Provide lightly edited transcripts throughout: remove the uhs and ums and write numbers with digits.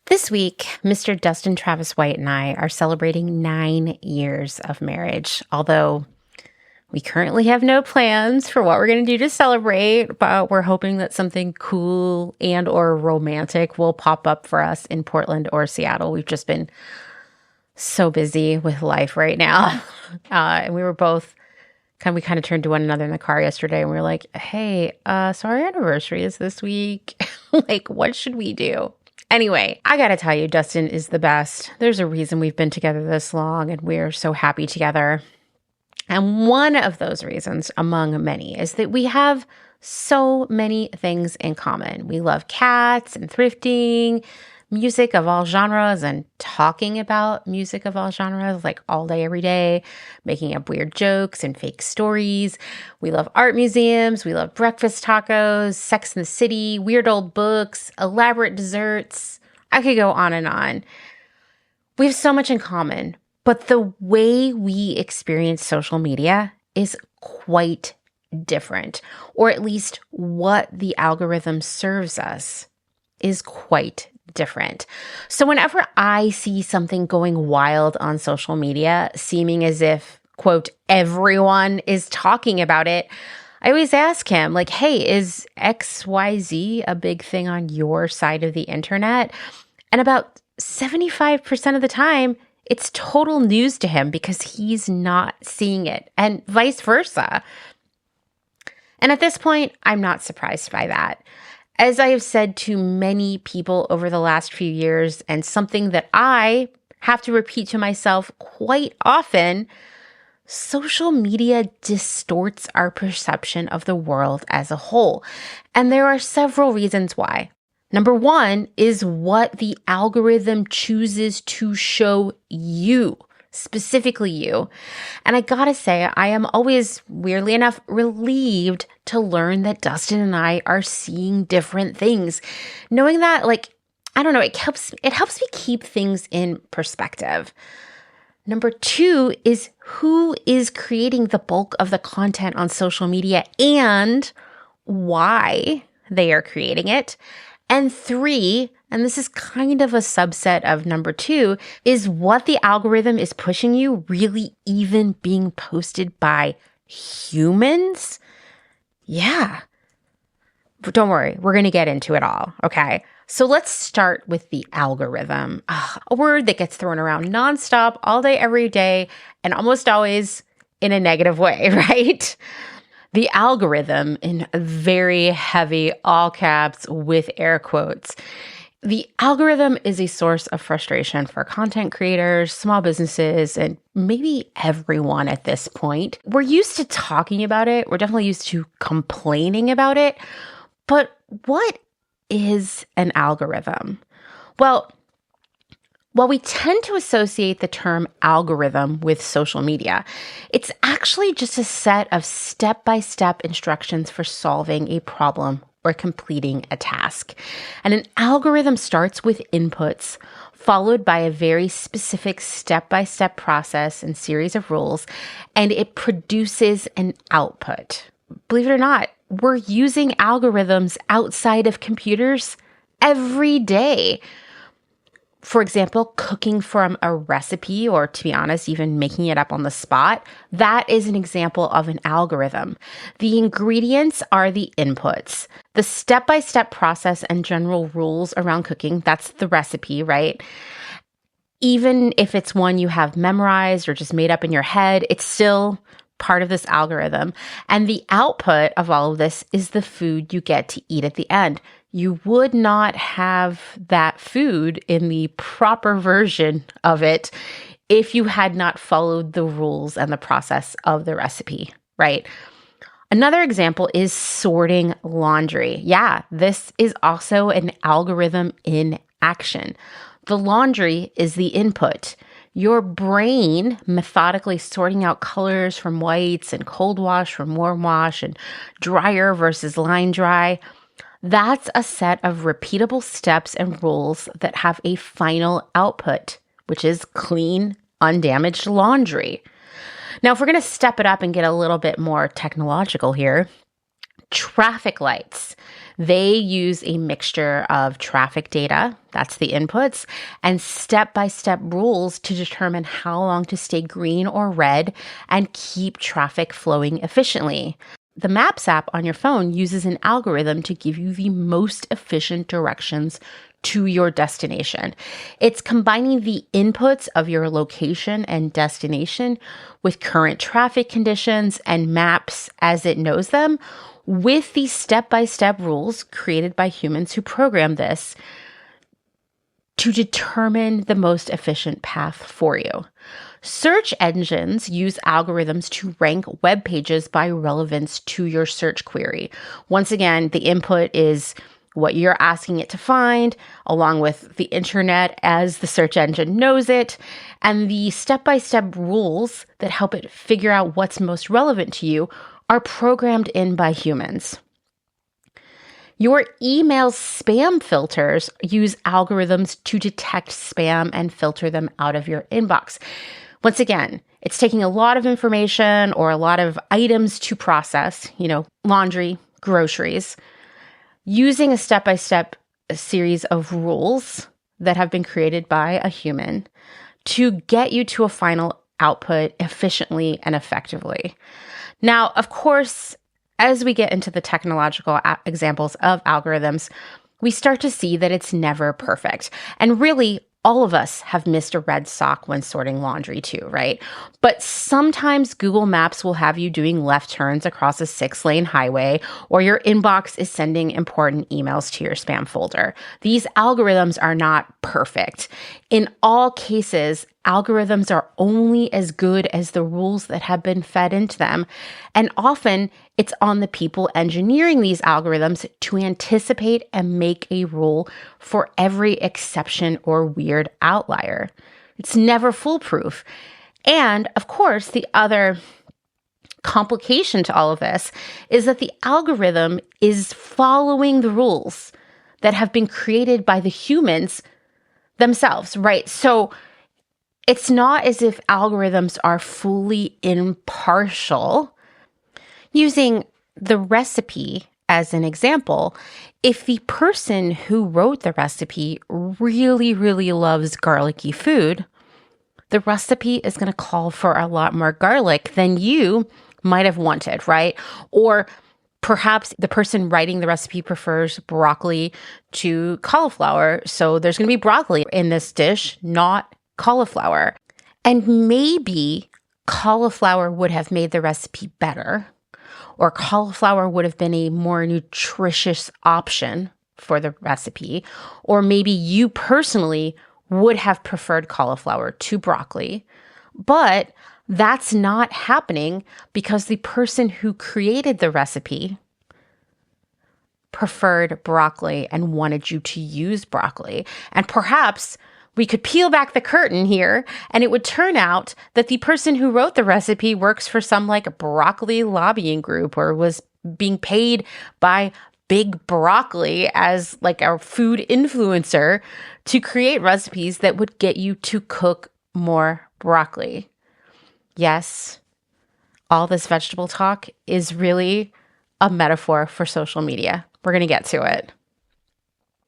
This week, Mr. Dustin Travis White and I are celebrating 9 years of marriage, although we currently have no plans for what we're going to do to celebrate, but we're hoping that something cool and or romantic will pop up for us in Portland or Seattle. We've just been so busy with life right now. And we were both we kind of turned to one another in the car yesterday and we were like, hey, so our anniversary is this week. Like, what should we do? Anyway, I gotta tell you, Dustin is the best. There's a reason we've been together this long and we're so happy together. And one of those reasons, among many, is that we have so many things in common. We love cats and thrifting, music of all genres, and talking about music of all genres, like all day, every day, making up weird jokes and fake stories. We love art museums. We love breakfast tacos, Sex and the City, weird old books, elaborate desserts. I could go on and on. We have so much in common, but the way we experience social media is quite different, or at least what the algorithm serves us is quite different. So whenever I see something going wild on social media, seeming as if, quote, everyone is talking about it, I always ask him, like, hey, is XYZ a big thing on your side of the internet? And about 75% of the time, it's total news to him because he's not seeing it, and vice versa. And at this point, I'm not surprised by that. As I have said to many people over the last few years, and something that I have to repeat to myself quite often, social media distorts our perception of the world as a whole. And there are several reasons why. Number one is what the algorithm chooses to show you, specifically you. And I gotta say, I am always, weirdly enough, relieved to learn that Dustin and I are seeing different things. Knowing that, like, I don't know, it helps me keep things in perspective. Number two is who is creating the bulk of the content on social media and why they are creating it. And three, and this is kind of a subset of number two, is what the algorithm is pushing you really even being posted by humans? Yeah. But don't worry, we're going to get into it all, okay? So let's start with the algorithm, a word that gets thrown around nonstop, all day, every day, and almost always in a negative way, right? The algorithm, in very heavy all caps with air quotes. The algorithm is a source of frustration for content creators, small businesses, and maybe everyone at this point. We're used to talking about it. We're definitely used to complaining about it. But what is an algorithm? Well, while we tend to associate the term algorithm with social media, it's actually just a set of step-by-step instructions for solving a problem or completing a task. And an algorithm starts with inputs, followed by a very specific step-by-step process and series of rules, and it produces an output. Believe it or not, we're using algorithms outside of computers every day. For example, cooking from a recipe, or to be honest, even making it up on the spot, that is an example of an algorithm. The ingredients are the inputs. The step-by-step process and general rules around cooking, that's the recipe, right? Even if it's one you have memorized or just made up in your head, it's still part of this algorithm. And the output of all of this is the food you get to eat at the end. You would not have that food in the proper version of it if you had not followed the rules and the process of the recipe, right? Another example is sorting laundry. Yeah, this is also an algorithm in action. The laundry is the input. Your brain methodically sorting out colors from whites and cold wash from warm wash and dryer versus line dry. That's a set of repeatable steps and rules that have a final output, which is clean, undamaged laundry. Now, if we're going to step it up and get a little bit more technological here, traffic lights. They use a mixture of traffic data, that's the inputs, and step-by-step rules to determine how long to stay green or red and keep traffic flowing efficiently. The Maps app on your phone uses an algorithm to give you the most efficient directions to your destination. It's combining the inputs of your location and destination with current traffic conditions and maps as it knows them, with these step-by-step rules created by humans who program this to determine the most efficient path for you. Search engines use algorithms to rank web pages by relevance to your search query. Once again, the input is what you're asking it to find, along with the internet as the search engine knows it, and the step-by-step rules that help it figure out what's most relevant to you are programmed in by humans. Your email spam filters use algorithms to detect spam and filter them out of your inbox. Once again, it's taking a lot of information or a lot of items to process, laundry, groceries, using a step-by-step series of rules that have been created by a human to get you to a final output efficiently and effectively. Now, of course, as we get into the technological examples of algorithms, we start to see that it's never perfect. And really, all of us have missed a red sock when sorting laundry too, right? But sometimes Google Maps will have you doing left turns across a 6-lane highway, or your inbox is sending important emails to your spam folder. These algorithms are not perfect. In all cases, algorithms are only as good as the rules that have been fed into them. And often it's on the people engineering these algorithms to anticipate and make a rule for every exception or weird outlier. It's never foolproof. And of course, the other complication to all of this is that the algorithm is following the rules that have been created by the humans themselves, right? So it's not as if algorithms are fully impartial. Using the recipe as an example, if the person who wrote the recipe really, really loves garlicky food, the recipe is going to call for a lot more garlic than you might have wanted, right? Or perhaps the person writing the recipe prefers broccoli to cauliflower, so there's going to be broccoli in this dish, not cauliflower. And maybe cauliflower would have made the recipe better, or cauliflower would have been a more nutritious option for the recipe, or maybe you personally would have preferred cauliflower to broccoli, but that's not happening because the person who created the recipe preferred broccoli and wanted you to use broccoli. And perhaps we could peel back the curtain here, and it would turn out that the person who wrote the recipe works for some broccoli lobbying group, or was being paid by Big Broccoli as a food influencer to create recipes that would get you to cook more broccoli. Yes, all this vegetable talk is really a metaphor for social media. We're going to get to it.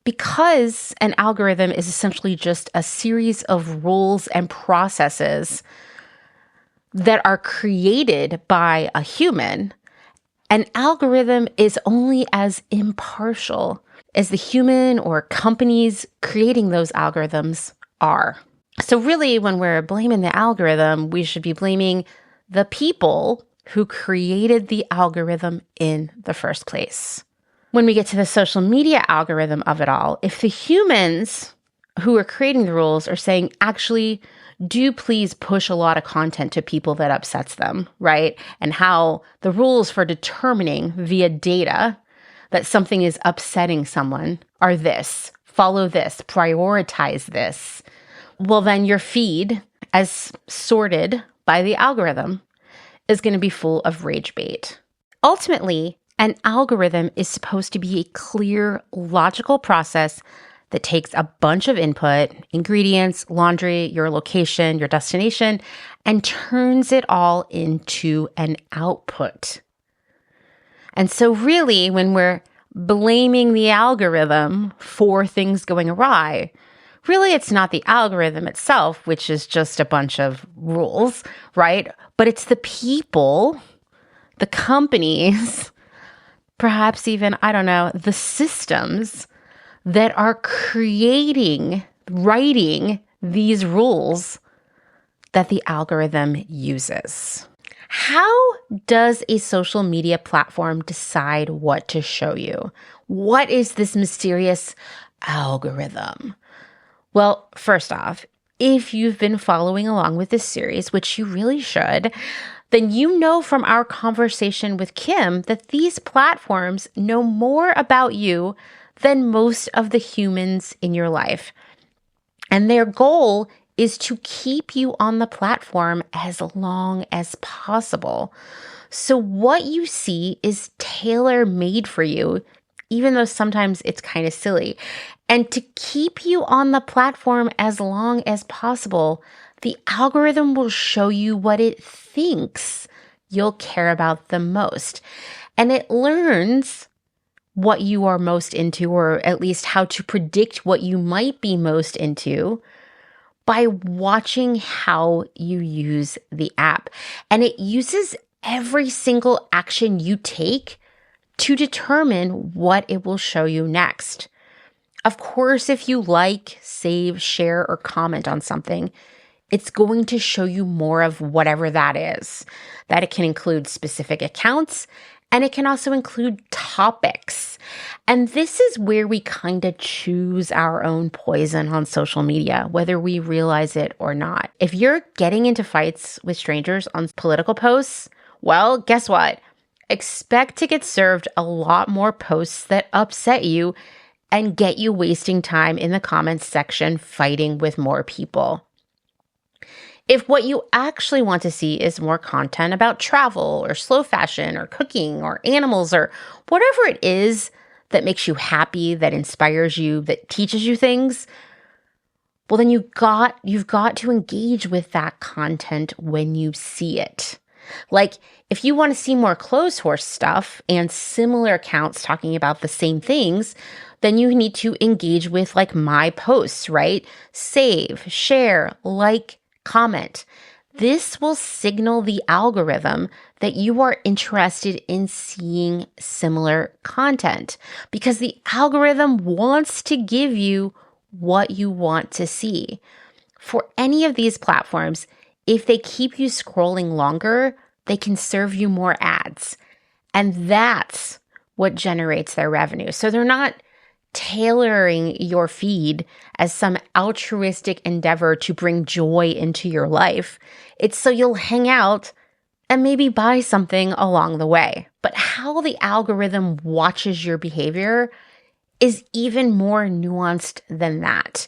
Because an algorithm is essentially just a series of rules and processes that are created by a human, an algorithm is only as impartial as the human or companies creating those algorithms are. So really, when we're blaming the algorithm, we should be blaming the people who created the algorithm in the first place. When we get to the social media algorithm of it all, if the humans who are creating the rules are saying, actually, do please push a lot of content to people that upsets them, right? And how the rules for determining via data that something is upsetting someone are this: follow this, prioritize this. Well, then your feed, as sorted by the algorithm, is going to be full of rage bait. Ultimately, an algorithm is supposed to be a clear, logical process that takes a bunch of input, ingredients, laundry, your location, your destination, and turns it all into an output. And so really, when we're blaming the algorithm for things going awry. Really, it's not the algorithm itself, which is just a bunch of rules, right? But it's the people, the companies, perhaps even, I don't know, the systems that are writing these rules that the algorithm uses. How does a social media platform decide what to show you? What is this mysterious algorithm? Well, first off, if you've been following along with this series, which you really should, then you know from our conversation with Kim that these platforms know more about you than most of the humans in your life. And their goal is to keep you on the platform as long as possible. So what you see is tailor-made for you, even though sometimes it's kind of silly. And to keep you on the platform as long as possible, the algorithm will show you what it thinks you'll care about the most. And it learns what you are most into, or at least how to predict what you might be most into, by watching how you use the app. And it uses every single action you take to determine what it will show you next. Of course, if you like, save, share, or comment on something, it's going to show you more of whatever that is. That it can include specific accounts, and it can also include topics. And this is where we kind of choose our own poison on social media, whether we realize it or not. If you're getting into fights with strangers on political posts, well, guess what? Expect to get served a lot more posts that upset you and get you wasting time in the comments section fighting with more people. If what you actually want to see is more content about travel or slow fashion or cooking or animals or whatever it is that makes you happy, that inspires you, that teaches you things, well, then you've got to engage with that content when you see it. Like, if you want to see more Clotheshorse stuff and similar accounts talking about the same things, then you need to engage with like my posts, right? Save, share, like, comment. This will signal the algorithm that you are interested in seeing similar content, because the algorithm wants to give you what you want to see. For any of these platforms, if they keep you scrolling longer, they can serve you more ads. And that's what generates their revenue. So they're not tailoring your feed as some altruistic endeavor to bring joy into your life. It's so you'll hang out and maybe buy something along the way. But how the algorithm watches your behavior is even more nuanced than that.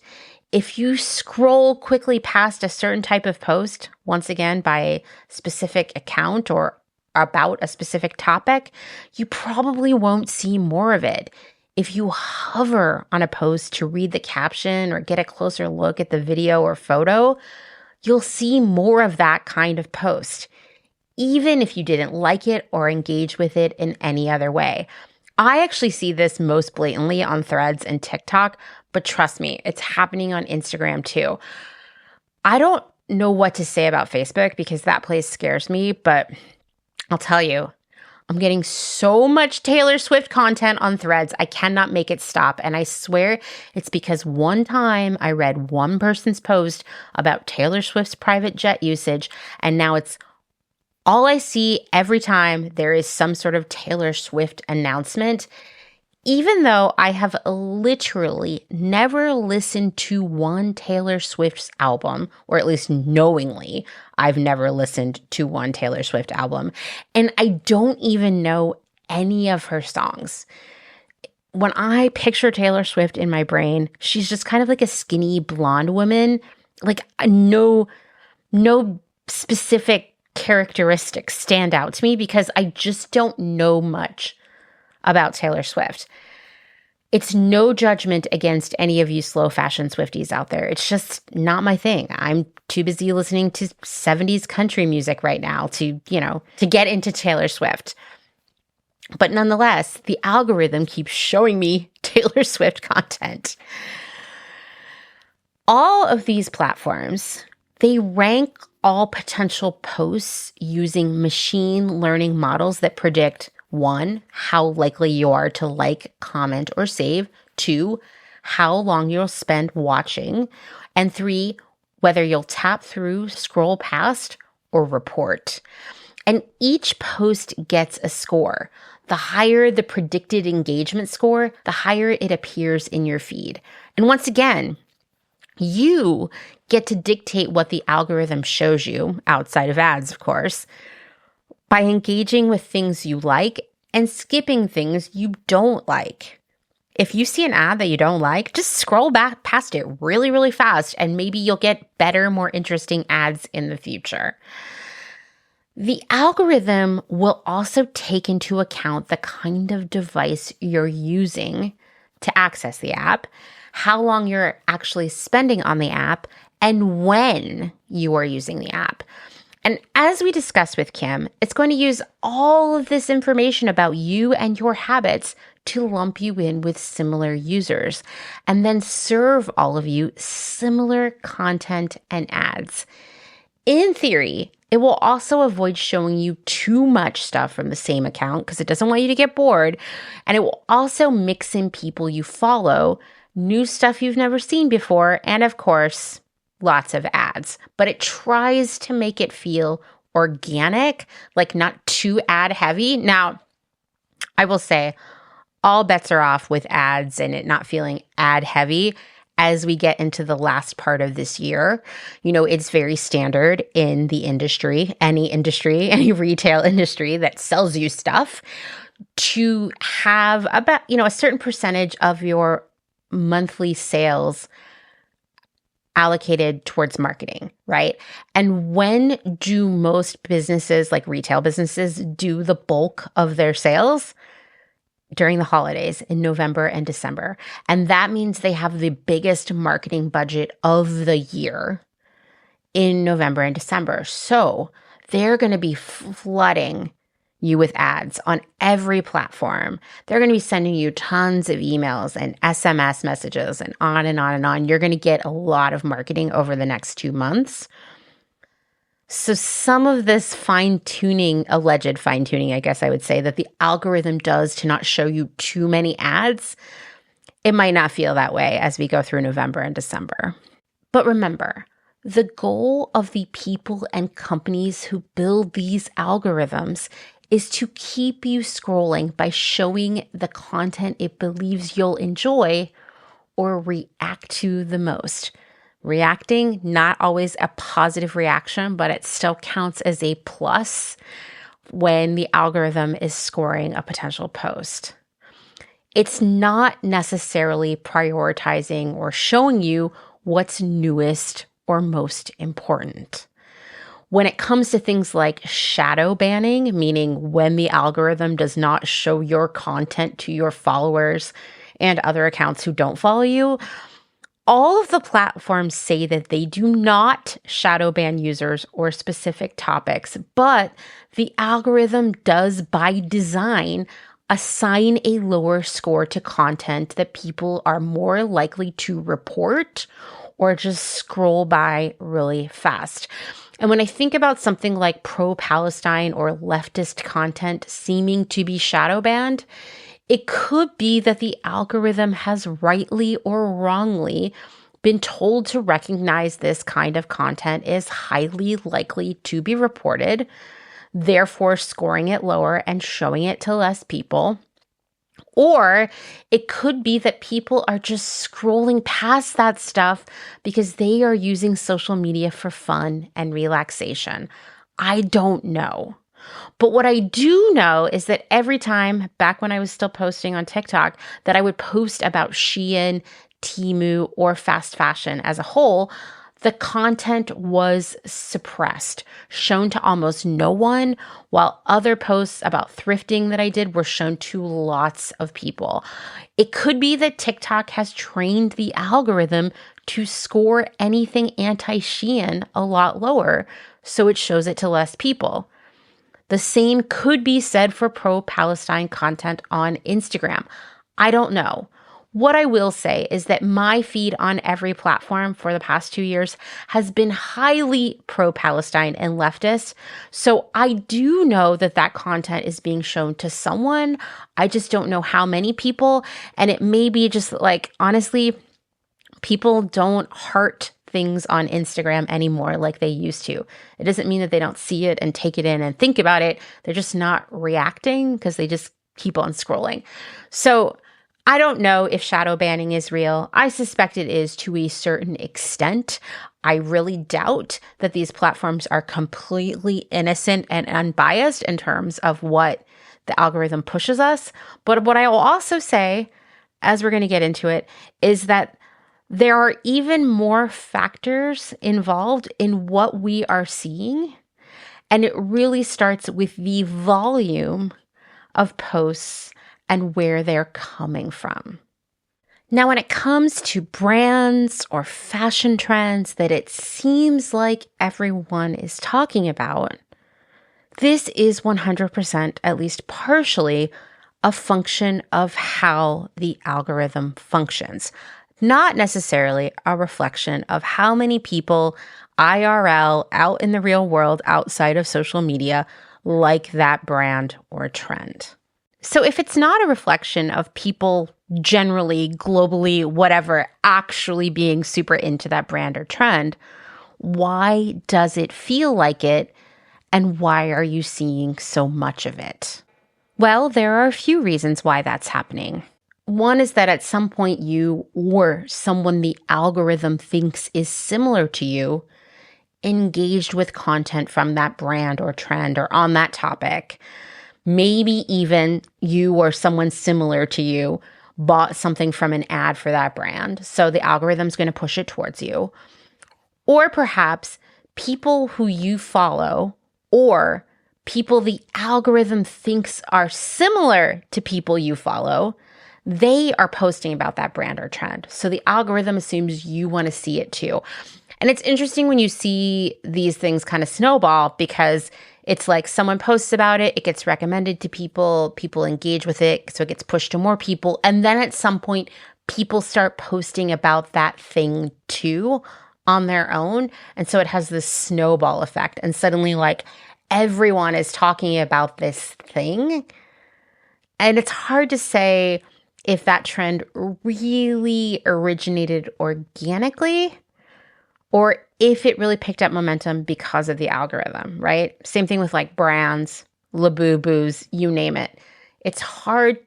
If you scroll quickly past a certain type of post, once again by a specific account or about a specific topic, you probably won't see more of it. If you hover on a post to read the caption or get a closer look at the video or photo, you'll see more of that kind of post, even if you didn't like it or engage with it in any other way. I actually see this most blatantly on Threads and TikTok, but trust me, it's happening on Instagram too. I don't know what to say about Facebook because that place scares me, but I'll tell you, I'm getting so much Taylor Swift content on Threads, I cannot make it stop. And I swear it's because one time I read one person's post about Taylor Swift's private jet usage, and now it's all I see every time there is some sort of Taylor Swift announcement. Even though I have literally never listened to one Taylor Swift's album, or at least knowingly, I've never listened to one Taylor Swift album, and I don't even know any of her songs. When I picture Taylor Swift in my brain, she's just kind of like a skinny blonde woman, like no specific characteristics stand out to me because I just don't know much about Taylor Swift. It's no judgment against any of you slow fashion Swifties out there. It's just not my thing. I'm too busy listening to 70s country music right now to get into Taylor Swift. But nonetheless, the algorithm keeps showing me Taylor Swift content. All of these platforms, they rank all potential posts using machine learning models that predict 1, how likely you are to like, comment, or save, 2, how long you'll spend watching, and 3, whether you'll tap through, scroll past, or report. And each post gets a score. The higher the predicted engagement score, the higher it appears in your feed. And once again, you get to dictate what the algorithm shows you, outside of ads, of course, by engaging with things you like and skipping things you don't like. If you see an ad that you don't like, just scroll back past it really, really fast, and maybe you'll get better, more interesting ads in the future. The algorithm will also take into account the kind of device you're using to access the app, how long you're actually spending on the app, and when you are using the app. And as we discussed with Kim, it's going to use all of this information about you and your habits to lump you in with similar users, and then serve all of you similar content and ads. In theory, it will also avoid showing you too much stuff from the same account because it doesn't want you to get bored. And it will also mix in people you follow, new stuff you've never seen before, and of course, lots of ads. But it tries to make it feel organic, like not too ad heavy. Now, I will say all bets are off with ads and it not feeling ad heavy as we get into the last part of this year. You know, it's very standard in the industry, any retail industry that sells you stuff, to have about, a certain percentage of your monthly sales allocated towards marketing, right? And when do most businesses, like retail businesses, do the bulk of their sales? During the holidays in November and December. And that means they have the biggest marketing budget of the year in November and December. So they're going to be flooding you with ads on every platform. They're going to be sending you tons of emails and SMS messages and on and on and on. You're going to get a lot of marketing over the next 2 months. So some of this alleged fine-tuning, I guess I would say, that the algorithm does to not show you too many ads, it might not feel that way as we go through November and December. But remember, the goal of the people and companies who build these algorithms is to keep you scrolling by showing the content it believes you'll enjoy or react to the most. Reacting, not always a positive reaction, but it still counts as a plus when the algorithm is scoring a potential post. It's not necessarily prioritizing or showing you what's newest or most important. When it comes to things like shadow banning, meaning when the algorithm does not show your content to your followers and other accounts who don't follow you, all of the platforms say that they do not shadow ban users or specific topics, but the algorithm does by design assign a lower score to content that people are more likely to report or just scroll by really fast. And when I think about something like pro-Palestine or leftist content seeming to be shadow banned, it could be that the algorithm has rightly or wrongly been told to recognize this kind of content is highly likely to be reported, therefore scoring it lower and showing it to less people. Or it could be that people are just scrolling past that stuff because they are using social media for fun and relaxation. I don't know. But what I do know is that every time, back when I was still posting on TikTok, that I would post about Shein, Temu, or fast fashion as a whole, the content was suppressed, shown to almost no one, while other posts about thrifting that I did were shown to lots of people. It could be that TikTok has trained the algorithm to score anything anti-Shein a lot lower, so it shows it to less people. The same could be said for pro-Palestine content on Instagram. I don't know. What I will say is that my feed on every platform for the past 2 years has been highly pro-Palestine and leftist. So I do know that that content is being shown to someone. I just don't know how many people. And it may be just like, honestly, people don't heart things on Instagram anymore like they used to. It doesn't mean that they don't see it and take it in and think about it. They're just not reacting because they just keep on scrolling. So I don't know if shadow banning is real. I suspect it is to a certain extent. I really doubt that these platforms are completely innocent and unbiased in terms of what the algorithm pushes us. But what I will also say, as we're going to get into it, is that there are even more factors involved in what we are seeing. And it really starts with the volume of posts and where they're coming from. Now, when it comes to brands or fashion trends that it seems like everyone is talking about, this is 100%, at least partially, a function of how the algorithm functions, not necessarily a reflection of how many people IRL out in the real world outside of social media like that brand or trend. So if it's not a reflection of people generally, globally, whatever, actually being super into that brand or trend, why does it feel like it? And why are you seeing so much of it? Well, there are a few reasons why that's happening. One is that at some point you or someone the algorithm thinks is similar to you engaged with content from that brand or trend or on that topic. Maybe even you or someone similar to you bought something from an ad for that brand. So the algorithm's going to push it towards you. Or perhaps people who you follow or people the algorithm thinks are similar to people you follow, they are posting about that brand or trend. So the algorithm assumes you want to see it too. And it's interesting when you see these things kind of snowball because it's like someone posts about it, it gets recommended to people, people engage with it, so it gets pushed to more people. And then at some point, people start posting about that thing too on their own. And so it has this snowball effect. And suddenly, like, everyone is talking about this thing. And it's hard to say if that trend really originated organically or if it really picked up momentum because of the algorithm, right? Same thing with like brands, Labubu's, you name it. It's hard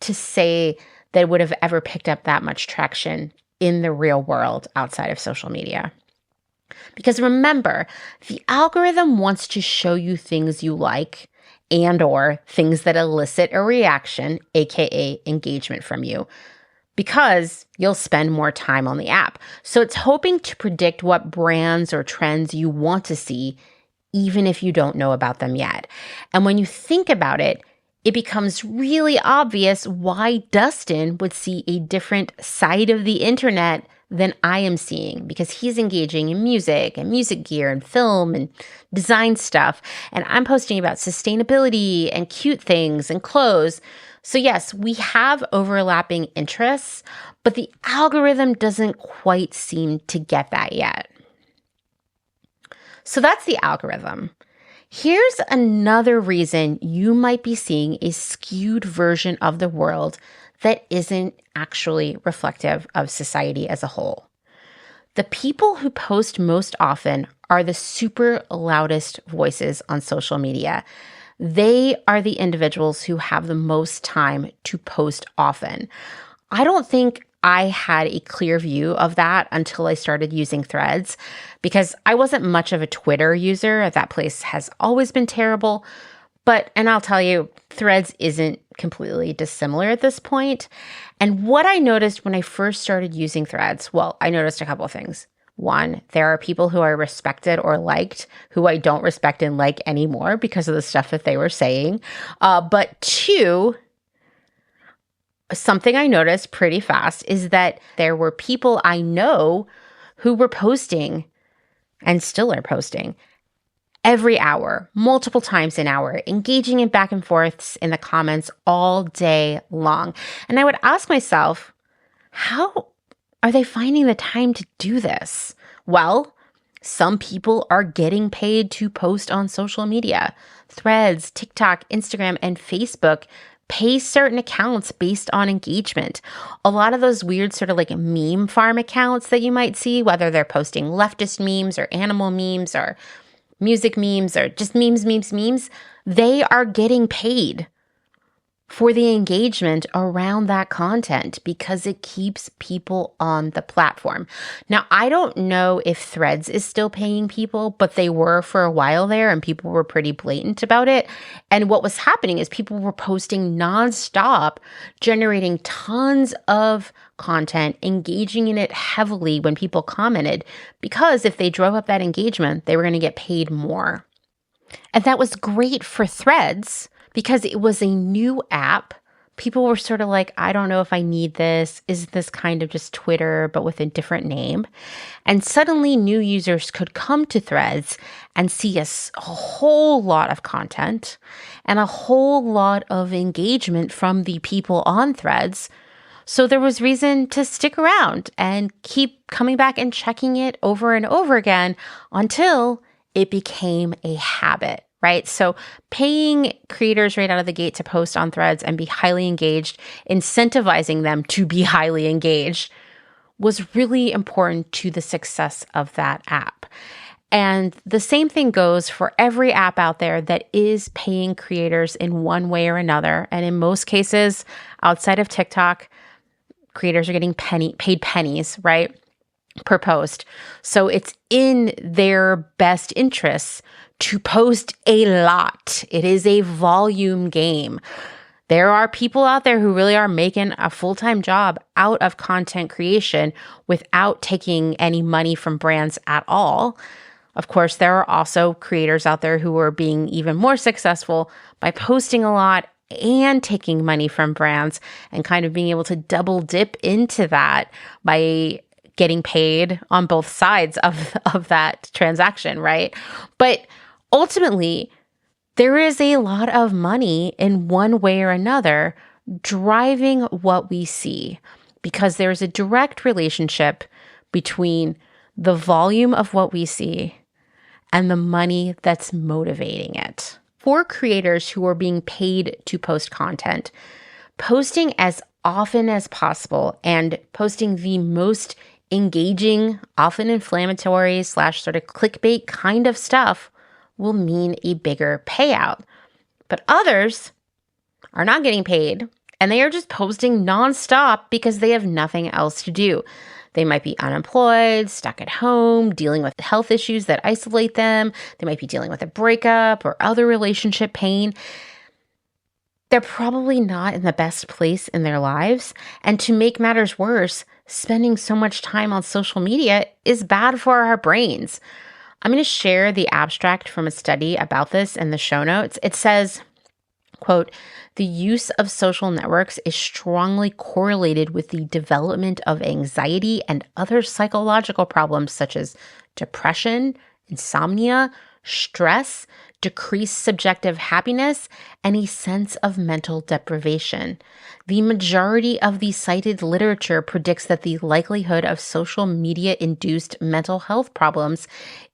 to say that it would have ever picked up that much traction in the real world outside of social media. Because remember, the algorithm wants to show you things you like and or things that elicit a reaction, aka engagement from you, because you'll spend more time on the app. So it's hoping to predict what brands or trends you want to see, even if you don't know about them yet. And when you think about it, it becomes really obvious why Dustin would see a different side of the internet than I am seeing, because he's engaging in music and music gear and film and design stuff. And I'm posting about sustainability and cute things and clothes. So yes, we have overlapping interests, but the algorithm doesn't quite seem to get that yet. So that's the algorithm. Here's another reason you might be seeing a skewed version of the world that isn't actually reflective of society as a whole. The people who post most often are the super loudest voices on social media. They are the individuals who have the most time to post often. I don't think I had a clear view of that until I started using Threads because I wasn't much of a Twitter user. That place has always been terrible. And I'll tell you, Threads isn't completely dissimilar at this point. And what I noticed when I first started using Threads, well, I noticed a couple of things. One, there are people who I respected or liked who I don't respect and like anymore because of the stuff that they were saying. But two, something I noticed pretty fast is that there were people I know who were posting and still are posting. every hour, multiple times an hour, engaging in back and forths in the comments all day long. And I would ask myself, how are they finding the time to do this? Well, some people are getting paid to post on social media. Threads, TikTok, Instagram, and Facebook pay certain accounts based on engagement. A lot of those weird sort of like meme farm accounts that you might see, whether they're posting leftist memes or animal memes or music memes or just memes, they are getting paid for the engagement around that content because it keeps people on the platform. Now, I don't know if Threads is still paying people, but they were for a while there and people were pretty blatant about it. And what was happening is people were posting nonstop, generating tons of content, engaging in it heavily when people commented, because if they drove up that engagement, they were going to get paid more. And that was great for Threads, because it was a new app. People were sort of like, I don't know if I need this. Is this kind of just Twitter, but with a different name? And suddenly new users could come to Threads and see a whole lot of content and a whole lot of engagement from the people on Threads. So there was reason to stick around and keep coming back and checking it over and over again until it became a habit. Right? So paying creators right out of the gate to post on Threads and be highly engaged, incentivizing them to be highly engaged was really important to the success of that app. And the same thing goes for every app out there that is paying creators in one way or another. And in most cases, outside of TikTok, creators are getting paid pennies, right, per post. So it's in their best interests to post a lot. It is a volume game. There are people out there who really are making a full-time job out of content creation without taking any money from brands at all. Of course, there are also creators out there who are being even more successful by posting a lot and taking money from brands and kind of being able to double dip into that by getting paid on both sides of that transaction, right? But ultimately, there is a lot of money in one way or another driving what we see, because there's a direct relationship between the volume of what we see and the money that's motivating it. For creators who are being paid to post content, posting as often as possible and posting the most engaging, often inflammatory / sort of clickbait kind of stuff will mean a bigger payout. But others are not getting paid and they are just posting nonstop because they have nothing else to do. They might be unemployed, stuck at home, dealing with health issues that isolate them. They might be dealing with a breakup or other relationship pain. They're probably not in the best place in their lives. And to make matters worse, spending so much time on social media is bad for our brains. I'm going to share the abstract from a study about this in the show notes. It says, quote, "The use of social networks is strongly correlated with the development of anxiety and other psychological problems such as depression, insomnia, stress, decreased subjective happiness, and a sense of mental deprivation. The majority of the cited literature predicts that the likelihood of social media-induced mental health problems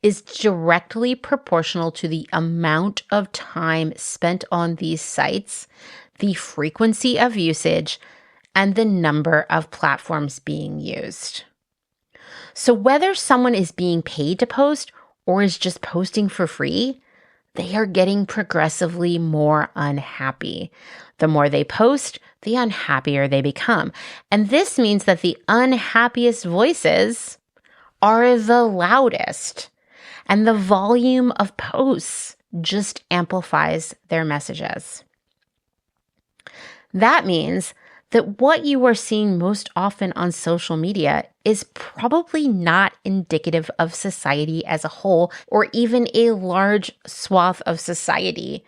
is directly proportional to the amount of time spent on these sites, the frequency of usage, and the number of platforms being used." So whether someone is being paid to post or is just posting for free, they are getting progressively more unhappy. The more they post, the unhappier they become. And this means that the unhappiest voices are the loudest. And the volume of posts just amplifies their messages. That means that what you are seeing most often on social media is probably not indicative of society as a whole, or even a large swath of society,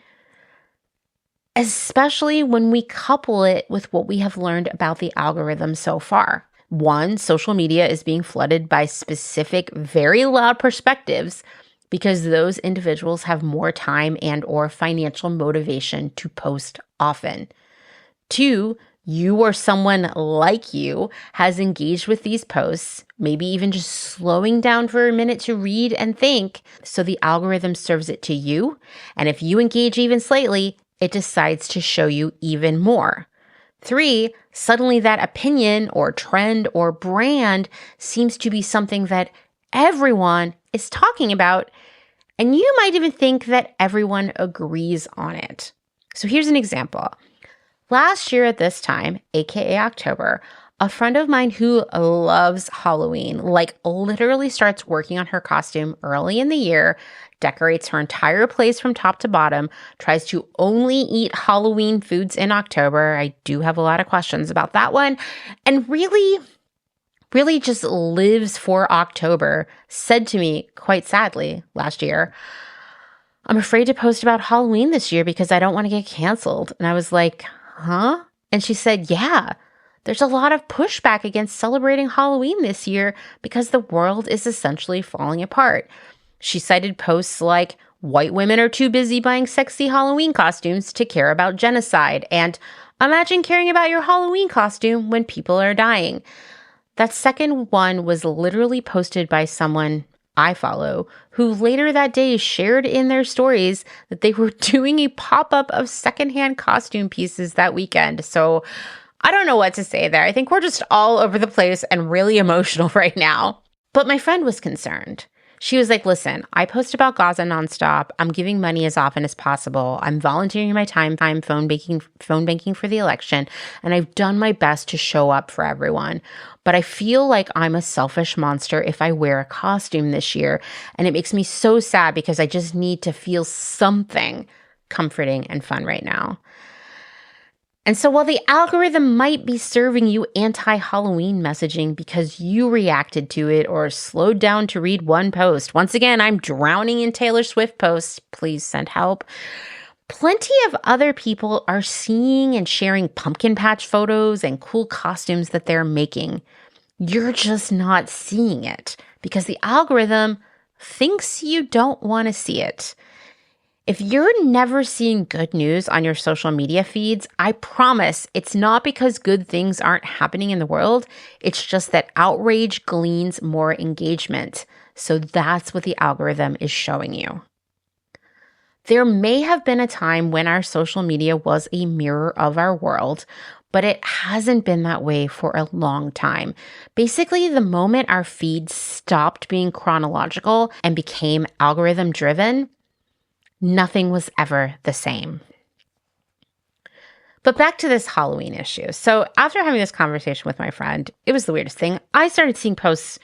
especially when we couple it with what we have learned about the algorithm so far. One, social media is being flooded by specific, very loud perspectives because those individuals have more time and or financial motivation to post often. 2, you or someone like you has engaged with these posts, maybe even just slowing down for a minute to read and think, so the algorithm serves it to you. And if you engage even slightly, it decides to show you even more. 3, suddenly that opinion or trend or brand seems to be something that everyone is talking about, and you might even think that everyone agrees on it. So here's an example. Last year at this time, aka October, a friend of mine who loves Halloween, like literally starts working on her costume early in the year, decorates her entire place from top to bottom, tries to only eat Halloween foods in October. I do have a lot of questions about that one. And really just lives for October, said to me quite sadly last year, "I'm afraid to post about Halloween this year because I don't want to get canceled." And I was like, huh? And she said, yeah, there's a lot of pushback against celebrating Halloween this year because the world is essentially falling apart. She cited posts like, "White women are too busy buying sexy Halloween costumes to care about genocide," and "Imagine caring about your Halloween costume when people are dying." That second one was literally posted by someone I follow, who later that day shared in their stories that they were doing a pop-up of secondhand costume pieces that weekend. So I don't know what to say there. I think we're just all over the place and really emotional right now. But my friend was concerned. She was like, "Listen, I post about Gaza nonstop. I'm giving money as often as possible. I'm volunteering my time phone banking for the election, and I've done my best to show up for everyone. But I feel like I'm a selfish monster if I wear a costume this year, and it makes me so sad because I just need to feel something comforting and fun right now." And so while the algorithm might be serving you anti-Halloween messaging because you reacted to it or slowed down to read one post, once again, I'm drowning in Taylor Swift posts, please send help. Plenty of other people are seeing and sharing pumpkin patch photos and cool costumes that they're making. You're just not seeing it because the algorithm thinks you don't want to see it. If you're never seeing good news on your social media feeds, I promise it's not because good things aren't happening in the world. It's just that outrage gleans more engagement. So that's what the algorithm is showing you. There may have been a time when our social media was a mirror of our world, but it hasn't been that way for a long time. Basically, the moment our feeds stopped being chronological and became algorithm driven, nothing was ever the same. But back to this Halloween issue. So after having this conversation with my friend, it was the weirdest thing. I started seeing posts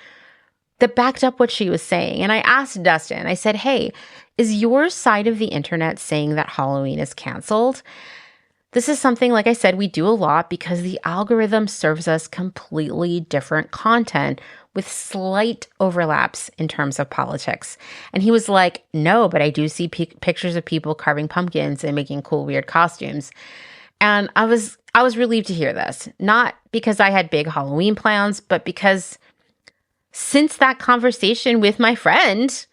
that backed up what she was saying. And I asked Dustin, I said, "Hey, is your side of the internet saying that Halloween is canceled?" This is something, like I said, we do a lot because the algorithm serves us completely different content with slight overlaps in terms of politics. And he was like, "No, but I do see pictures of people carving pumpkins and making cool, weird costumes." And I was relieved to hear this, not because I had big Halloween plans, but because since that conversation with my friend,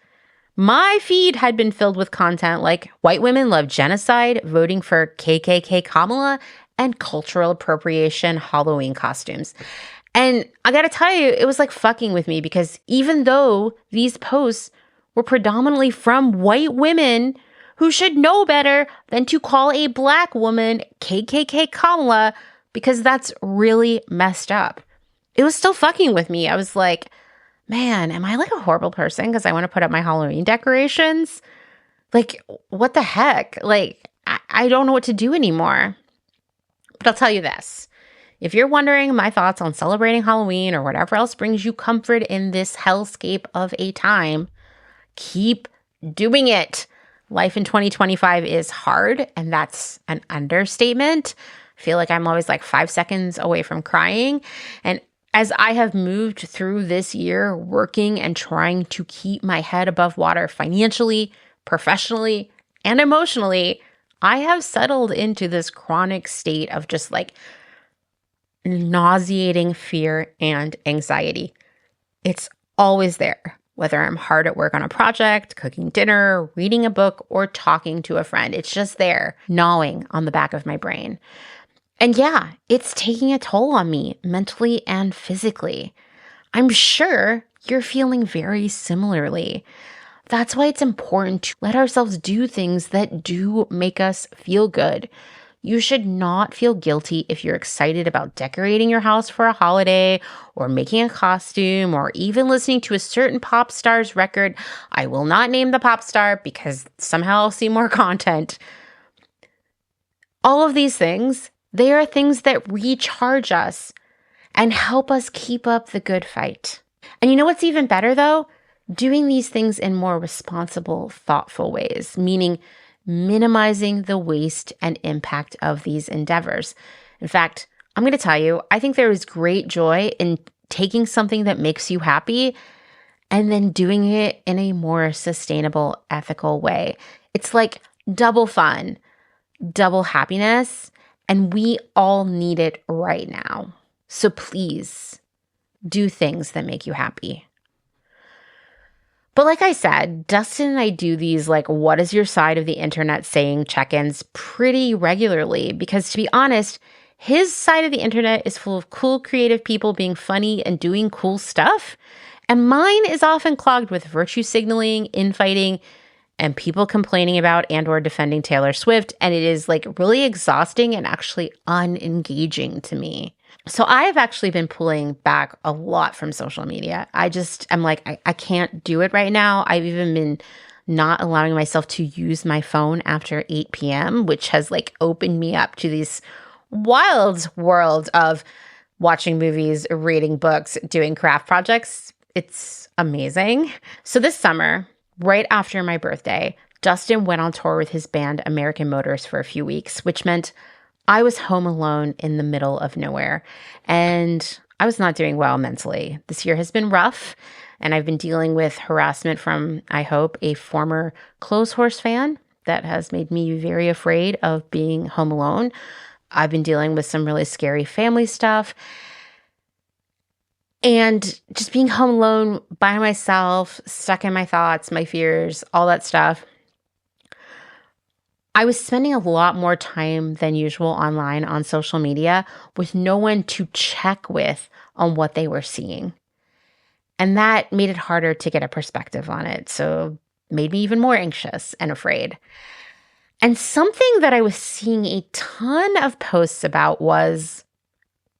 my feed had been filled with content like white women love genocide, voting for KKK Kamala, and cultural appropriation Halloween costumes. And I gotta tell you, it was like fucking with me because even though these posts were predominantly from white women who should know better than to call a black woman KKK Kamala because that's really messed up, it was still fucking with me. I was like, man, am I like a horrible person because I want to put up my Halloween decorations? Like, what the heck? Like, I don't know what to do anymore. But I'll tell you this. If you're wondering my thoughts on celebrating Halloween or whatever else brings you comfort in this hellscape of a time, keep doing it. Life in 2025 is hard, and that's an understatement. I feel like I'm always like 5 seconds away from crying. And as I have moved through this year working and trying to keep my head above water financially, professionally, and emotionally, I have settled into this chronic state of just like nauseating fear and anxiety. It's always there. whether I'm hard at work on a project, cooking dinner, reading a book, or talking to a friend. It's just there, gnawing on the back of my brain. And yeah, it's taking a toll on me mentally and physically. I'm sure you're feeling very similarly. That's why it's important to let ourselves do things that do make us feel good. You should not feel guilty if you're excited about decorating your house for a holiday or making a costume or even listening to a certain pop star's record. I will not name the pop star because somehow I'll see more content. All of these things, they are things that recharge us and help us keep up the good fight. And you know what's even better though? Doing these things in more responsible, thoughtful ways, meaning minimizing the waste and impact of these endeavors. In fact, I'm going to tell you, I think there is great joy in taking something that makes you happy and then doing it in a more sustainable, ethical way. It's like double fun, double happiness, and we all need it right now. So please do things that make you happy. But like I said, Dustin and I do these what is your side of the internet saying check-ins pretty regularly because to be honest, his side of the internet is full of cool, creative people being funny and doing cool stuff. And mine is often clogged with virtue signaling, infighting, and people complaining about and or defending Taylor Swift. And it is really exhausting and actually unengaging to me. So I have actually been pulling back a lot from social media. I'm I can't do it right now. I've even been not allowing myself to use my phone after 8 p.m., which has opened me up to this wild world of watching movies, reading books, doing craft projects. It's amazing. So this summer, right after my birthday, Dustin went on tour with his band American Motors for a few weeks, which meant I was home alone in the middle of nowhere, and I was not doing well mentally. This year has been rough, and I've been dealing with harassment from, I hope, a former Clotheshorse fan that has made me very afraid of being home alone. I've been dealing with some really scary family stuff, and just being home alone by myself, stuck in my thoughts, my fears, all that stuff. I was spending a lot more time than usual online on social media with no one to check with on what they were seeing. And that made it harder to get a perspective on it. So made me even more anxious and afraid. And something that I was seeing a ton of posts about was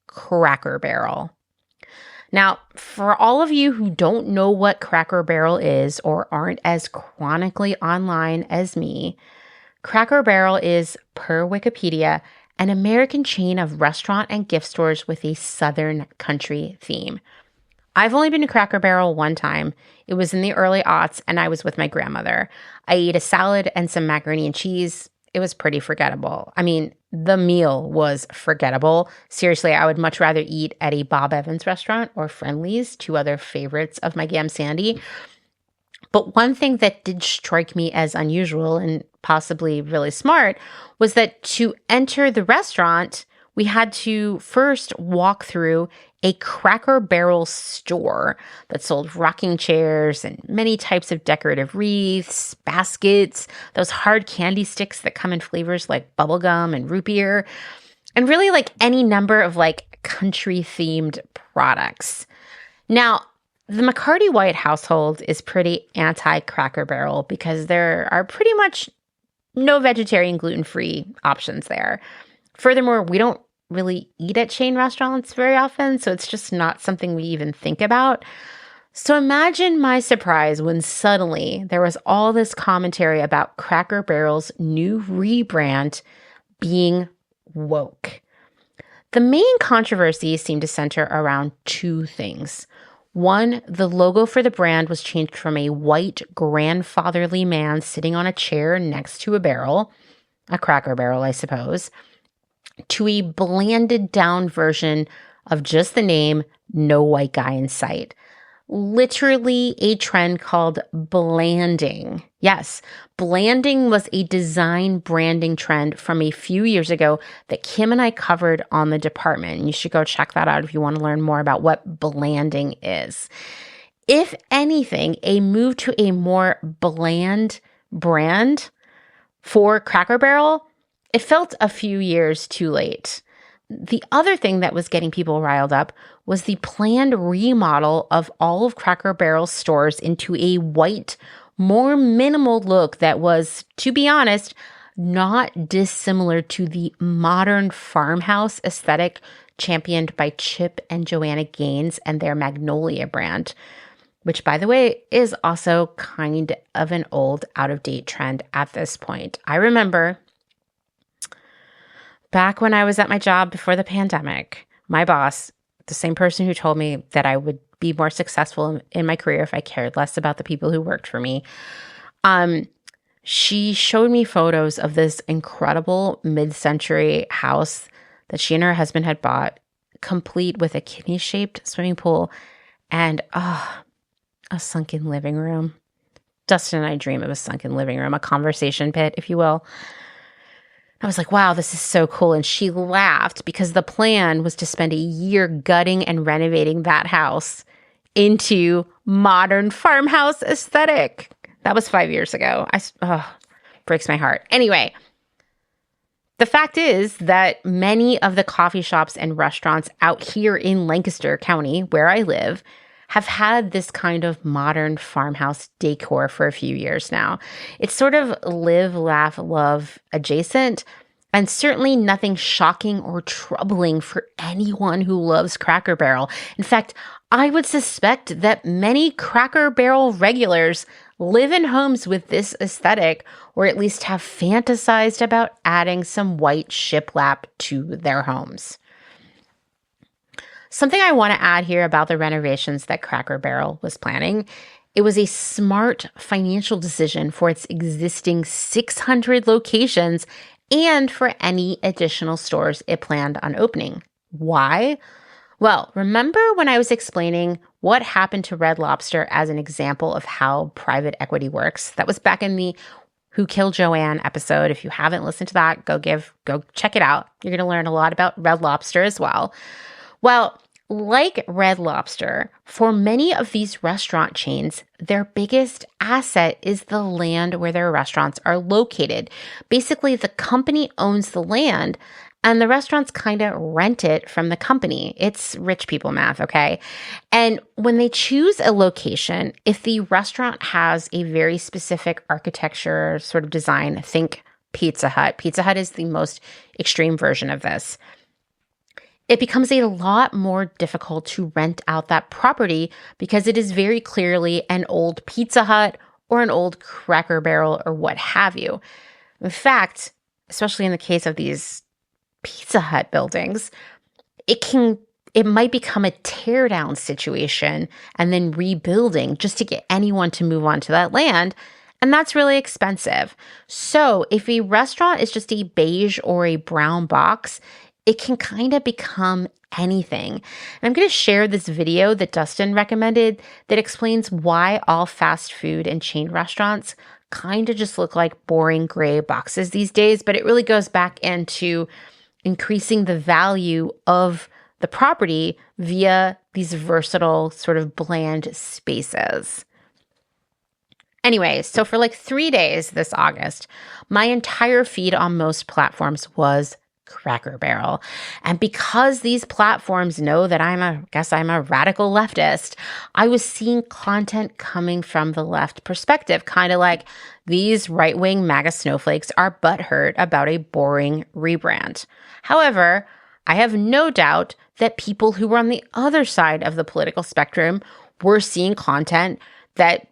Cracker Barrel. Now, for all of you who don't know what Cracker Barrel is or aren't as chronically online as me, Cracker Barrel is, per Wikipedia, an American chain of restaurant and gift stores with a Southern country theme. I've only been to Cracker Barrel one time. It was in the early aughts, and I was with my grandmother. I ate a salad and some macaroni and cheese. It was pretty forgettable. I mean, the meal was forgettable. Seriously, I would much rather eat at a Bob Evans restaurant or Friendly's, two other favorites of my Gam Sandy. But one thing that did strike me as unusual and possibly really smart was that to enter the restaurant, we had to first walk through a Cracker Barrel store that sold rocking chairs and many types of decorative wreaths, baskets, those hard candy sticks that come in flavors like bubblegum and root beer, and really any number of country-themed products. Now, the McCarty White household is pretty anti-Cracker Barrel because there are pretty much no vegetarian, gluten-free options there. Furthermore, we don't really eat at chain restaurants very often, so it's just not something we even think about. So imagine my surprise when suddenly there was all this commentary about Cracker Barrel's new rebrand being woke. The main controversy seemed to center around two things. One, the logo for the brand was changed from a white grandfatherly man sitting on a chair next to a barrel, a Cracker Barrel, I suppose, to a blanded down version of just the name, no white guy in sight. Literally a trend called blanding. Yes, blanding was a design branding trend from a few years ago that Kim and I covered on the department. You should go check that out if you want to learn more about what blanding is. If anything, a move to a more bland brand for Cracker Barrel, it felt a few years too late. The other thing that was getting people riled up was the planned remodel of all of Cracker Barrel's stores into a white, more minimal look that was, to be honest, not dissimilar to the modern farmhouse aesthetic championed by Chip and Joanna Gaines and their Magnolia brand, which, by the way, is also kind of an old, out-of-date trend at this point. I remember back when I was at my job before the pandemic, my boss, the same person who told me that I would be more successful in my career if I cared less about the people who worked for me, she showed me photos of this incredible mid-century house that she and her husband had bought, complete with a kidney-shaped swimming pool and a sunken living room. Dustin and I dream of a sunken living room, a conversation pit, if you will. I was like, wow, this is so cool. And she laughed because the plan was to spend a year gutting and renovating that house into modern farmhouse aesthetic. That was 5 years ago. Breaks my heart. Anyway, the fact is that many of the coffee shops and restaurants out here in Lancaster County, where I live, have had this kind of modern farmhouse decor for a few years now. It's sort of live, laugh, love adjacent, and certainly nothing shocking or troubling for anyone who loves Cracker Barrel. In fact, I would suspect that many Cracker Barrel regulars live in homes with this aesthetic, or at least have fantasized about adding some white shiplap to their homes. Something I want to add here about the renovations that Cracker Barrel was planning, it was a smart financial decision for its existing 600 locations and for any additional stores it planned on opening. Why? Well, remember when I was explaining what happened to Red Lobster as an example of how private equity works? That was back in the Who Killed Joanne episode. If you haven't listened to that, go check it out. You're going to learn a lot about Red Lobster as well. Well, like Red Lobster, for many of these restaurant chains, their biggest asset is the land where their restaurants are located. Basically, the company owns the land and the restaurants kind of rent it from the company. It's rich people math, okay? And when they choose a location, if the restaurant has a very specific architecture sort of design, think Pizza Hut. Pizza Hut is the most extreme version of this. It becomes a lot more difficult to rent out that property because it is very clearly an old Pizza Hut or an old Cracker Barrel or what have you. In fact, especially in the case of these Pizza Hut buildings, it might become a tear down situation and then rebuilding just to get anyone to move onto that land. And that's really expensive. So if a restaurant is just a beige or a brown box, it can kind of become anything. And I'm going to share this video that Dustin recommended that explains why all fast food and chain restaurants kind of just look like boring gray boxes these days, but it really goes back into increasing the value of the property via these versatile sort of bland spaces. Anyway, so for like 3 days this August, my entire feed on most platforms was Cracker Barrel. And because these platforms know that I'm a radical leftist, I was seeing content coming from the left perspective, kind of like these right-wing MAGA snowflakes are butthurt about a boring rebrand. However, I have no doubt that people who were on the other side of the political spectrum were seeing content that,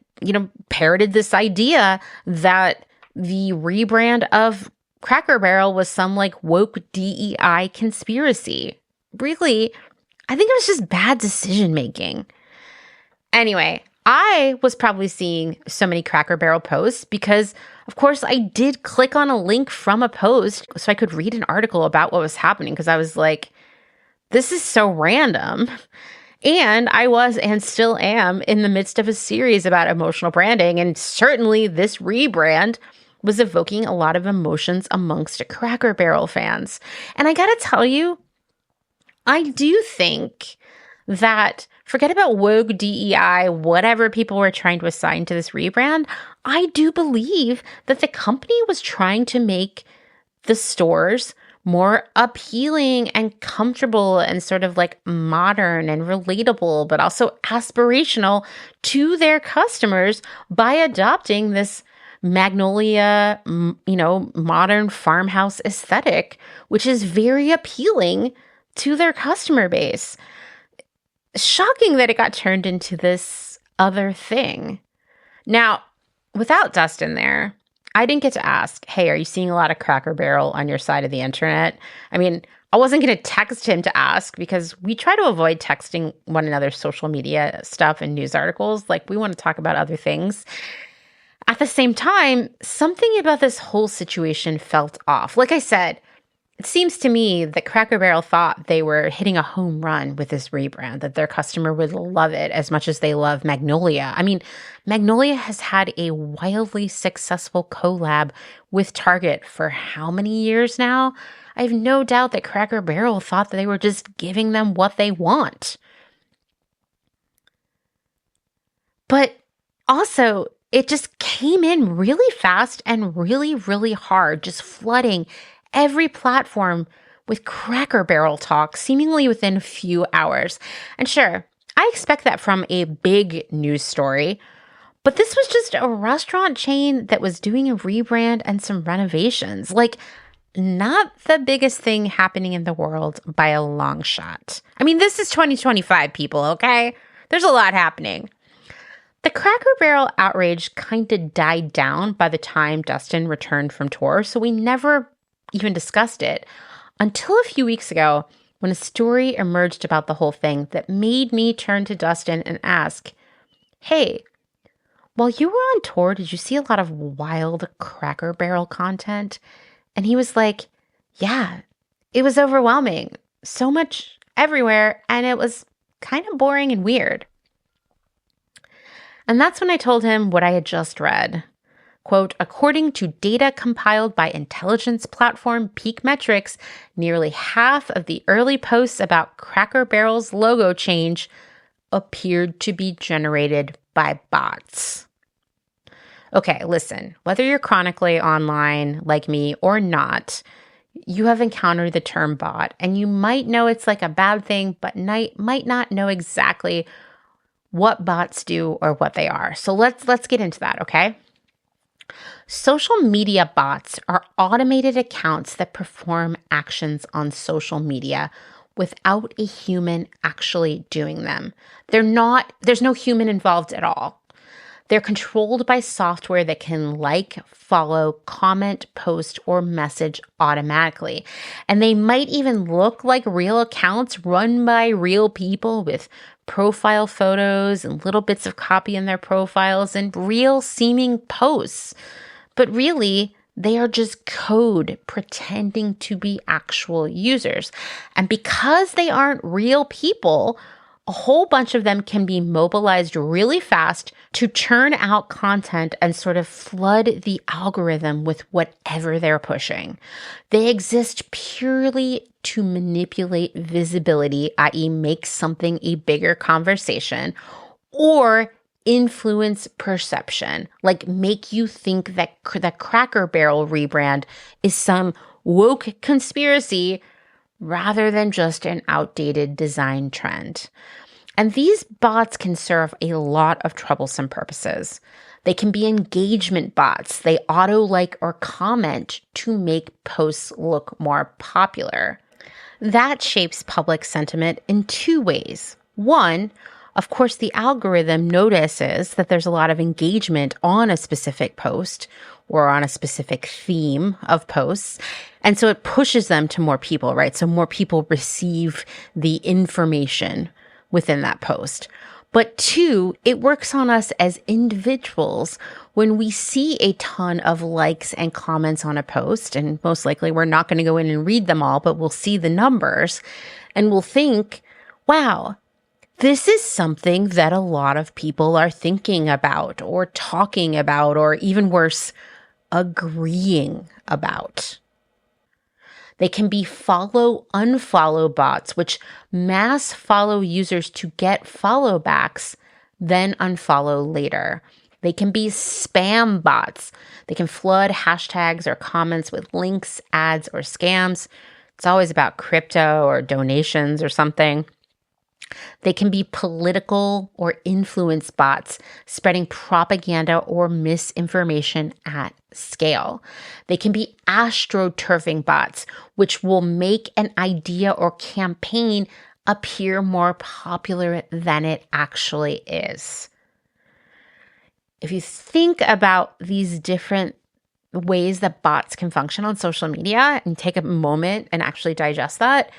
parroted this idea that the rebrand of Cracker Barrel was some like woke DEI conspiracy. Really, I think it was just bad decision making. Anyway, I was probably seeing so many Cracker Barrel posts because, of course, I did click on a link from a post so I could read an article about what was happening because I was like, this is so random. And I was and still am in the midst of a series about emotional branding, and certainly this rebrand was evoking a lot of emotions amongst Cracker Barrel fans. And I gotta tell you, I do think that Forget about woke DEI, whatever people were trying to assign to this rebrand. I do believe that the company was trying to make the stores more appealing and comfortable and sort of like modern and relatable, but also aspirational to their customers by adopting this magnolia, modern farmhouse aesthetic, which is very appealing to their customer base. Shocking that it got turned into this other thing. Now, without Dustin there, I didn't get to ask, hey, are you seeing a lot of Cracker Barrel on your side of the internet? I mean, I wasn't going to text him to ask because we try to avoid texting one another's social media stuff and news articles. Like, we want to talk about other things. At the same time, something about this whole situation felt off. Like I said, it seems to me that Cracker Barrel thought they were hitting a home run with this rebrand, that their customer would love it as much as they love Magnolia. I mean, Magnolia has had a wildly successful collab with Target for how many years now? I have no doubt that Cracker Barrel thought that they were just giving them what they want. But also, it just came in really fast and really, really hard, just flooding every platform with Cracker Barrel talk seemingly within a few hours. And sure, I expect that from a big news story, but this was just a restaurant chain that was doing a rebrand and some renovations. Like, not the biggest thing happening in the world by a long shot. I mean, this is 2025, people, okay? There's a lot happening. The Cracker Barrel outrage kind of died down by the time Dustin returned from tour, so we never even discussed it until a few weeks ago when a story emerged about the whole thing that made me turn to Dustin and ask, hey, while you were on tour, did you see a lot of wild Cracker Barrel content? And he was like, yeah, it was overwhelming. So much everywhere, and it was kind of boring and weird. And that's when I told him what I had just read. Quote, according to data compiled by intelligence platform Peak Metrics, nearly half of the early posts about Cracker Barrel's logo change appeared to be generated by bots. Okay, listen, whether you're chronically online like me or not, you have encountered the term bot, and you might know it's like a bad thing, but might not know exactly what bots do or what they are. So let's get into that, okay? Social media bots are automated accounts that perform actions on social media without a human actually doing them. There's no human involved at all. They're controlled by software that can like, follow, comment, post, or message automatically. And they might even look like real accounts run by real people with profile photos and little bits of copy in their profiles and real seeming posts. But really, they are just code pretending to be actual users. And because they aren't real people, a whole bunch of them can be mobilized really fast to churn out content and sort of flood the algorithm with whatever they're pushing. They exist purely to manipulate visibility, i.e. make something a bigger conversation, or influence perception, like make you think that the Cracker Barrel rebrand is some woke conspiracy rather than just an outdated design trend. And these bots can serve a lot of troublesome purposes. They can be engagement bots. They auto-like or comment to make posts look more popular. That shapes public sentiment in two ways. One, of course, the algorithm notices that there's a lot of engagement on a specific post or on a specific theme of posts. And so it pushes them to more people, right? So more people receive the information within that post. But two, it works on us as individuals when we see a ton of likes and comments on a post, and most likely we're not going to go in and read them all, but we'll see the numbers and we'll think, wow, this is something that a lot of people are thinking about or talking about, or even worse, agreeing about. They can be follow-unfollow bots, which mass follow users to get follow backs, then unfollow later. They can be spam bots. They can flood hashtags or comments with links, ads, or scams. It's always about crypto or donations or something. They can be political or influence bots, spreading propaganda or misinformation at scale. They can be astroturfing bots, which will make an idea or campaign appear more popular than it actually is. If you think about these different ways that bots can function on social media and take a moment and actually digest that,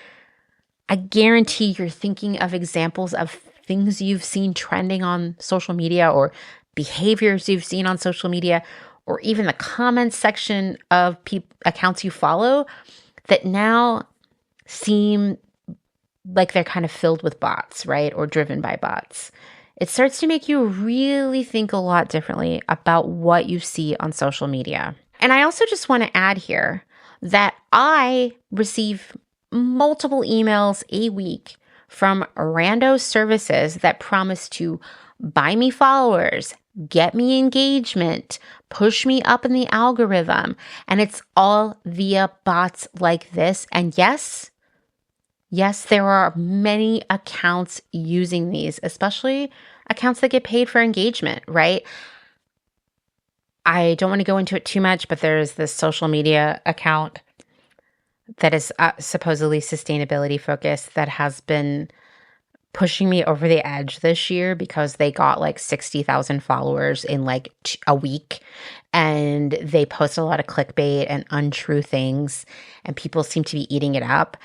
I guarantee you're thinking of examples of things you've seen trending on social media or behaviors you've seen on social media or even the comments section of accounts you follow that now seem like they're kind of filled with bots, right? Or driven by bots. It starts to make you really think a lot differently about what you see on social media. And I also just want to add here that I receive multiple emails a week from rando services that promise to buy me followers, get me engagement, push me up in the algorithm. And it's all via bots like this. And yes, there are many accounts using these, especially accounts that get paid for engagement, right? I don't want to go into it too much, but there's this social media account that is supposedly sustainability focused that has been pushing me over the edge this year because they got like 60,000 followers in like a week, and they post a lot of clickbait and untrue things, and people seem to be eating it up.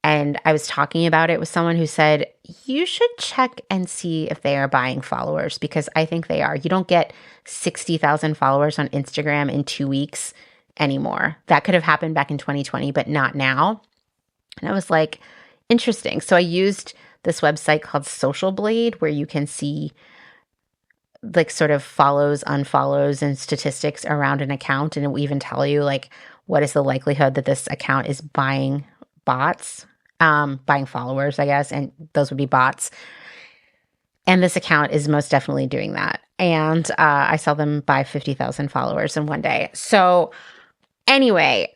And I was talking about it with someone who said, you should check and see if they are buying followers, because I think they are. You don't get 60,000 followers on Instagram in 2 weeks anymore. That could have happened back in 2020, but not now. And I was like, interesting. So I used this website called Social Blade, where you can see like sort of follows, unfollows, and statistics around an account. And it will even tell you like, what is the likelihood that this account is buying bots, buying followers, I guess. And those would be bots. And this account is most definitely doing that. And I saw them buy 50,000 followers in one day. So anyway,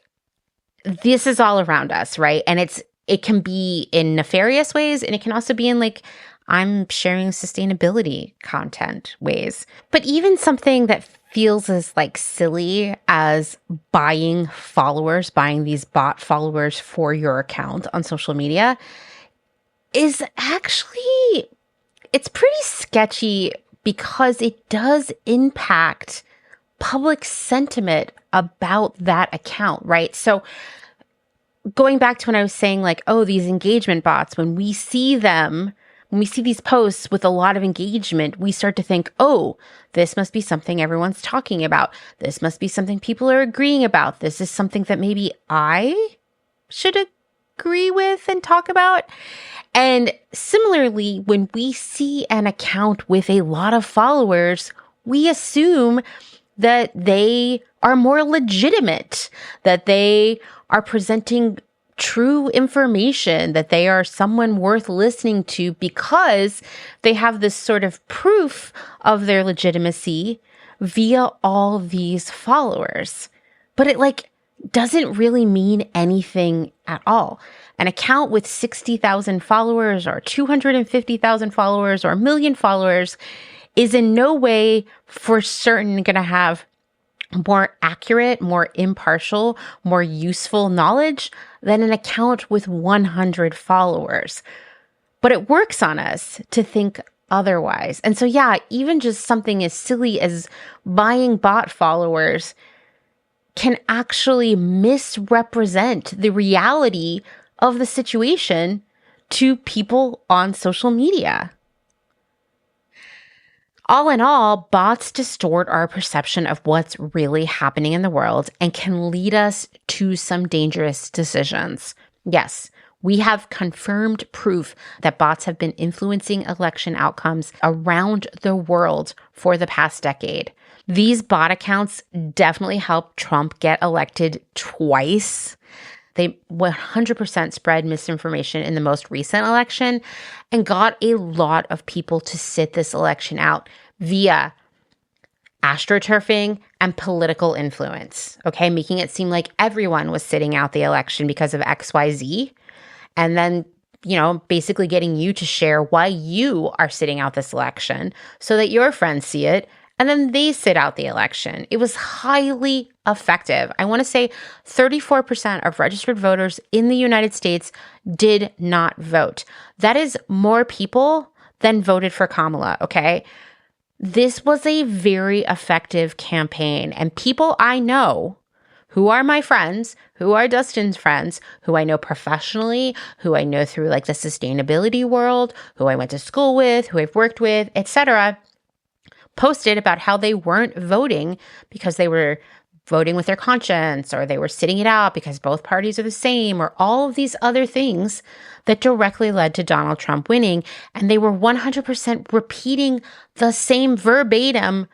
this is all around us, right? And it can be in nefarious ways, and it can also be in like, I'm sharing sustainability content ways. But even something that feels as like silly as buying followers, buying these bot followers for your account on social media is actually, it's pretty sketchy because it does impact public sentiment about that account, right? So going back to when I was saying like, oh, these engagement bots, when we see these posts with a lot of engagement, we start to think, oh, this must be something everyone's talking about. This must be something people are agreeing about. This is something that maybe I should agree with and talk about. And similarly, when we see an account with a lot of followers, we assume that they are more legitimate, that they are presenting true information, that they are someone worth listening to because they have this sort of proof of their legitimacy via all these followers. But it like doesn't really mean anything at all. An account with 60,000 followers or 250,000 followers or 1 million followers is in no way for certain going to have more accurate, more impartial, more useful knowledge than an account with 100 followers. But it works on us to think otherwise. And so, yeah, even just something as silly as buying bot followers can actually misrepresent the reality of the situation to people on social media. All in all, bots distort our perception of what's really happening in the world and can lead us to some dangerous decisions. Yes, we have confirmed proof that bots have been influencing election outcomes around the world for the past decade. These bot accounts definitely helped Trump get elected twice. They 100% spread misinformation in the most recent election and got a lot of people to sit this election out via astroturfing and political influence, okay? Making it seem like everyone was sitting out the election because of XYZ. And then, basically getting you to share why you are sitting out this election so that your friends see it and then they sit out the election. It was highly effective. I want to say 34% of registered voters in the United States did not vote. That is more people than voted for Kamala, okay? This was a very effective campaign, and people I know who are my friends, who are Dustin's friends, who I know professionally, who I know through like the sustainability world, who I went to school with, who I've worked with, etc., posted about how they weren't voting because they were voting with their conscience, or they were sitting it out because both parties are the same, or all of these other things that directly led to Donald Trump winning. And they were 100% repeating the same verbatim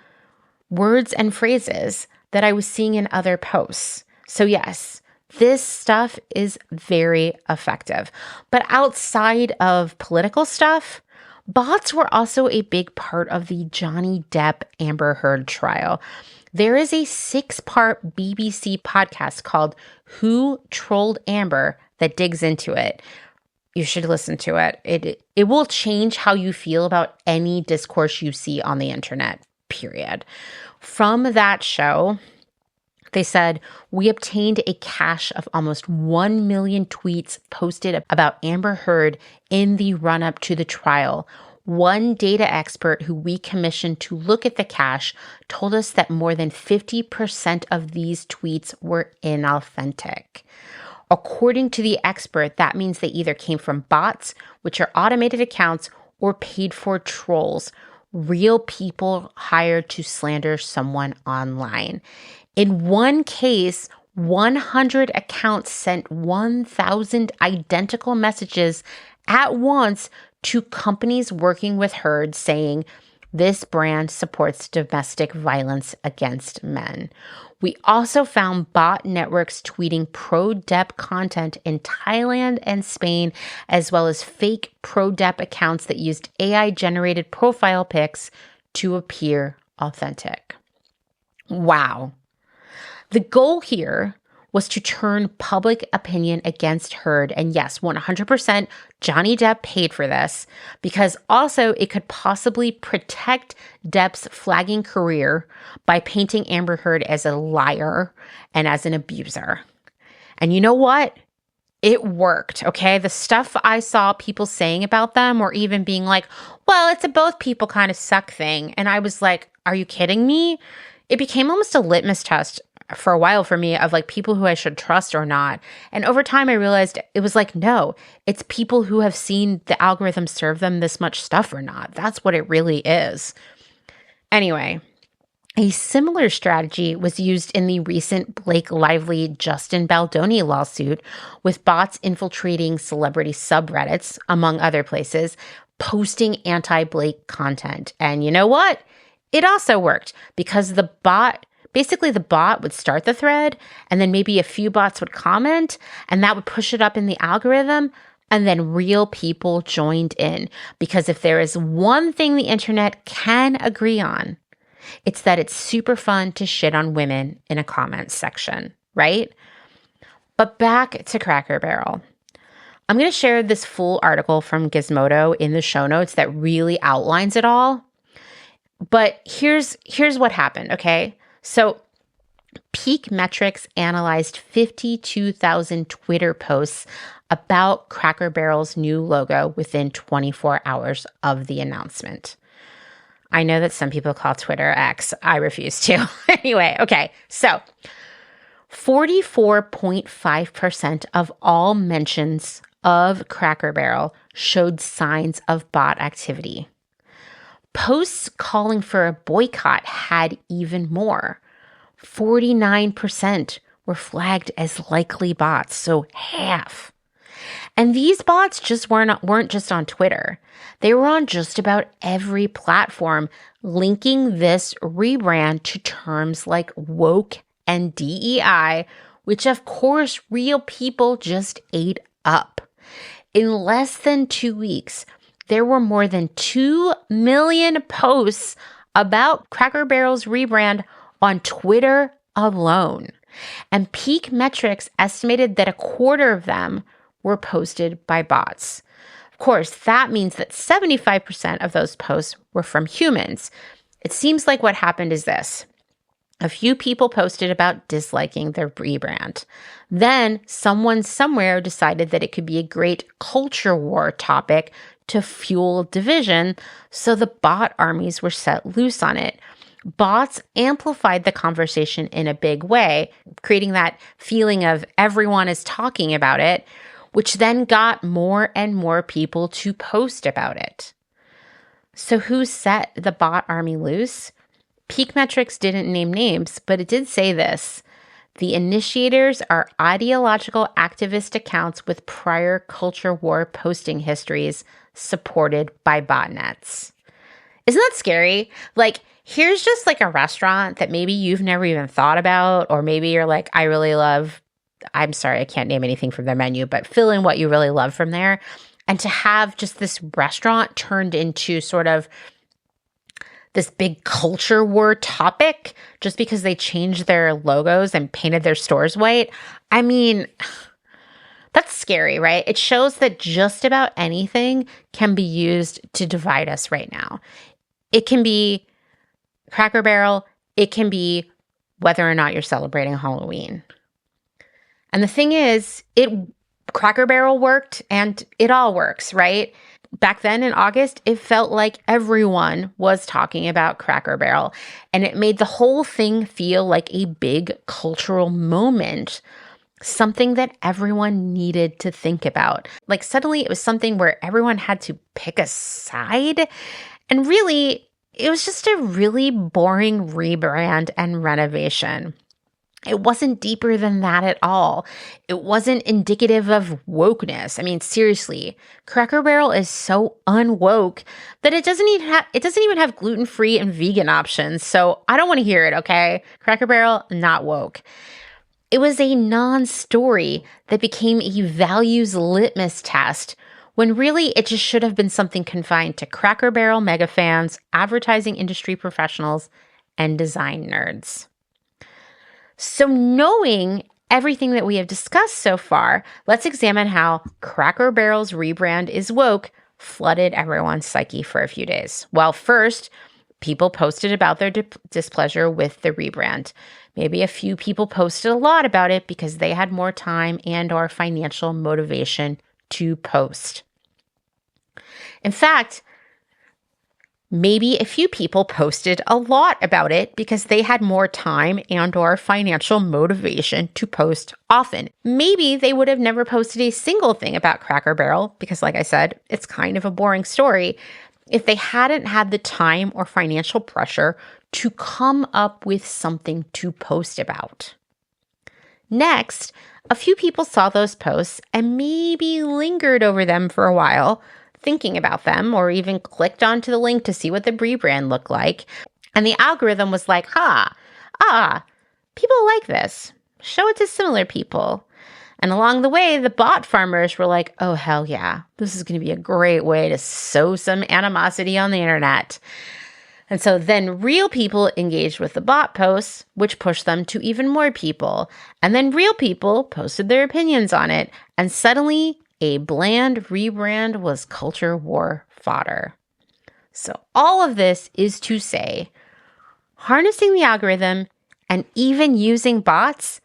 words and phrases that I was seeing in other posts. So yes, this stuff is very effective. But outside of political stuff, bots were also a big part of the Johnny Depp Amber Heard trial. There is a 6-part BBC podcast called Who Trolled Amber that digs into it. You should listen to it. It will change how you feel about any discourse you see on the internet, period. From that show, they said, we obtained a cache of almost 1 million tweets posted about Amber Heard in the run-up to the trial. One data expert who we commissioned to look at the cache told us that more than 50% of these tweets were inauthentic. According to the expert, that means they either came from bots, which are automated accounts, or paid for trolls, real people hired to slander someone online. In one case, 100 accounts sent 1,000 identical messages at once to companies working with Heard saying, this brand supports domestic violence against men. We also found bot networks tweeting pro-Depp content in Thailand and Spain, as well as fake pro-Depp accounts that used AI-generated profile pics to appear authentic. Wow. The goal here was to turn public opinion against Heard. And yes, 100% Johnny Depp paid for this, because also it could possibly protect Depp's flagging career by painting Amber Heard as a liar and as an abuser. And you know what? It worked, okay? The stuff I saw people saying about them, or even being like, well, it's a both people kind of suck thing. And I was like, are you kidding me? It became almost a litmus test for a while for me of like people who I should trust or not. And over time, I realized it was like, no, it's people who have seen the algorithm serve them this much stuff or not. That's what it really is. Anyway, a similar strategy was used in the recent Blake Lively Justin Baldoni lawsuit, with bots infiltrating celebrity subreddits, among other places, posting anti-Blake content. And you know what? It also worked, because the bot would start the thread, and then maybe a few bots would comment, and that would push it up in the algorithm, and then real people joined in. Because if there is one thing the internet can agree on, it's that it's super fun to shit on women in a comments section, right? But back to Cracker Barrel. I'm going to share this full article from Gizmodo in the show notes that really outlines it all. But here's what happened, okay? So Peak Metrics analyzed 52,000 Twitter posts about Cracker Barrel's new logo within 24 hours of the announcement. I know that some people call Twitter X. I refuse to. Anyway, okay. So 44.5% of all mentions of Cracker Barrel showed signs of bot activity. Posts calling for a boycott had even more. 49% were flagged as likely bots, so half. And these bots just weren't just on Twitter. They were on just about every platform, linking this rebrand to terms like woke and DEI, which of course real people just ate up. In less than 2 weeks, there were more than 2 million posts about Cracker Barrel's rebrand on Twitter alone. And Peak Metrics estimated that a quarter of them were posted by bots. Of course, that means that 75% of those posts were from humans. It seems like what happened is this. A few people posted about disliking their rebrand. Then someone somewhere decided that it could be a great culture war topic to fuel division, so the bot armies were set loose on it. Bots amplified the conversation in a big way, creating that feeling of everyone is talking about it, which then got more and more people to post about it. So who set the bot army loose? Peak Metrics didn't name names, but it did say this. The initiators are ideological activist accounts with prior culture war posting histories supported by botnets. Isn't that scary? Like, here's just like a restaurant that maybe you've never even thought about, or maybe you're like, I'm sorry, I can't name anything from their menu, but fill in what you really love from there. And to have just this restaurant turned into sort of this big culture war topic just because they changed their logos and painted their stores white. I mean, that's scary, right? It shows that just about anything can be used to divide us right now. It can be Cracker Barrel. It can be whether or not you're celebrating Halloween. And the thing is, Cracker Barrel worked and it all works, right? Back then in August, it felt like everyone was talking about Cracker Barrel, and it made the whole thing feel like a big cultural moment, something that everyone needed to think about. Like suddenly it was something where everyone had to pick a side, and really, it was just a really boring rebrand and renovation. It wasn't deeper than that at all. It wasn't indicative of wokeness. I mean, seriously, Cracker Barrel is so unwoke that it doesn't even have gluten-free and vegan options. So I don't want to hear it, okay? Cracker Barrel, not woke. It was a non-story that became a values litmus test when really it just should have been something confined to Cracker Barrel mega fans, advertising industry professionals, and design nerds. So knowing everything that we have discussed so far, let's examine how Cracker Barrel's rebrand is woke flooded everyone's psyche for a few days. Well, first, people posted about their displeasure with the rebrand. Maybe a few people posted a lot about it because they had more time and or financial motivation to post. In fact, maybe a few people posted a lot about it because they had more time and or financial motivation to post often. Maybe they would have never posted a single thing about Cracker Barrel because, like I said, it's kind of a boring story if they hadn't had the time or financial pressure to come up with something to post about. Next, a few people saw those posts and maybe lingered over them for a while, thinking about them, or even clicked onto the link to see what the rebrand looked like. And the algorithm was like, people like this. Show it to similar people. And along the way, the bot farmers were like, oh, hell yeah, this is going to be a great way to sow some animosity on the internet. And so then real people engaged with the bot posts, which pushed them to even more people. And then real people posted their opinions on it. And suddenly, a bland rebrand was culture war fodder. So all of this is to say, harnessing the algorithm and even using bots,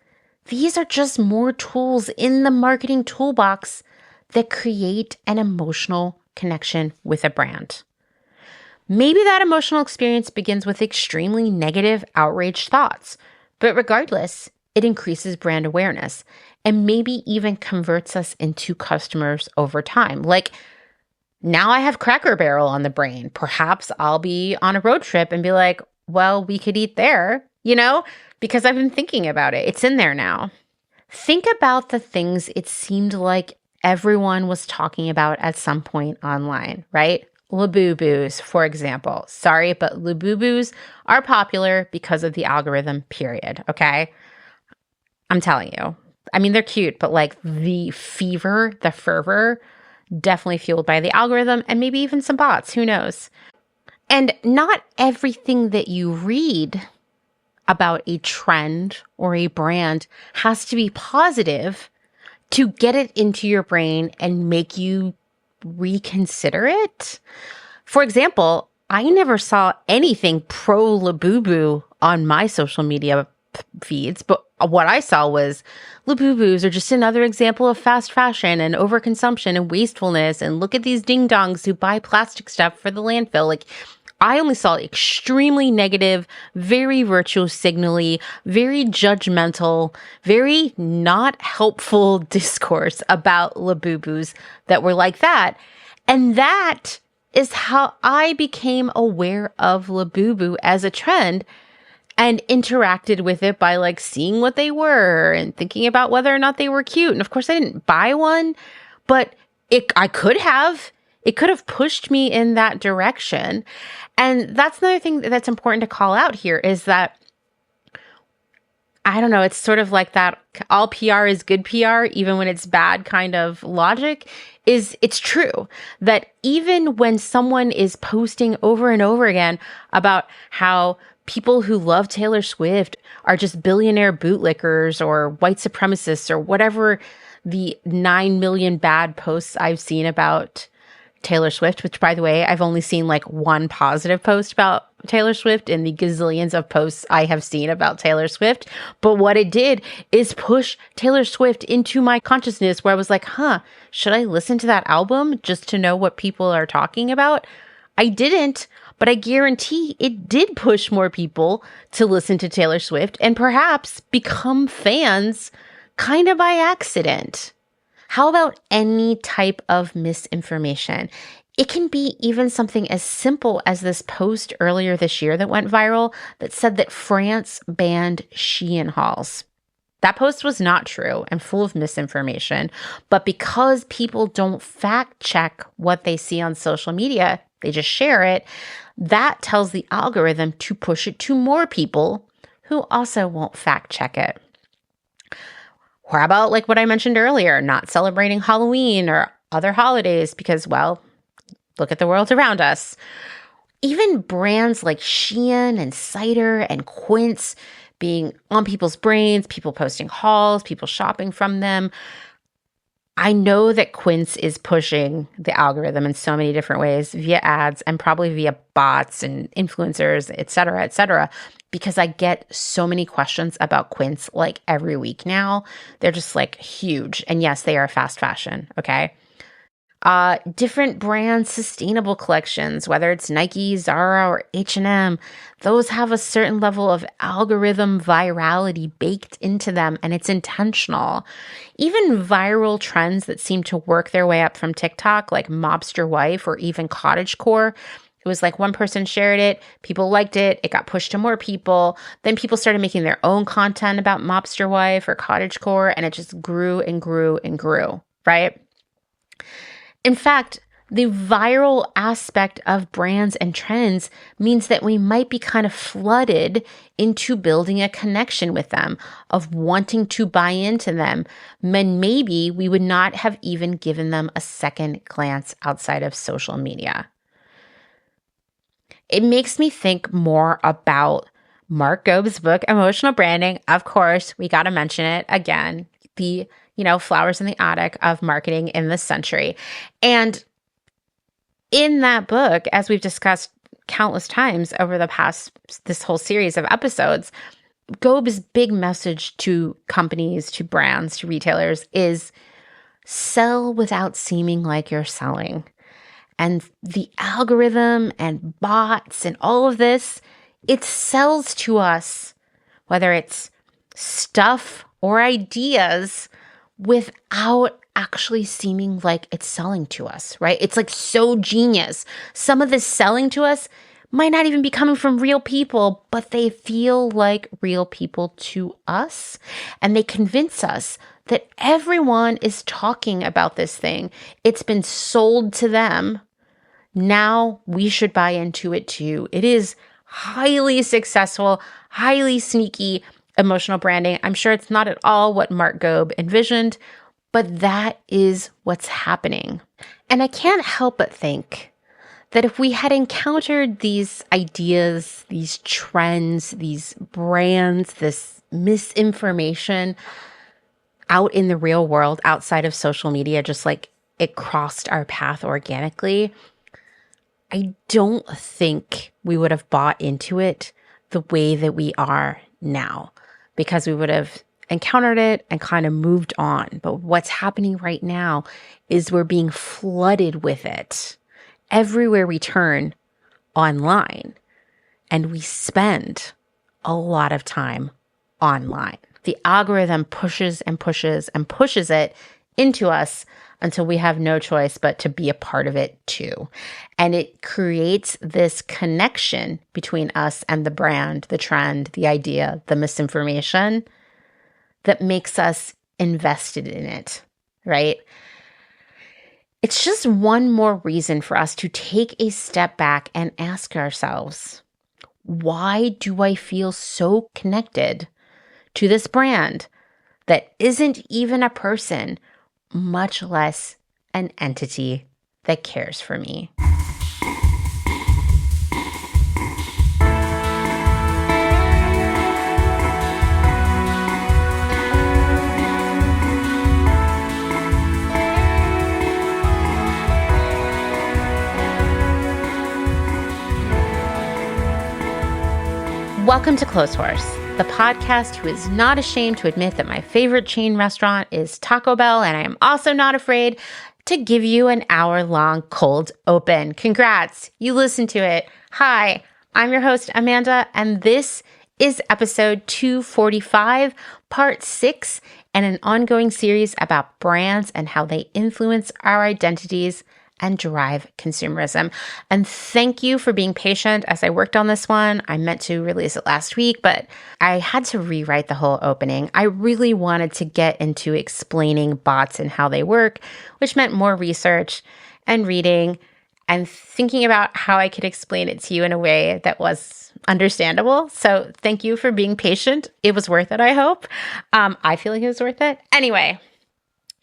these are just more tools in the marketing toolbox that create an emotional connection with a brand. Maybe that emotional experience begins with extremely negative, outraged thoughts, but regardless, it increases brand awareness and maybe even converts us into customers over time. Like, now I have Cracker Barrel on the brain. Perhaps I'll be on a road trip and be like, well, we could eat there, because I've been thinking about it. It's in there now. Think about the things it seemed like everyone was talking about at some point online, right? Labubu's, for example. Sorry, but Labubu's are popular because of the algorithm, period, okay? I'm telling you. I mean, they're cute, but like the fervor, definitely fueled by the algorithm and maybe even some bots. Who knows? And not everything that you read about a trend or a brand has to be positive to get it into your brain and make you reconsider it. For example, I never saw anything pro Labubu on my social media feeds, but what I saw was Labubus are just another example of fast fashion and overconsumption and wastefulness. And look at these ding dongs who buy plastic stuff for the landfill. Like, I only saw extremely negative, very virtue signally, very judgmental, very not helpful discourse about Labubus that were like that. And that is how I became aware of Labubu as a trend and interacted with it by like seeing what they were and thinking about whether or not they were cute. And of course I didn't buy one, but I could have. It could have pushed me in that direction. And that's another thing that's important to call out here is that, I don't know, it's sort of like that all PR is good PR, even when it's bad kind of logic. It's true that even when someone is posting over and over again about how people who love Taylor Swift are just billionaire bootlickers or white supremacists or whatever the 9 million bad posts I've seen about Taylor Swift, which by the way, I've only seen like one positive post about Taylor Swift in the gazillions of posts I have seen about Taylor Swift. But what it did is push Taylor Swift into my consciousness where I was like, should I listen to that album just to know what people are talking about? I didn't, but I guarantee it did push more people to listen to Taylor Swift and perhaps become fans kind of by accident. How about any type of misinformation? It can be even something as simple as this post earlier this year that went viral that said that France banned Shein hauls. That post was not true and full of misinformation, but because people don't fact check what they see on social media, they just share it, that tells the algorithm to push it to more people who also won't fact check it. Or about like what I mentioned earlier, not celebrating Halloween or other holidays because, well, look at the world around us. Even brands like Shein and Cider and Quince being on people's brains, people posting hauls, people shopping from them. I know that Quince is pushing the algorithm in so many different ways via ads and probably via bots and influencers, et cetera, because I get so many questions about Quince like every week now. They're just like huge. And yes, they are fast fashion, okay? Different brand sustainable collections, whether it's Nike, Zara, or H&M, those have a certain level of algorithm virality baked into them, and it's intentional. Even viral trends that seem to work their way up from TikTok, like Mobster Wife or even cottagecore, it was like one person shared it, people liked it, it got pushed to more people, then people started making their own content about Mobster Wife or cottagecore, and it just grew and grew and grew, right? In fact, the viral aspect of brands and trends means that we might be kind of flooded into building a connection with them, of wanting to buy into them, when maybe we would not have even given them a second glance outside of social media. It makes me think more about Mark Gobe's book, Emotional Branding. Of course, we got to mention it again, the flowers in the attic of marketing in this century. And in that book, as we've discussed countless times over this whole series of episodes, Gobe's big message to companies, to brands, to retailers is sell without seeming like you're selling. And the algorithm and bots and all of this, it sells to us, whether it's stuff or ideas, without actually seeming like it's selling to us, right? It's like so genius. Some of this selling to us might not even be coming from real people, but they feel like real people to us. And they convince us that everyone is talking about this thing. It's been sold to them. Now we should buy into it too. It is highly successful, highly sneaky, emotional branding. I'm sure it's not at all what Mark Gobe envisioned, but that is what's happening. And I can't help but think that if we had encountered these ideas, these trends, these brands, this misinformation out in the real world outside of social media, just like it crossed our path organically, I don't think we would have bought into it the way that we are now, because we would have encountered it and kind of moved on. But what's happening right now is we're being flooded with it everywhere we turn online, and we spend a lot of time online. The algorithm pushes and pushes and pushes it into us until we have no choice but to be a part of it too. And it creates this connection between us and the brand, the trend, the idea, the misinformation that makes us invested in it, right? It's just one more reason for us to take a step back and ask ourselves, why do I feel so connected to this brand that isn't even a person, much less an entity that cares for me? Welcome to Clotheshorse, the podcast who is not ashamed to admit that my favorite chain restaurant is Taco Bell, and I am also not afraid to give you an hour-long cold open. Congrats, you listened to it. Hi, I'm your host, Amanda, and this is episode 245, part 6, and an ongoing series about brands and how they influence our identities and drive consumerism. And thank you for being patient as I worked on this one. I meant to release it last week, but I had to rewrite the whole opening. I really wanted to get into explaining bots and how they work, which meant more research and reading and thinking about how I could explain it to you in a way that was understandable. So thank you for being patient. It was worth it, I hope. I feel like it was worth it. Anyway,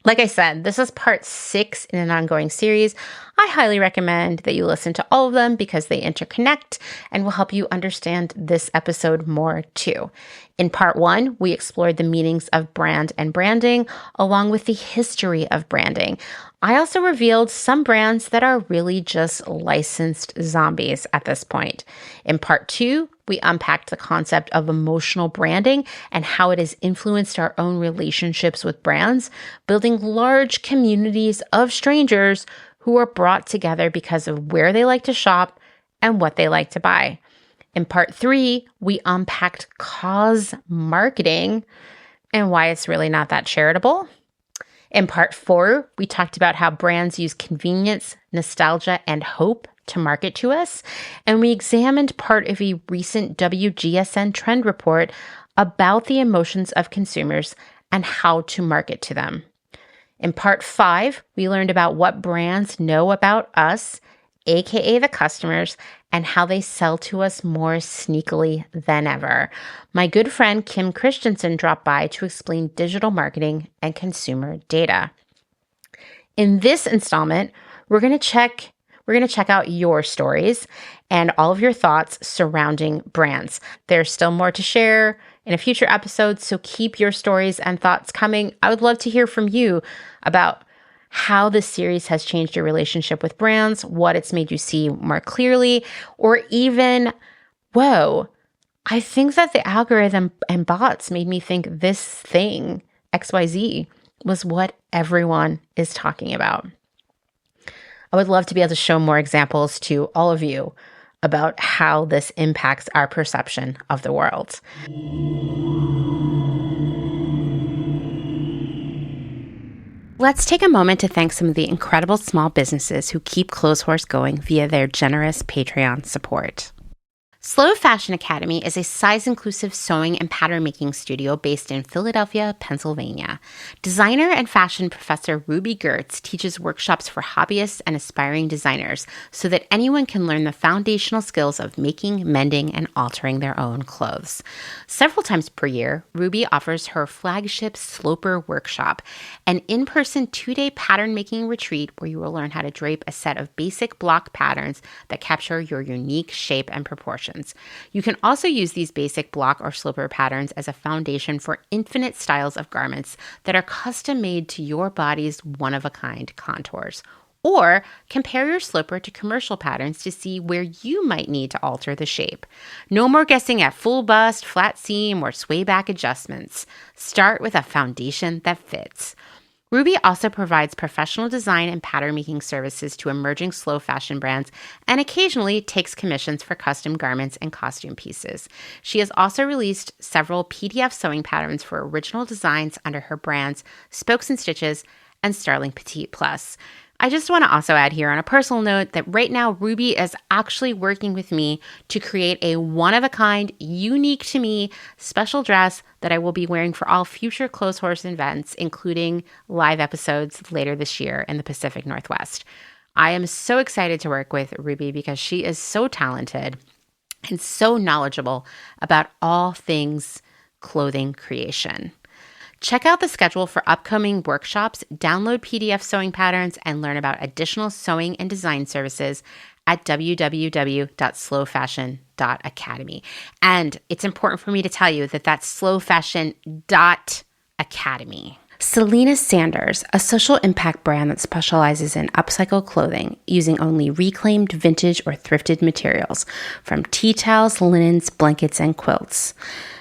like I said, this is part 6 in an ongoing series. I highly recommend that you listen to all of them because they interconnect and will help you understand this episode more too. In part 1, we explored the meanings of brand and branding, along with the history of branding. I also revealed some brands that are really just licensed zombies at this point. In part 2, we unpacked the concept of emotional branding and how it has influenced our own relationships with brands, building large communities of strangers who are brought together because of where they like to shop and what they like to buy. In part 3, we unpacked cause marketing and why it's really not that charitable. In part 4, we talked about how brands use convenience, nostalgia, and hope to market to us. And we examined part of a recent WGSN trend report about the emotions of consumers and how to market to them. In part 5, we learned about what brands know about us, aka the customers, and how they sell to us more sneakily than ever. My good friend Kim Christensen dropped by to explain digital marketing and consumer data. In this installment, we're going to check out your stories and all of your thoughts surrounding brands. There's still more to share in a future episode, so keep your stories and thoughts coming. I would love to hear from you about how this series has changed your relationship with brands, what it's made you see more clearly, or even, whoa, I think that the algorithm and bots made me think this thing, XYZ, was what everyone is talking about. I would love to be able to show more examples to all of you about how this impacts our perception of the world. Let's take a moment to thank some of the incredible small businesses who keep Clotheshorse going via their generous Patreon support. Slow Fashion Academy is a size-inclusive sewing and pattern-making studio based in Philadelphia, Pennsylvania. Designer and fashion professor Ruby Gertz teaches workshops for hobbyists and aspiring designers so that anyone can learn the foundational skills of making, mending, and altering their own clothes. Several times per year, Ruby offers her flagship Sloper workshop, an in-person 2-day pattern-making retreat where you will learn how to drape a set of basic block patterns that capture your unique shape and proportions. You can also use these basic block or sloper patterns as a foundation for infinite styles of garments that are custom made to your body's one-of-a-kind contours. Or compare your sloper to commercial patterns to see where you might need to alter the shape. No more guessing at full bust, flat seam, or sway back adjustments. Start with a foundation that fits. Ruby also provides professional design and pattern making services to emerging slow fashion brands and occasionally takes commissions for custom garments and costume pieces. She has also released several PDF sewing patterns for original designs under her brands Spokes and Stitches and Starling Petite Plus. I just want to also add here on a personal note that right now Ruby is actually working with me to create a one-of-a-kind, unique to me special dress that I will be wearing for all future Clotheshorse events, including live episodes later this year in the Pacific Northwest. I am so excited to work with Ruby because she is so talented and so knowledgeable about all things clothing creation. Check out the schedule for upcoming workshops, download PDF sewing patterns, and learn about additional sewing and design services at www.slowfashion.academy. And it's important for me to tell you that that's slowfashion.academy. Selena Sanders, a social impact brand that specializes in upcycled clothing using only reclaimed, vintage, or thrifted materials from tea towels, linens, blankets, and quilts.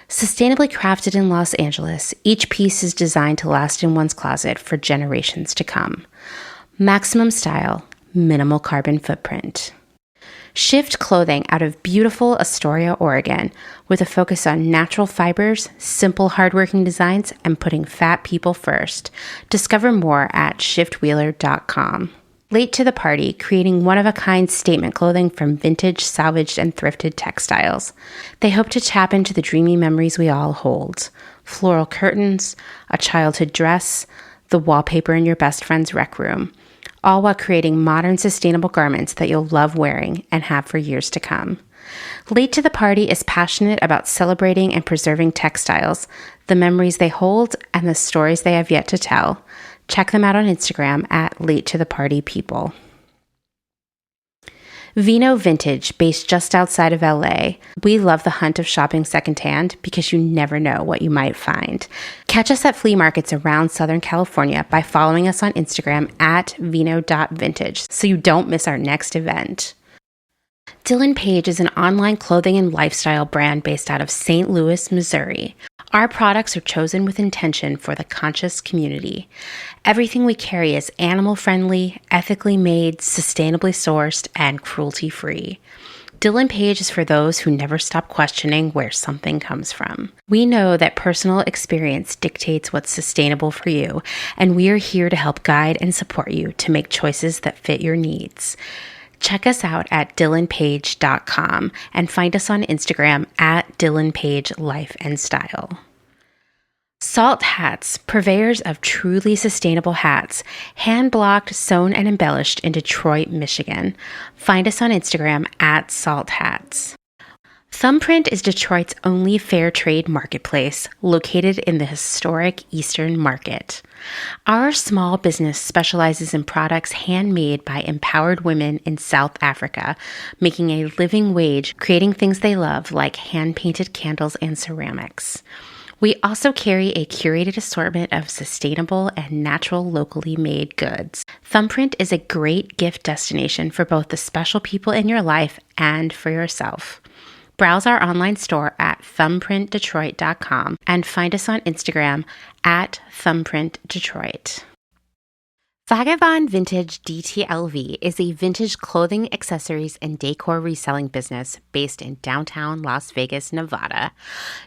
Sustainably crafted in Los Angeles, each piece is designed to last in one's closet for generations to come. Maximum style, minimal carbon footprint. Shift clothing out of beautiful Astoria, Oregon, with a focus on natural fibers, simple hardworking designs, and putting fat people first. Discover more at shiftwheeler.com. Late to the party, creating one-of-a-kind statement clothing from vintage, salvaged, and thrifted textiles. They hope to tap into the dreamy memories we all hold. Floral curtains, a childhood dress, the wallpaper in your best friend's rec room, all while creating modern, sustainable garments that you'll love wearing and have for years to come. Late to the Party is passionate about celebrating and preserving textiles, the memories they hold, and the stories they have yet to tell. Check them out on Instagram at Late to the Party People. Vino Vintage, based just outside of LA. We love the hunt of shopping secondhand because you never know what you might find. Catch us at flea markets around Southern California by following us on Instagram at vino.vintage so you don't miss our next event. Dylan Page is an online clothing and lifestyle brand based out of St. Louis, Missouri. Our products are chosen with intention for the conscious community. Everything we carry is animal-friendly, ethically made, sustainably sourced, and cruelty-free. Dylan Page is for those who never stop questioning where something comes from. We know that personal experience dictates what's sustainable for you, and we are here to help guide and support you to make choices that fit your needs. Check us out at dylanpage.com and find us on Instagram at dylanpagelifeandstyle. Salt Hats, purveyors of truly sustainable hats, hand-blocked, sewn, and embellished in Detroit, Michigan. Find us on Instagram at Salt Hats. Thumbprint is Detroit's only fair trade marketplace, located in the historic Eastern Market. Our small business specializes in products handmade by empowered women in South Africa, making a living wage, creating things they love like hand-painted candles and ceramics. We also carry a curated assortment of sustainable and natural locally made goods. Thumbprint is a great gift destination for both the special people in your life and for yourself. Browse our online store at thumbprintdetroit.com and find us on Instagram at thumbprintdetroit. Vagabond Vintage DTLV is a vintage clothing, accessories, and decor reselling business based in downtown Las Vegas, Nevada.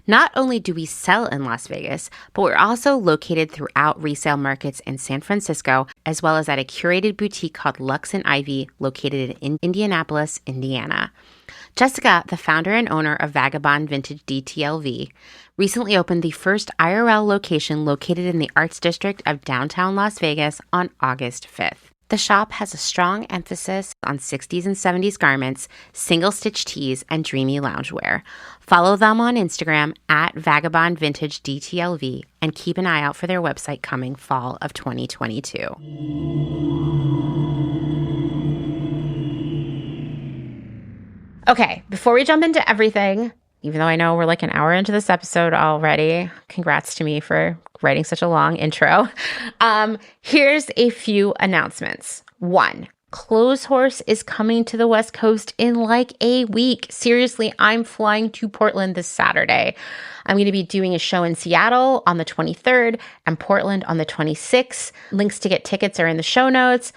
Not only do we sell in Las Vegas, but we're also located throughout resale markets in San Francisco, as well as at a curated boutique called Lux and Ivy, located in Indianapolis, Indiana. Jessica, the founder and owner of Vagabond Vintage DTLV, recently opened the first IRL location located in the Arts District of downtown Las Vegas on August 5th. The shop has a strong emphasis on 60s and 70s garments, single-stitch tees, and dreamy loungewear. Follow them on Instagram at Vagabond Vintage DTLV and keep an eye out for their website coming fall of 2022. Okay, before we jump into everything, even though I know we're like an hour into this episode already, congrats to me for writing such a long intro. Here's a few announcements. 1, Clotheshorse is coming to the West Coast in like a week. Seriously, I'm flying to Portland this Saturday. I'm going to be doing a show in Seattle on the 23rd and Portland on the 26th. Links to get tickets are in the show notes.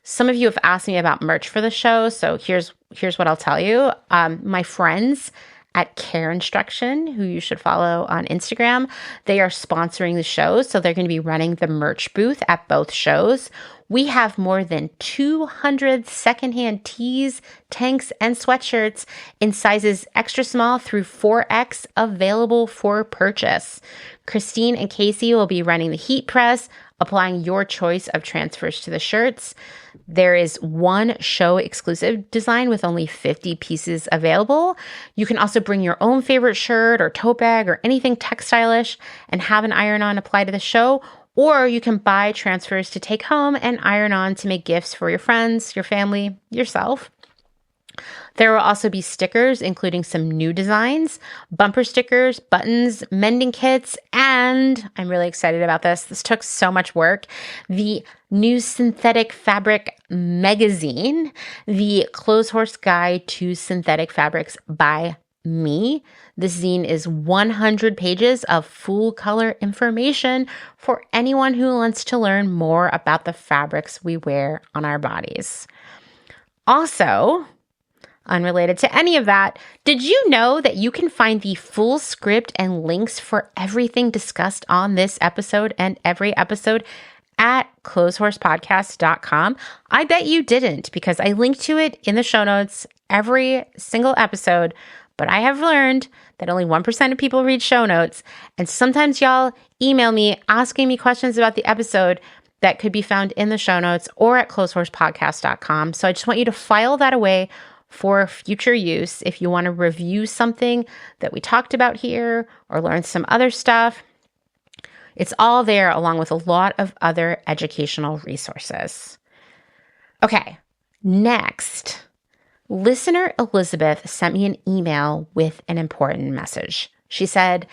Some of you have asked me about merch for the show, so here's what I'll tell you. My friends at Care Instruction, who you should follow on Instagram, they are sponsoring the show, so they're going to be running the merch booth at both shows. We have more than 200 secondhand tees, tanks, and sweatshirts in sizes extra small through 4X available for purchase. Christine and Casey will be running the heat press, applying your choice of transfers to the shirts. There is one show exclusive design with only 50 pieces available. You can also bring your own favorite shirt or tote bag or anything textile-ish and have an iron-on apply to the show, or you can buy transfers to take home and iron on to make gifts for your friends, your family, yourself. There will also be stickers, including some new designs, bumper stickers, buttons, mending kits, and I'm really excited about this. This took so much work. The new synthetic fabric magazine, the Clotheshorse Guide to Synthetic Fabrics by me. This zine is 100 pages of full color information for anyone who wants to learn more about the fabrics we wear on our bodies. Also, unrelated to any of that, did you know that you can find the full script and links for everything discussed on this episode and every episode at clotheshorsepodcast.com? I bet you didn't, because I link to it in the show notes every single episode, but I have learned that only 1% of people read show notes, and sometimes y'all email me asking me questions about the episode that could be found in the show notes or at clotheshorsepodcast.com. So I just want you to file that away for future use if you want to review something that we talked about here or learn some other stuff. It's all there along with a lot of other educational resources. Okay, next, listener Elizabeth sent me an email with an important message. She said,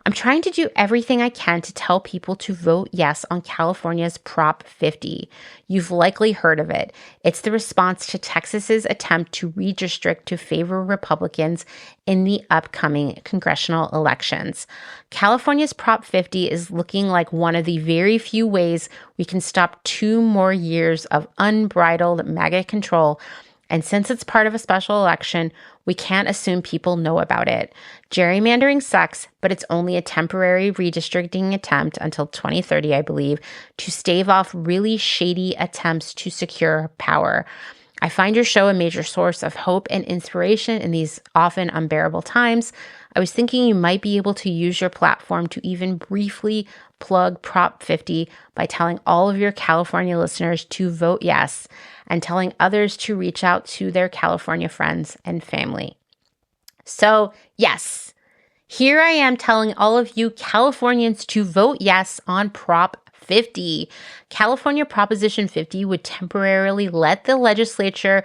I'm trying to do everything I can to tell people to vote yes on California's Prop 50. You've likely heard of it. It's the response to Texas's attempt to redistrict to favor Republicans in the upcoming congressional elections. California's Prop 50 is looking like one of the very few ways we can stop 2 more years of unbridled MAGA control. And since it's part of a special election, we can't assume people know about it. Gerrymandering sucks, but it's only a temporary redistricting attempt until 2030, I believe, to stave off really shady attempts to secure power. I find your show a major source of hope and inspiration in these often unbearable times. I was thinking you might be able to use your platform to even briefly plug Prop 50 by telling all of your California listeners to vote yes and telling others to reach out to their California friends and family. So, yes, here I am telling all of you Californians to vote yes on Prop 50. California Proposition 50 would temporarily let the legislature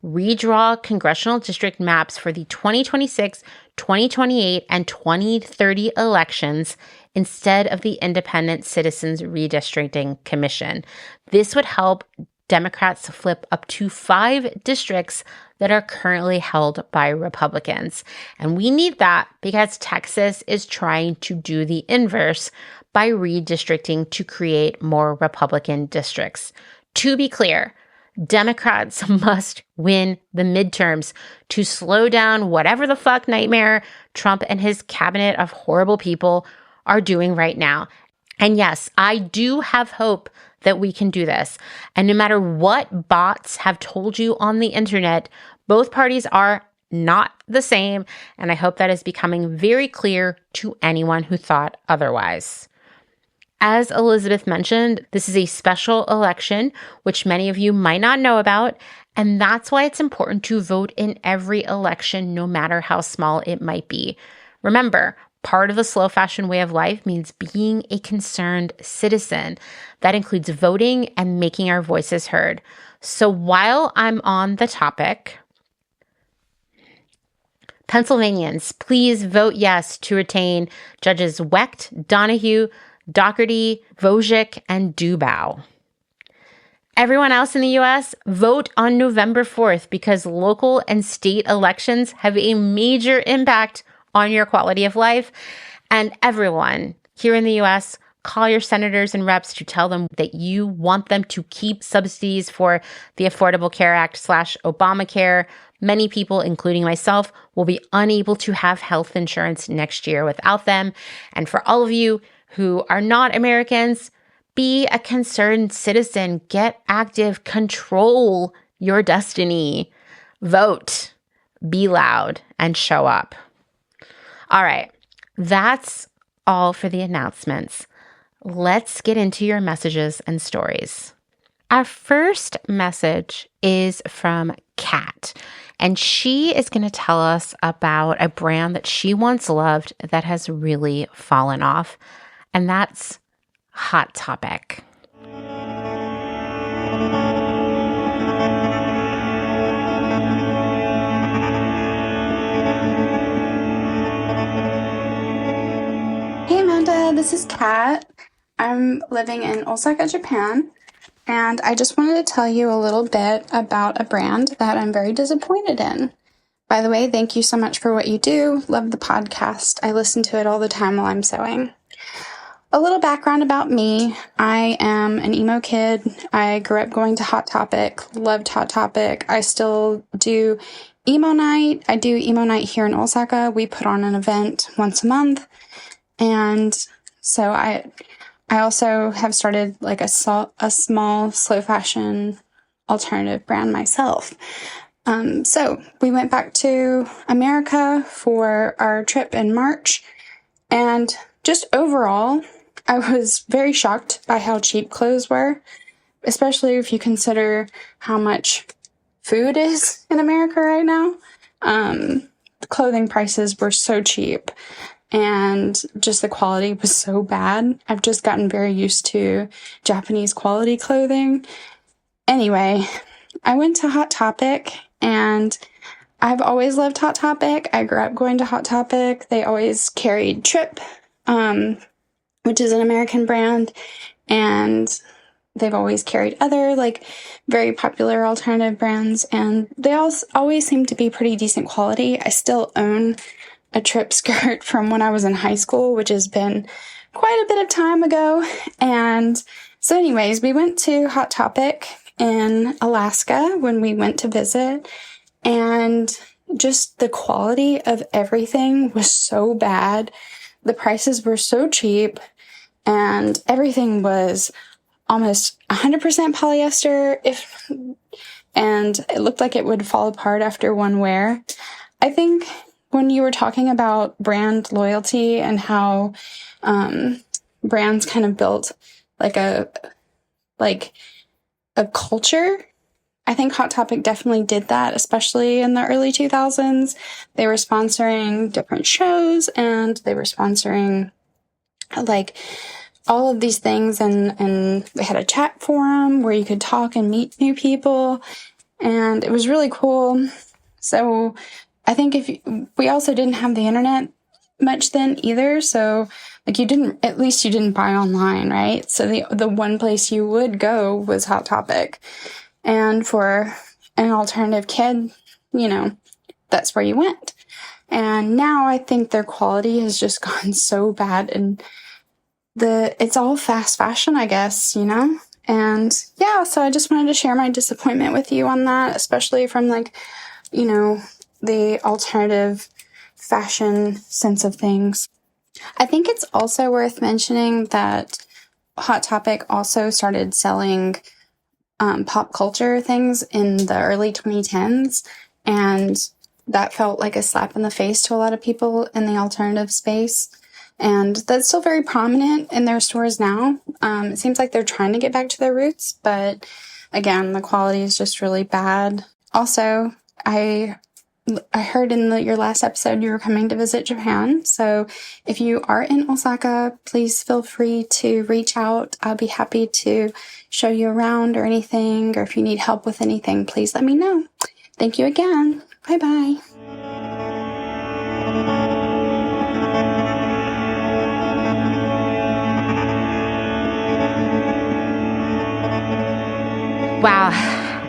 redraw congressional district maps for the 2026, 2028, and 2030 elections instead of the Independent Citizens Redistricting Commission. This would help Democrats flip up to 5 districts that are currently held by Republicans. And we need that because Texas is trying to do the inverse by redistricting to create more Republican districts. To be clear, Democrats must win the midterms to slow down whatever the fuck nightmare Trump and his cabinet of horrible people are doing right now. And yes, I do have hope that we can do this. And no matter what bots have told you on the internet, both parties are not the same, and I hope that is becoming very clear to anyone who thought otherwise. As Elizabeth mentioned, this is a special election, which many of you might not know about, and that's why it's important to vote in every election, no matter how small it might be. Remember, part of the slow fashion way of life means being a concerned citizen. That includes voting and making our voices heard. So while I'm on the topic, Pennsylvanians, please vote yes to retain Judges Wecht, Donahue, Doherty, Wojcik, and Dubow. Everyone else in the U.S., vote on November 4th because local and state elections have a major impact on your quality of life. And everyone here in the U.S., call your senators and reps to tell them that you want them to keep subsidies for the Affordable Care Act / Obamacare. Many people, including myself, will be unable to have health insurance next year without them. And for all of you who are not Americans, be a concerned citizen, get active, control your destiny, vote, be loud, and show up. All right, that's all for the announcements. Let's get into your messages and stories. Our first message is from Kat, and she is going to tell us about a brand that she once loved that has really fallen off, and that's Hot Topic. Hey Amanda, this is Kat. I'm living in Osaka, Japan, and I just wanted to tell you a little bit about a brand that I'm very disappointed in. By the way, thank you so much for what you do. Love the podcast. I listen to it all the time while I'm sewing. A little background about me. I am an emo kid. I grew up going to Hot Topic, loved Hot Topic. I still do emo night. I do emo night here in Osaka. We put on an event once a month. And so I also have started like a small slow fashion alternative brand myself. So we went back to America for our trip in March, and just overall, I was very shocked by how cheap clothes were, especially if you consider how much food is in America right now. Clothing prices were so cheap, and just the quality was so bad. I've just gotten very used to Japanese quality clothing. Anyway, I went to Hot Topic, and I've always loved Hot Topic. I grew up going to Hot Topic. They always carried Trip, which is an American brand, and they've always carried other, like, very popular alternative brands, and they always seem to be pretty decent quality. I still own a Trip skirt from when I was in high school, which has been quite a bit of time ago. And so anyways, we went to Hot Topic in Alaska when we went to visit, and just the quality of everything was so bad. The prices were so cheap, and everything was almost 100% polyester, and it looked like it would fall apart after one wear. I think when you were talking about brand loyalty and how brands kind of built like a culture, I think Hot Topic definitely did that, especially in the early 2000s. They were sponsoring different shows, and they were sponsoring like all of these things, and they had a chat forum where you could talk and meet new people, and it was really cool. So I think we also didn't have the internet much then either, so like you didn't buy online, right? So the one place you would go was Hot Topic. And for an alternative kid, that's where you went. And now I think their quality has just gone so bad, and it's all fast fashion, I guess, And yeah, so I just wanted to share my disappointment with you on that, especially from the alternative fashion sense of things. I think it's also worth mentioning that Hot Topic also started selling pop culture things in the early 2010s, and that felt like a slap in the face to a lot of people in the alternative space. And that's still very prominent in their stores now. It seems like they're trying to get back to their roots, but again, the quality is just really bad. Also, I heard in your last episode you were coming to visit Japan. So if you are in Osaka, please feel free to reach out. I'll be happy to show you around or anything, or if you need help with anything, please let me know. Thank you again. Bye-bye. Wow,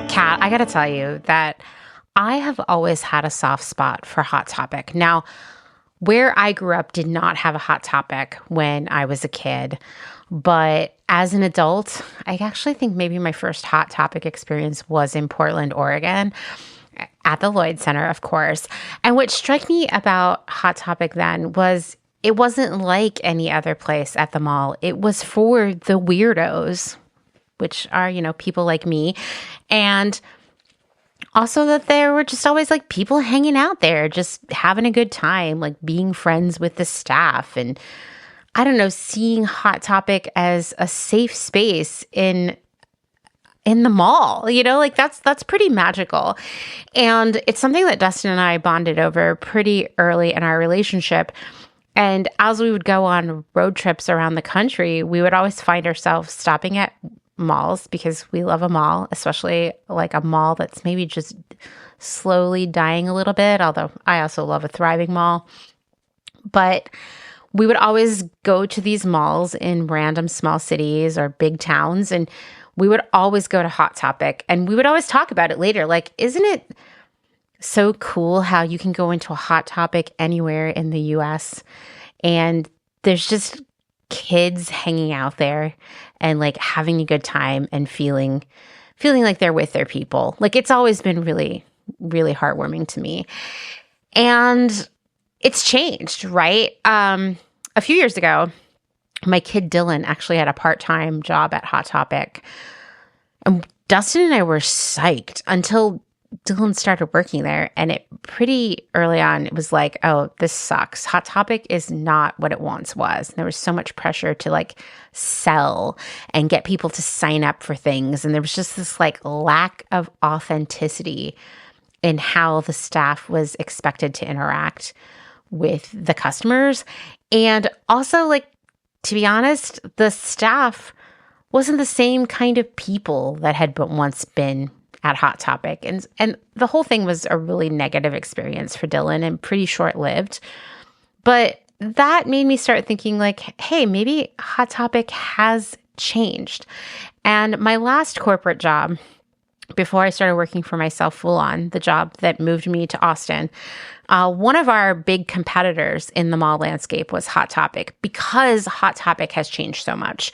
Kat, I gotta tell you that I have always had a soft spot for Hot Topic. Now, where I grew up did not have a Hot Topic when I was a kid, but as an adult, I actually think maybe my first Hot Topic experience was in Portland, Oregon, at the Lloyd Center, of course. And what struck me about Hot Topic then was it wasn't like any other place at the mall. It was for the weirdos, which are, people like me. And also that there were just always like people hanging out there, just having a good time, like being friends with the staff. And I don't know, seeing Hot Topic as a safe space in the mall, like that's pretty magical. And it's something that Dustin and I bonded over pretty early in our relationship. And as we would go on road trips around the country, we would always find ourselves stopping at malls because we love a mall, especially like a mall that's maybe just slowly dying a little bit, although I also love a thriving mall. But we would always go to these malls in random small cities or big towns, and we would always go to Hot Topic, and we would always talk about it later. Like, isn't it so cool how you can go into a Hot Topic anywhere in the US and there's just kids hanging out there and like having a good time and feeling like they're with their people. Like, it's always been really, really heartwarming to me. And it's changed, right? A few years ago, my kid Dylan actually had a part-time job at Hot Topic. And Dustin and I were psyched until Dylan started working there. And it pretty early on, it was like, oh, this sucks. Hot Topic is not what it once was. And there was so much pressure to like sell and get people to sign up for things. And there was just this like lack of authenticity in how the staff was expected to interact with the customers. And also, like, to be honest, the staff wasn't the same kind of people that had once been at Hot Topic. And the whole thing was a really negative experience for Dylan and pretty short-lived. But that made me start thinking like, hey, maybe Hot Topic has changed. And my last corporate job, before I started working for myself full on, the job that moved me to Austin, one of our big competitors in the mall landscape was Hot Topic, because Hot Topic has changed so much.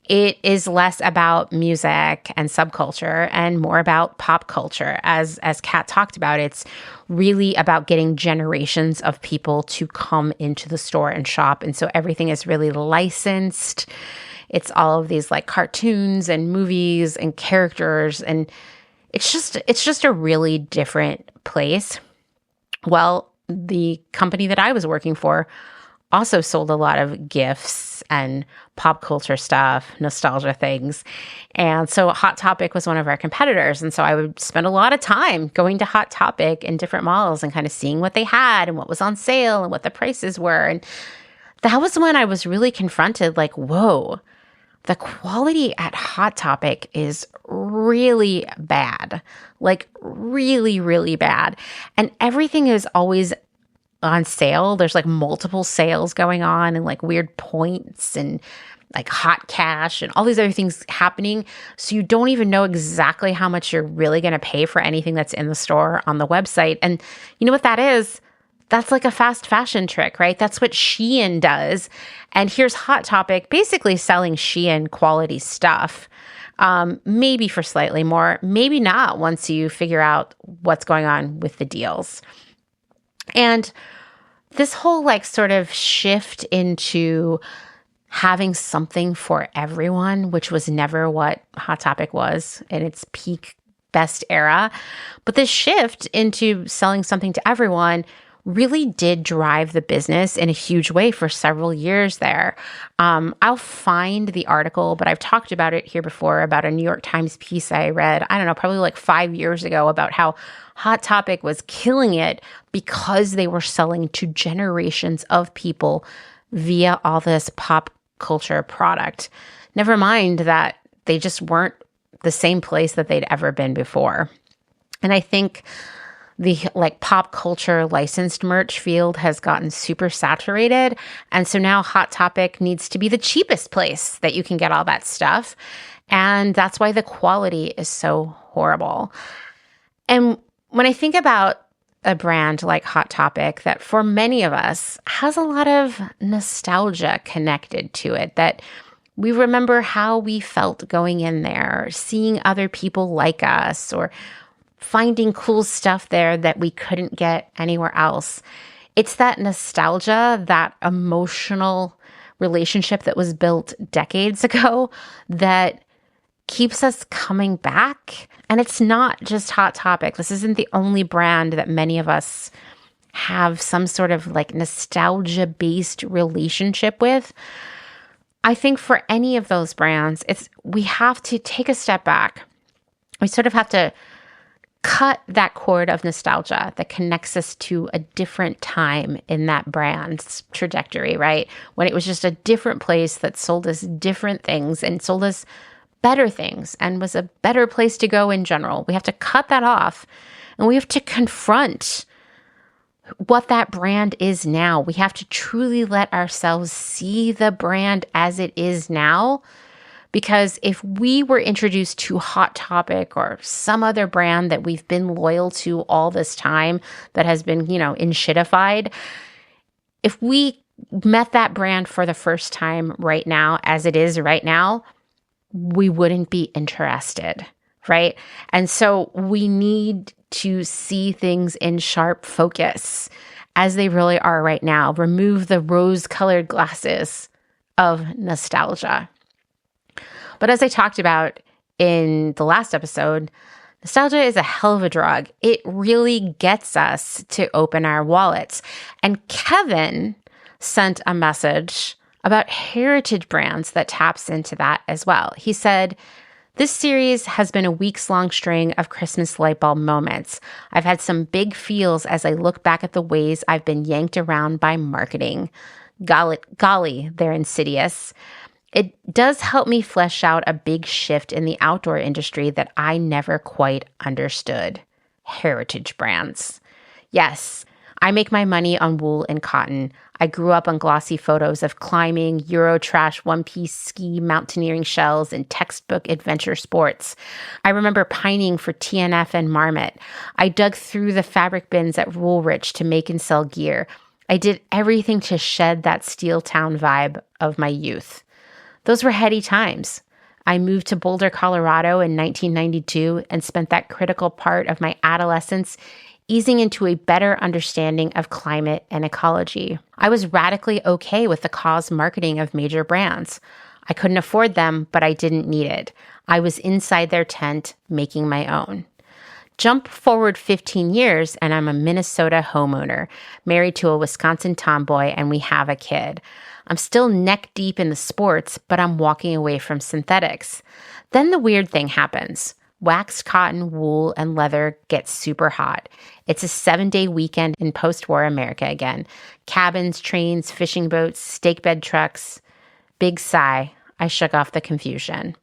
It is less about music and subculture and more about pop culture. As Kat talked about, it's really about getting generations of people to come into the store and shop. And so everything is really licensed. It's all of these like cartoons and movies and characters. And it's just a really different place. Well, the company that I was working for also sold a lot of gifts and pop culture stuff, nostalgia things. And so Hot Topic was one of our competitors. And so I would spend a lot of time going to Hot Topic in different malls and kind of seeing what they had and what was on sale and what the prices were. And that was when I was really confronted, like, whoa, the quality at Hot Topic is really bad, like really, really bad. And everything is always on sale. There's like multiple sales going on and like weird points and like hot cash and all these other things happening. So you don't even know exactly how much you're really going to pay for anything that's in the store on the website. And you know what that is? That's like a fast fashion trick, right? That's what Shein does. And here's Hot Topic basically selling Shein quality stuff, maybe for slightly more, maybe not once you figure out what's going on with the deals. And this whole like sort of shift into having something for everyone, which was never what Hot Topic was in its peak best era. But this shift into selling something to everyone really did drive the business in a huge way for several years there. I'll find the article, but I've talked about it here before about a New York Times piece I read, I don't know, probably like 5 years ago, about how Hot Topic was killing it because they were selling to generations of people via all this pop culture product. Never mind that they just weren't the same place that they'd ever been before. And I think the like pop culture licensed merch field has gotten super saturated. And so now Hot Topic needs to be the cheapest place that you can get all that stuff. And that's why the quality is so horrible. And when I think about a brand like Hot Topic that for many of us has a lot of nostalgia connected to it, that we remember how we felt going in there, seeing other people like us, or finding cool stuff there that we couldn't get anywhere else. It's that nostalgia, that emotional relationship that was built decades ago that keeps us coming back. And it's not just Hot Topic. This isn't the only brand that many of us have some sort of like nostalgia-based relationship with. I think for any of those brands, we have to take a step back. We sort of have to cut that cord of nostalgia that connects us to a different time in that brand's trajectory, right? When it was just a different place that sold us different things and sold us better things and was a better place to go in general. We have to cut that off and we have to confront what that brand is now. We have to truly let ourselves see the brand as it is now. Because if we were introduced to Hot Topic or some other brand that we've been loyal to all this time that has been, enshittified, if we met that brand for the first time right now, as it is right now, we wouldn't be interested, right? And so we need to see things in sharp focus as they really are right now. Remove the rose-colored glasses of nostalgia. But as I talked about in the last episode, nostalgia is a hell of a drug. It really gets us to open our wallets. And Kevin sent a message about heritage brands that taps into that as well. He said, "This series has been a weeks-long string of Christmas light bulb moments. I've had some big feels as I look back at the ways I've been yanked around by marketing. Golly, they're insidious. It does help me flesh out a big shift in the outdoor industry that I never quite understood. Heritage brands. Yes, I make my money on wool and cotton. I grew up on glossy photos of climbing, Eurotrash, one-piece ski, mountaineering shells, and textbook adventure sports. I remember pining for TNF and Marmot. I dug through the fabric bins at Woolrich to make and sell gear. I did everything to shed that Steel Town vibe of my youth. Those were heady times. I moved to Boulder, Colorado in 1992 and spent that critical part of my adolescence easing into a better understanding of climate and ecology. I was radically okay with the cause marketing of major brands. I couldn't afford them, but I didn't need it. I was inside their tent making my own. Jump forward 15 years and I'm a Minnesota homeowner, married to a Wisconsin tomboy, and we have a kid. I'm still neck deep in the sports, but I'm walking away from synthetics. Then the weird thing happens. Waxed cotton, wool, and leather gets super hot. It's a 7-day weekend in post-war America again. Cabins, trains, fishing boats, stake bed trucks. Big sigh. I shook off the confusion.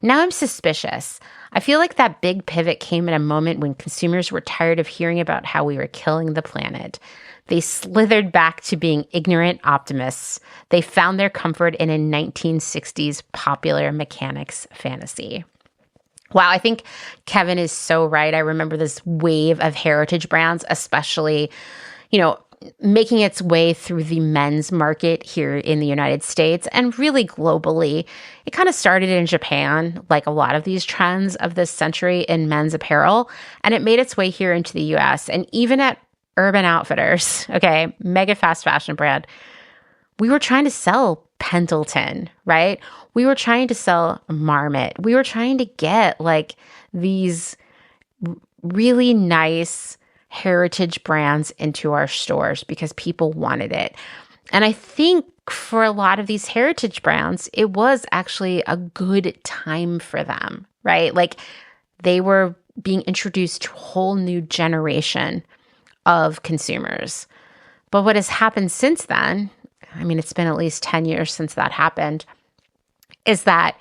Now I'm suspicious. I feel like that big pivot came at a moment when consumers were tired of hearing about how we were killing the planet. They slithered back to being ignorant optimists. They found their comfort in a 1960s popular mechanics fantasy. Wow, I think Kevin is so right. I remember this wave of heritage brands, especially, making its way through the men's market here in the United States and really globally. It kind of started in Japan, like a lot of these trends of this century in men's apparel, and it made its way here into the US. And even at Urban Outfitters, okay, mega fast fashion brand, we were trying to sell Pendleton, right? We were trying to sell Marmot. We were trying to get like these really nice heritage brands into our stores because people wanted it. And I think for a lot of these heritage brands, it was actually a good time for them, right? Like they were being introduced to a whole new generation of consumers. But what has happened since then, I mean, it's been at least 10 years since that happened, is that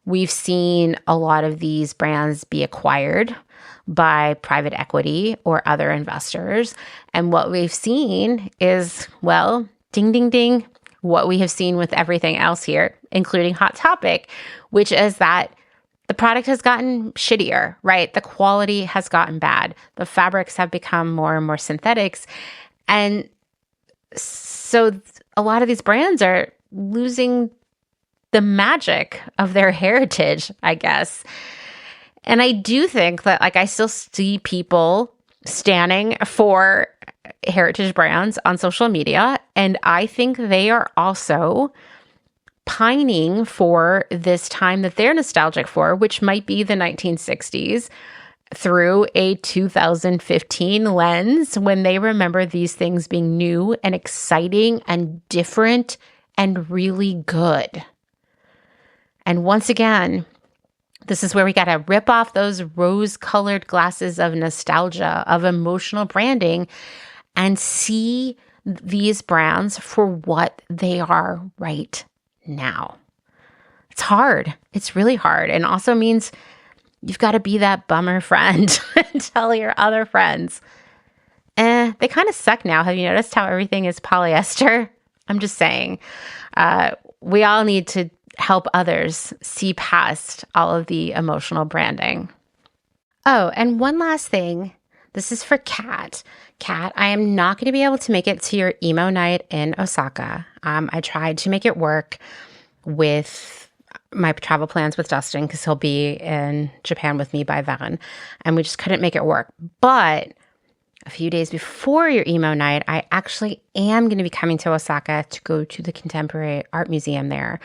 we've seen a lot of these brands be acquired by private equity or other investors. And what we've seen is, well, ding, ding, ding, what we have seen with everything else here, including Hot Topic, which is that the product has gotten shittier, right? The quality has gotten bad. The fabrics have become more and more synthetics. And so a lot of these brands are losing the magic of their heritage, I guess. And I do think that, like, I still see people standing for heritage brands on social media, and I think they are also pining for this time that they're nostalgic for, which might be the 1960s, through a 2015 lens when they remember these things being new and exciting and different and really good. And once again, this is where we got to rip off those rose-colored glasses of nostalgia, of emotional branding, and see these brands for what they are right now. It's hard. It's really hard. And also means you've got to be that bummer friend and tell your other friends, they kind of suck now. Have you noticed how everything is polyester? I'm just saying. We all need to help others see past all of the emotional branding. Oh, and one last thing. This is for Kat. Kat, I am not going to be able to make it to your emo night in Osaka. I tried to make it work with my travel plans with Dustin because he'll be in Japan with me by then, and we just couldn't make it work. But a few days before your emo night, I actually am going to be coming to Osaka to go to the Contemporary Art Museum there.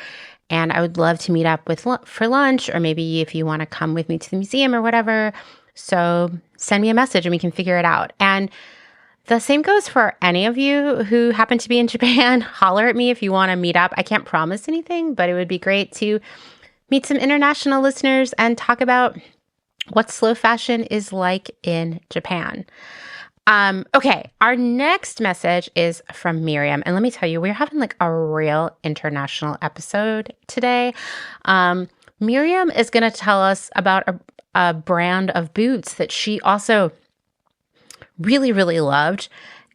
And I would love to meet up for lunch, or maybe if you want to come with me to the museum or whatever. So send me a message and we can figure it out. And the same goes for any of you who happen to be in Japan. Holler at me if you want to meet up. I can't promise anything, but it would be great to meet some international listeners and talk about what slow fashion is like in Japan. Okay, our next message is from Miriam. And let me tell you, we're having like a real international episode today. Miriam is going to tell us about a brand of boots that she also really, really loved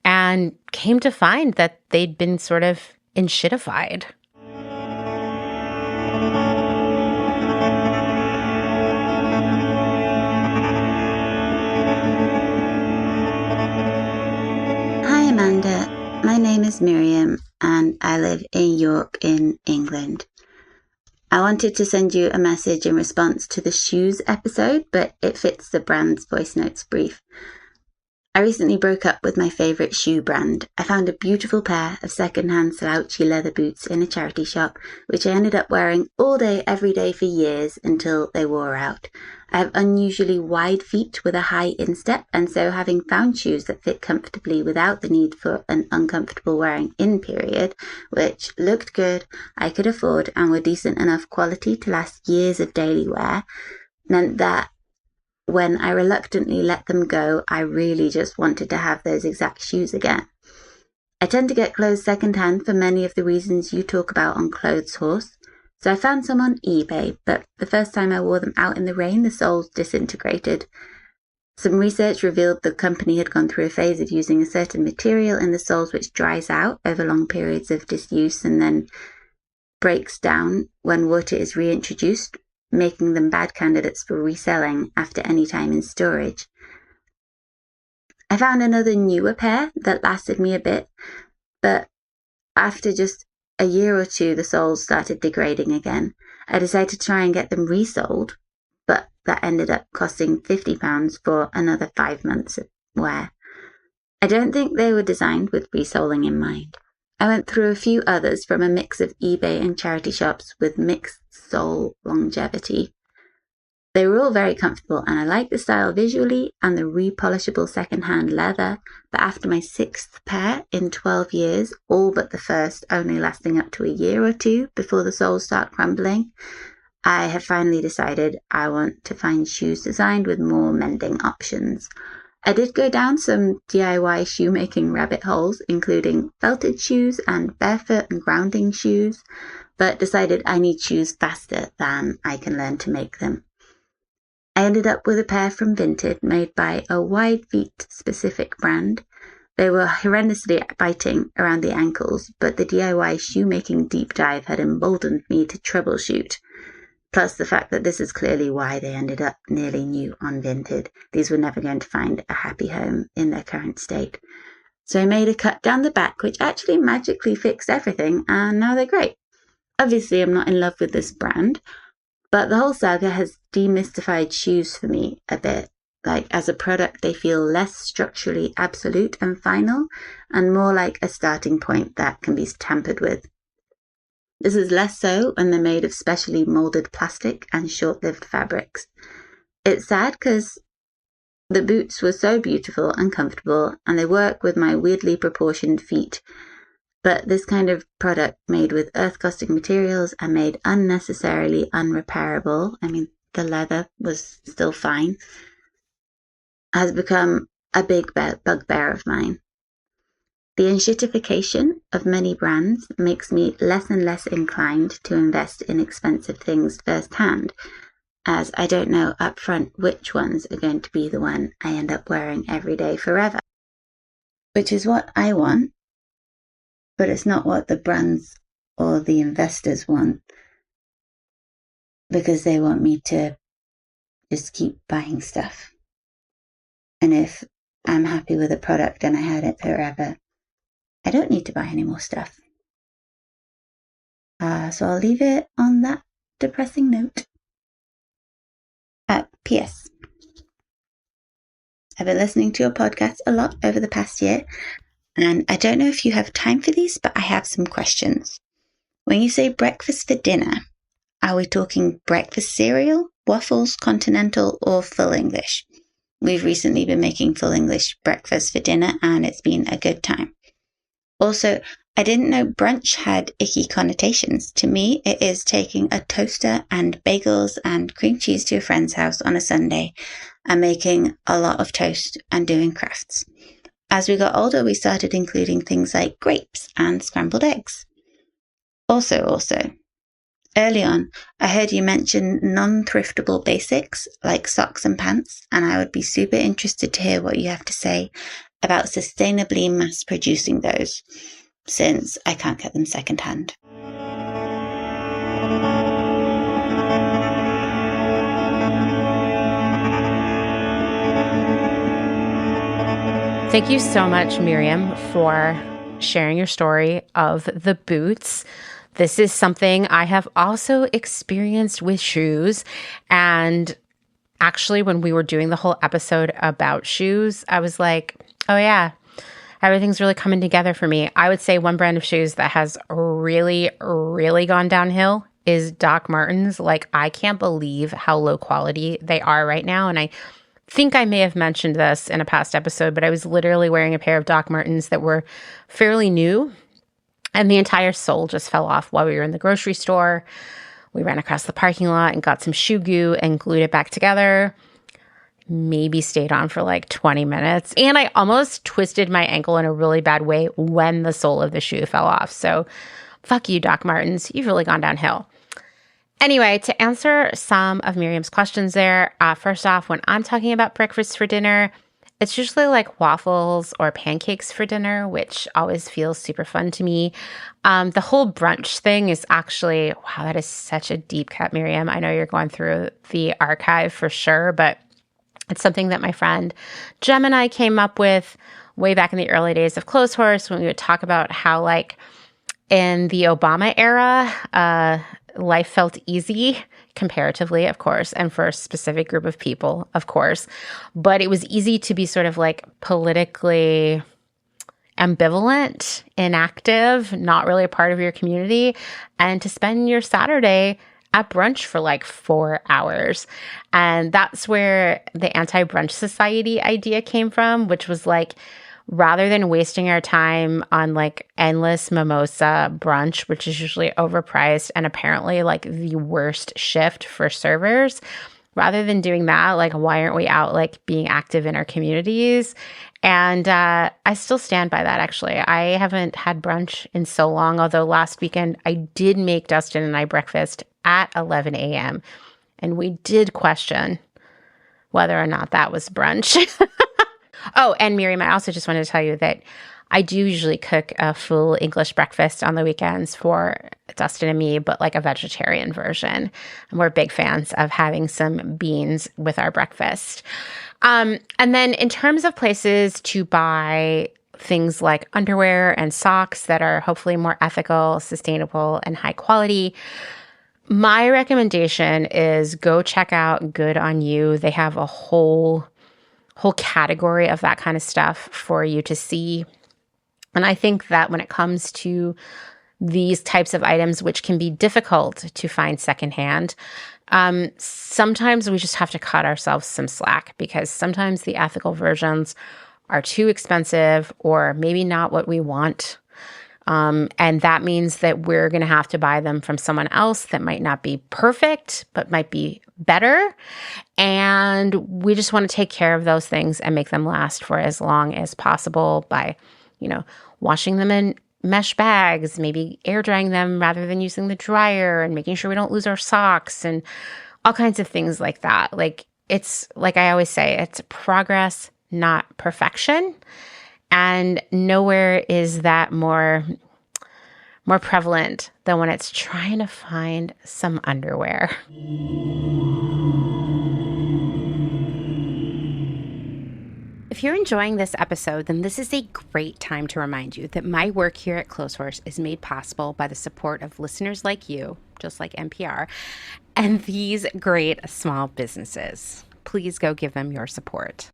and came to find that they'd been sort of enshittified. Hi Amanda, my name is Miriam and I live in York in England. I wanted to send you a message in response to the shoes episode, but it fits the brand's voice notes brief. I recently broke up with my favourite shoe brand. I found a beautiful pair of second-hand slouchy leather boots in a charity shop, which I ended up wearing all day, every day for years until they wore out. I have unusually wide feet with a high instep, and so having found shoes that fit comfortably without the need for an uncomfortable wearing in period, which looked good, I could afford, and were decent enough quality to last years of daily wear, meant that when I reluctantly let them go, I really just wanted to have those exact shoes again. I tend to get clothes secondhand for many of the reasons you talk about on Clotheshorse. So I found some on eBay, but the first time I wore them out in the rain, the soles disintegrated. Some research revealed the company had gone through a phase of using a certain material in the soles which dries out over long periods of disuse and then breaks down when water is reintroduced, making them bad candidates for reselling after any time in storage. I found another newer pair that lasted me a bit, but after just a year or two, the soles started degrading again. I decided to try and get them resold, but that ended up costing £50 for another 5 months of wear. I don't think they were designed with resoling in mind. I went through a few others from a mix of eBay and charity shops with mixed sole longevity. They were all very comfortable, and I liked the style visually and the repolishable secondhand leather. But after my 6th pair in 12 years, all but the first only lasting up to a year or two before the soles start crumbling, I have finally decided I want to find shoes designed with more mending options. I did go down some DIY shoemaking rabbit holes, including felted shoes and barefoot and grounding shoes, but decided I need shoes faster than I can learn to make them. I ended up with a pair from Vinted made by a wide feet specific brand. They were horrendously biting around the ankles, but the DIY shoemaking deep dive had emboldened me to troubleshoot. Plus the fact that this is clearly why they ended up nearly new on Vinted. These were never going to find a happy home in their current state. So I made a cut down the back, which actually magically fixed everything, and now they're great. Obviously, I'm not in love with this brand, but the whole saga has demystified shoes for me a bit. Like, as a product, they feel less structurally absolute and final, and more like a starting point that can be tampered with. This is less so when they're made of specially molded plastic and short-lived fabrics. It's sad because the boots were so beautiful and comfortable, and they work with my weirdly proportioned feet. But this kind of product made with earth-caustic materials and made unnecessarily unrepairable, I mean, the leather was still fine, has become a big bugbear of mine. The enshittification of many brands makes me less and less inclined to invest in expensive things firsthand, as I don't know upfront which ones are going to be the one I end up wearing every day forever. Which is what I want, but it's not what the brands or the investors want, because they want me to just keep buying stuff. And if I'm happy with a product and I had it forever, I don't need to buy any more stuff. So I'll leave it on that depressing note. P.S. I've been listening to your podcast a lot over the past year, and I don't know if you have time for these, but I have some questions. When you say breakfast for dinner, are we talking breakfast cereal, waffles, continental, or full English? We've recently been making full English breakfast for dinner, and it's been a good time. Also, I didn't know brunch had icky connotations. To me, it is taking a toaster and bagels and cream cheese to a friend's house on a Sunday and making a lot of toast and doing crafts. As we got older, we started including things like grapes and scrambled eggs. Also, early on, I heard you mention non-thriftable basics like socks and pants, and I would be super interested to hear what you have to say about sustainably mass-producing those, since I can't get them secondhand. Thank you so much, Miriam, for sharing your story of the boots. This is something I have also experienced with shoes. And actually, when we were doing the whole episode about shoes, I was like, oh yeah, everything's really coming together for me. I would say one brand of shoes that has really, really gone downhill is Doc Martens. Like, I can't believe how low quality they are right now. And I think I may have mentioned this in a past episode, but I was literally wearing a pair of Doc Martens that were fairly new, and the entire sole just fell off while we were in the grocery store. We ran across the parking lot and got some shoe goo and glued it back together. Maybe stayed on for like 20 minutes. And I almost twisted my ankle in a really bad way when the sole of the shoe fell off. So fuck you, Doc Martens. You've really gone downhill. Anyway, to answer some of Miriam's questions there, first off, when I'm talking about breakfast for dinner, it's usually like waffles or pancakes for dinner, which always feels super fun to me. The whole brunch thing is actually, wow, that is such a deep cut, Miriam. I know you're going through the archive for sure, but it's something that my friend Jem and I came up with way back in the early days of Clotheshorse, when we would talk about how, like, in the Obama era, life felt easy comparatively, of course, and for a specific group of people, of course. But it was easy to be sort of like politically ambivalent, inactive, not really a part of your community, and to spend your Saturday at brunch for like 4 hours. And that's where the Anti-Brunch Society idea came from, which was like, rather than wasting our time on like endless mimosa brunch, which is usually overpriced and apparently like the worst shift for servers, rather than doing that, like, why aren't we out like being active in our communities? And I still stand by that, actually. I haven't had brunch in so long, although last weekend I did make Dustin and I breakfast at 11 a.m. And we did question whether or not that was brunch. Oh, and Miriam, I also just wanted to tell you that I do usually cook a full English breakfast on the weekends for Dustin and me, but like a vegetarian version. And we're big fans of having some beans with our breakfast. And then in terms of places to buy things like underwear and socks that are hopefully more ethical, sustainable, and high quality, my recommendation is go check out Good On You. They have a whole category of that kind of stuff for you to see. And I think that when it comes to these types of items, which can be difficult to find secondhand, sometimes we just have to cut ourselves some slack, because sometimes the ethical versions are too expensive or maybe not what we want. And that means that we're going to have to buy them from someone else that might not be perfect, but might be better. And we just want to take care of those things and make them last for as long as possible by, washing them in mesh bags, maybe air drying them rather than using the dryer, and making sure we don't lose our socks and all kinds of things like that. Like, it's like I always say, it's progress, not perfection. And nowhere is that more prevalent than when it's trying to find some underwear. If you're enjoying this episode, then this is a great time to remind you that my work here at Clotheshorse is made possible by the support of listeners like you, just like NPR, and these great small businesses. Please go give them your support.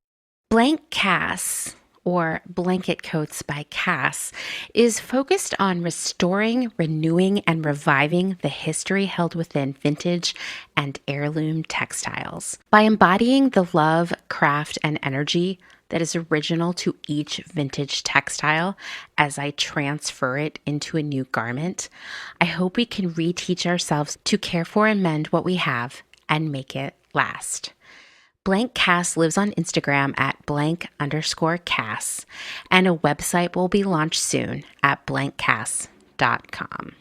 Blank Cass, or Blanket Coats by Cass, is focused on restoring, renewing, and reviving the history held within vintage and heirloom textiles. By embodying the love, craft, and energy that is original to each vintage textile as I transfer it into a new garment, I hope we can reteach ourselves to care for and mend what we have and make it last. Blank Cass lives on Instagram at _Cass, and a website will be launched soon at blankcass.com.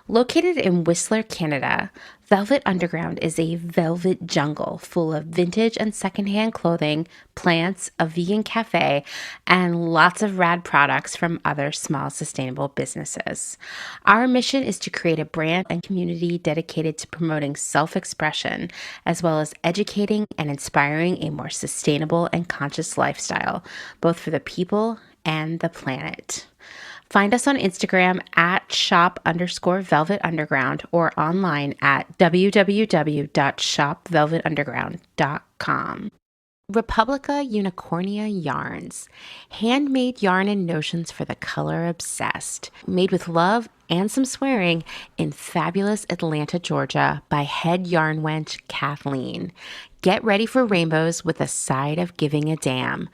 Located in Whistler, Canada, Velvet Underground is a velvet jungle full of vintage and secondhand clothing, plants, a vegan cafe, and lots of rad products from other small sustainable businesses. Our mission is to create a brand and community dedicated to promoting self-expression, as well as educating and inspiring a more sustainable and conscious lifestyle, both for the people and the planet. Find us on Instagram at shop_velvetunderground or online at www.shopvelvetunderground.com. Republica Unicornia Yarns, handmade yarn and notions for the color obsessed, made with love and some swearing in fabulous Atlanta, Georgia by head yarn wench Kathleen. Get ready for rainbows with a side of giving a damn.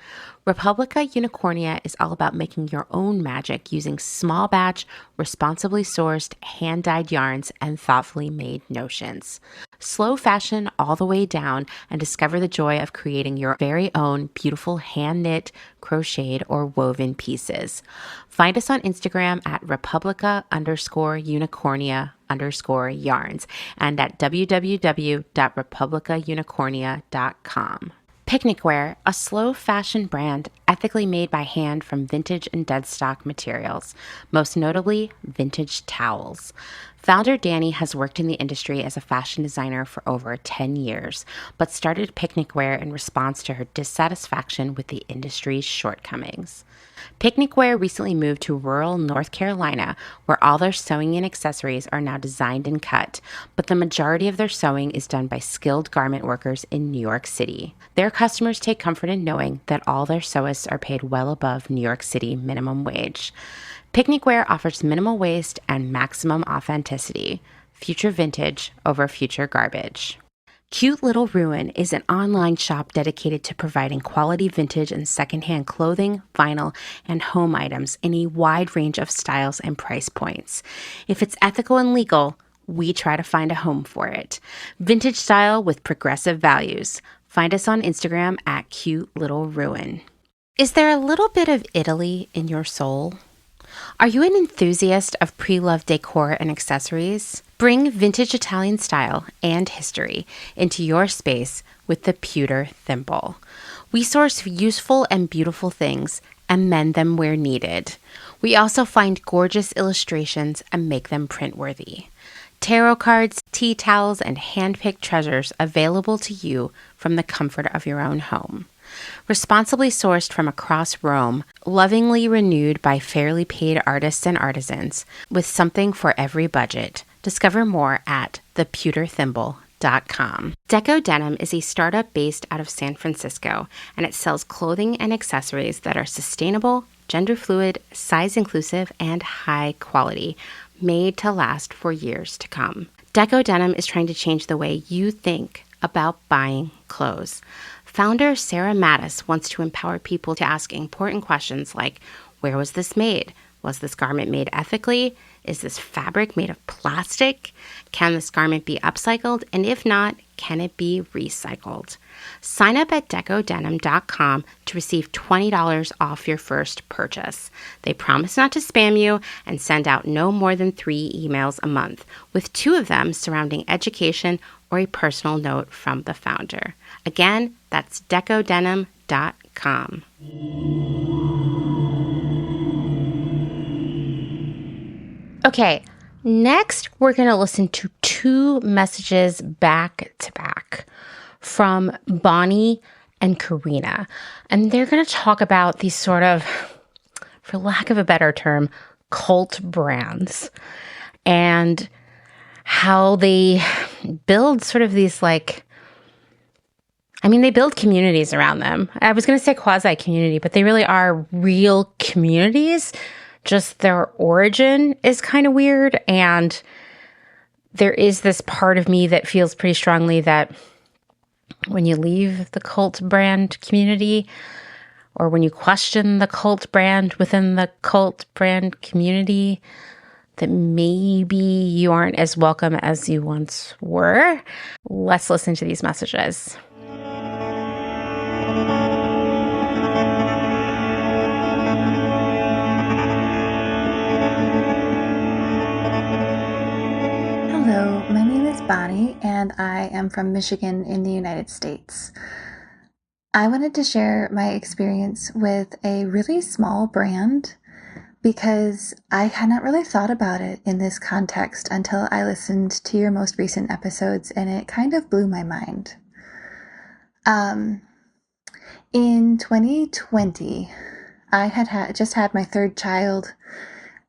Republica Unicornia is all about making your own magic using small batch, responsibly sourced, hand-dyed yarns and thoughtfully made notions. Slow fashion all the way down and discover the joy of creating your very own beautiful hand-knit, crocheted, or woven pieces. Find us on Instagram at Republica_Unicornia_yarns and at www.republicaunicornia.com. Picnic Wear, a slow fashion brand ethically made by hand from vintage and dead stock materials, most notably vintage towels. Founder Danny has worked in the industry as a fashion designer for over 10 years, but started Picnic Wear in response to her dissatisfaction with the industry's shortcomings. Picnic Wear recently moved to rural North Carolina, where all their sewing and accessories are now designed and cut, but the majority of their sewing is done by skilled garment workers in New York City. Their customers take comfort in knowing that all their sewists are paid well above New York City minimum wage. Picnic Wear offers minimal waste and maximum authenticity. future vintage over future garbage. Cute Little Ruin is an online shop dedicated to providing quality vintage and secondhand clothing, vinyl, and home items in a wide range of styles and price points. If it's ethical and legal, we try to find a home for it. Vintage style with progressive values. Find us on Instagram at Cute Little Ruin. Is there a little bit of Italy in your soul? Are you an enthusiast of pre-loved decor and accessories? Bring vintage Italian style and history into your space with the Pewter Thimble. We source useful and beautiful things and mend them where needed. We also find gorgeous illustrations and make them print-worthy. Tarot cards, tea towels, and hand-picked treasures available to you from the comfort of your own home. Responsibly sourced from across Rome, lovingly renewed by fairly paid artists and artisans, with something for every budget. Discover more at thepewterthimble.com. Deco Denim is a startup based out of San Francisco, and it sells clothing and accessories that are sustainable, gender fluid, size inclusive, and high quality, made to last for years to come. Deco Denim is trying to change the way you think about buying clothes. Founder Sarah Mattis wants to empower people to ask important questions like, where was this made? Was this garment made ethically? Is this fabric made of plastic? Can this garment be upcycled? And if not, can it be recycled? Sign up at decodenim.com to receive $20 off your first purchase. They promise not to spam you and send out no more than 3 emails a month, with 2 of them surrounding education or a personal note from the founder. Again, that's decodenim.com. Okay, next we're going to listen to 2 messages back to back from Bonnie and Karina. And they're going to talk about these sort of, for lack of a better term, cult brands and how they build sort of these they build communities around them. I was going to say quasi-community, but they really are real communities. Just their origin is kind of weird. And there is this part of me that feels pretty strongly that when you leave the cult brand community, or when you question the cult brand within the cult brand community, that maybe you aren't as welcome as you once were. Let's listen to these messages. Hello, my name is Bonnie, and I am from Michigan in the United States. I wanted to share my experience with a really small brand because I had not really thought about it in this context until I listened to your most recent episodes, and it kind of blew my mind. In 2020, I had just had my 3rd child.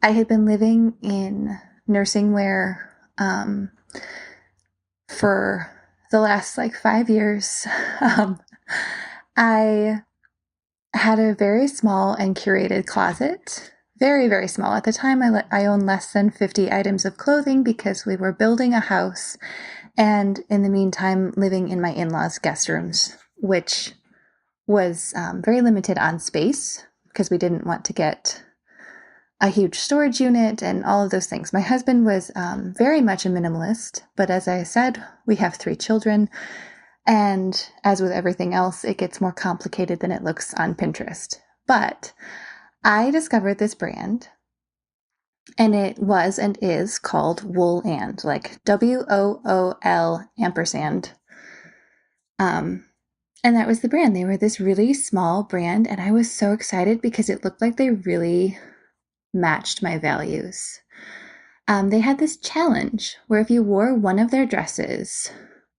I had been living in nursing wear for the last 5 years. I had a very small and curated closet, very, very small. At the time, I owned less than 50 items of clothing because we were building a house and in the meantime living in my in-laws' guest rooms, which was very limited on space because we didn't want to get a huge storage unit and all of those things. My husband was very much a minimalist, but as I said, we have 3 children, and as with everything else, it gets more complicated than it looks on Pinterest. But I discovered this brand, and it was and is called Wool and, like WOOL ampersand. And that was the brand. They were this really small brand, and I was so excited because it looked like they really matched my values. They had this challenge where if you wore one of their dresses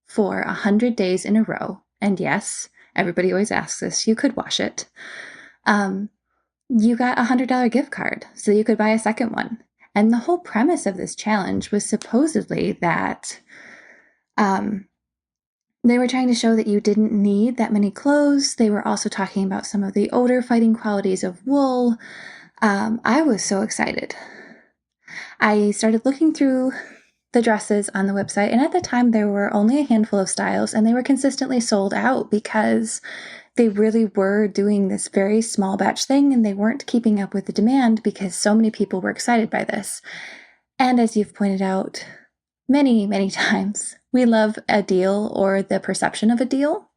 for 100 days in a row, and yes, everybody always asks this, you could wash it, you got a $100 gift card so you could buy a second one. And the whole premise of this challenge was supposedly that they were trying to show that you didn't need that many clothes. They were also talking about some of the odor fighting qualities of wool. I was so excited. I started looking through the dresses on the website. And at the time, there were only a handful of styles, and they were consistently sold out because they really were doing this very small batch thing, and they weren't keeping up with the demand because so many people were excited by this. And as you've pointed out many, many times, we love a deal or the perception of a deal.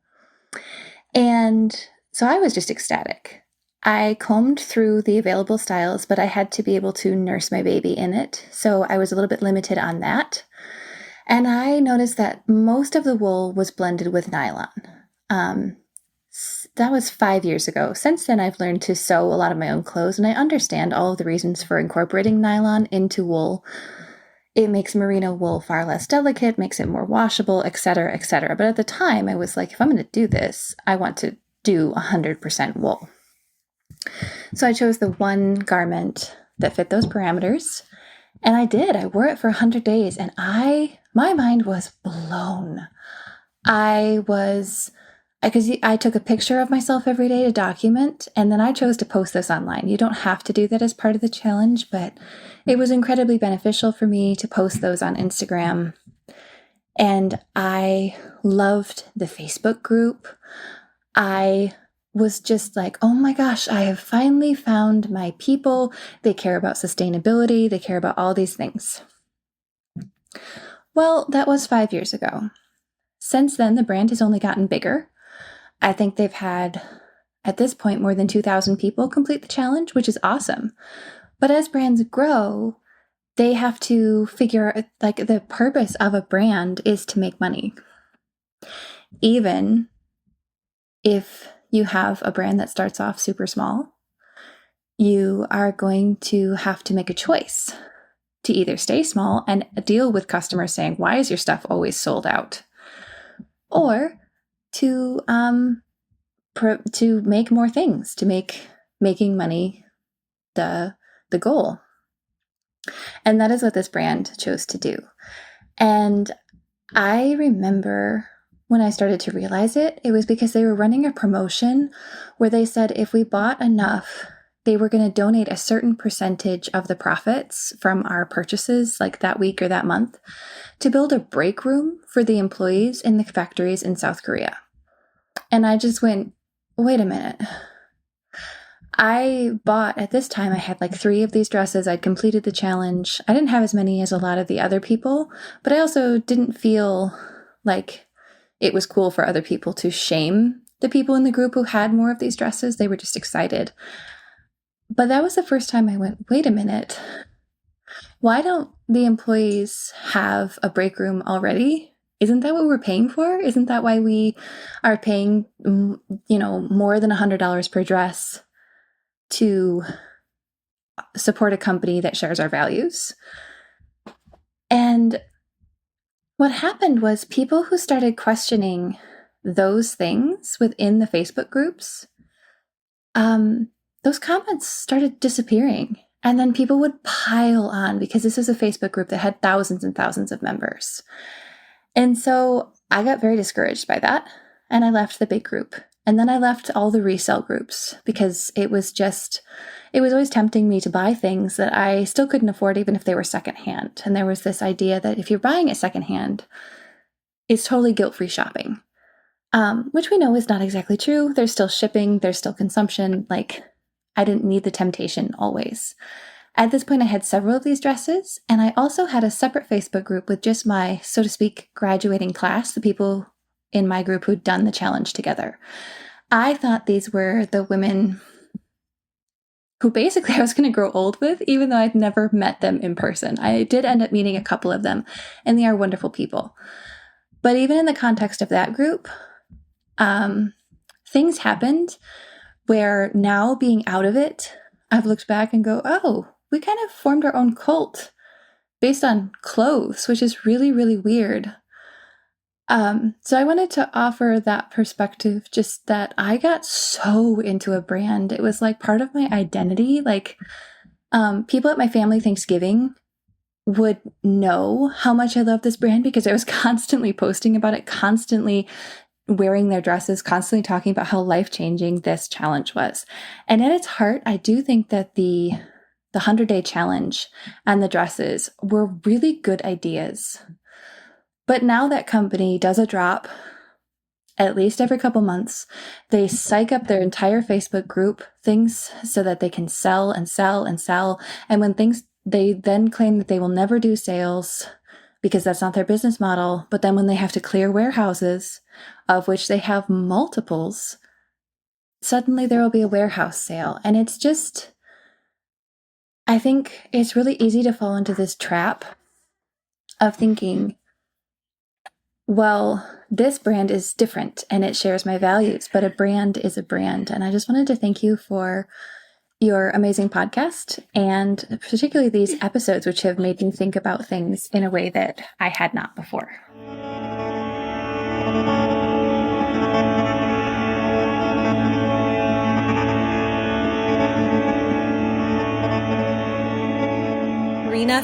And so I was just ecstatic. I combed through the available styles, but I had to be able to nurse my baby in it. So I was a little bit limited on that. And I noticed that most of the wool was blended with nylon. That was 5 years ago. Since then, I've learned to sew a lot of my own clothes, and I understand all of the reasons for incorporating nylon into wool. It makes merino wool far less delicate, makes it more washable, etc., etc. But at the time, I was like, if I'm going to do this, I want to do 100% wool. So I chose the one garment that fit those parameters, and I did. I wore it for 100 days, and my mind was blown. Because I took a picture of myself every day to document, and then I chose to post this online. You don't have to do that as part of the challenge, but it was incredibly beneficial for me to post those on Instagram. And I loved the Facebook group. I was just like, oh my gosh, I have finally found my people. They care about sustainability. They care about all these things. Well, that was 5 years ago. Since then, the brand has only gotten bigger. I think they've had, at this point, more than 2,000 people complete the challenge, which is awesome. But as brands grow, they have to figure, like, the purpose of a brand is to make money. Even if you have a brand that starts off super small, you are going to have to make a choice to either stay small and deal with customers saying, why is your stuff always sold out? Or to make more things, to make making money the goal. And that is what this brand chose to do. And I remember when I started to realize it was because they were running a promotion where they said if we bought enough, they were going to donate a certain percentage of the profits from our purchases, like that week or that month, to build a break room for the employees in the factories in South Korea. And I just went, wait a minute. At this time, I had like 3 of these dresses. I'd completed the challenge. I didn't have as many as a lot of the other people, but I also didn't feel like it was cool for other people to shame the people in the group who had more of these dresses. They were just excited. But that was the first time I went, wait a minute. Why don't the employees have a break room already? Isn't that what we're paying for? Isn't that why we are paying, more than $100 per dress to support a company that shares our values? And what happened was people who started questioning those things within the Facebook groups, those comments started disappearing. And then people would pile on because this was a Facebook group that had thousands and thousands of members. And so I got very discouraged by that, and I left the big group. And then I left all the resale groups because it was always tempting me to buy things that I still couldn't afford even if they were secondhand. And there was this idea that if you're buying it secondhand, it's totally guilt-free shopping, which we know is not exactly true. There's still shipping, there's still consumption. Like, I didn't need the temptation always. At this point, I had several of these dresses, and I also had a separate Facebook group with just my, so to speak, graduating class, the people in my group who'd done the challenge together. I thought these were the women who basically I was going to grow old with, even though I'd never met them in person. I did end up meeting a couple of them, and they are wonderful people. But even in the context of that group, things happened where now being out of it, I've looked back and go, oh, we kind of formed our own cult based on clothes, which is really, really weird. So I wanted to offer that perspective, just that I got so into a brand. It was like part of my identity. Like, people at my family Thanksgiving would know how much I love this brand because I was constantly posting about it, constantly wearing their dresses, constantly talking about how life-changing this challenge was. And at its heart, I do think that the the 100-day challenge and the dresses were really good ideas. But now that company does a drop at least every couple months. They psych up their entire Facebook group things so that they can sell and sell and sell. And when things, they then claim that they will never do sales because that's not their business model. But then when they have to clear warehouses, of which they have multiples, suddenly there will be a warehouse sale. And it's just, I think it's really easy to fall into this trap of thinking, well, this brand is different and it shares my values, but a brand is a brand. And I just wanted to thank you for your amazing podcast and particularly these episodes, which have made me think about things in a way that I had not before.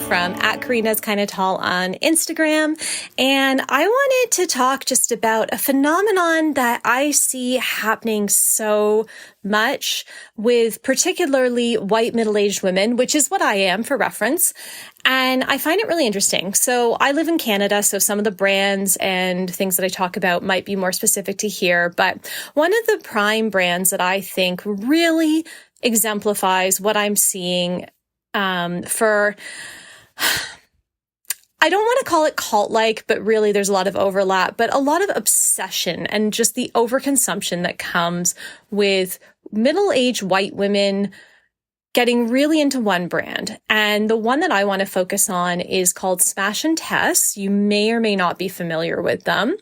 From @Karina's Kinda Tall on Instagram. And I wanted to talk just about a phenomenon that I see happening so much with particularly white middle-aged women, which is what I am for reference. And I find it really interesting. So I live in Canada, so some of the brands and things that I talk about might be more specific to here. But one of the prime brands that I think really exemplifies what I'm seeing for, I don't want to call it cult-like, but really there's a lot of overlap, but a lot of obsession and just the overconsumption that comes with middle-aged white women getting really into one brand. And the one that I want to focus on is called Smash and Tess. You may or may not be familiar with them.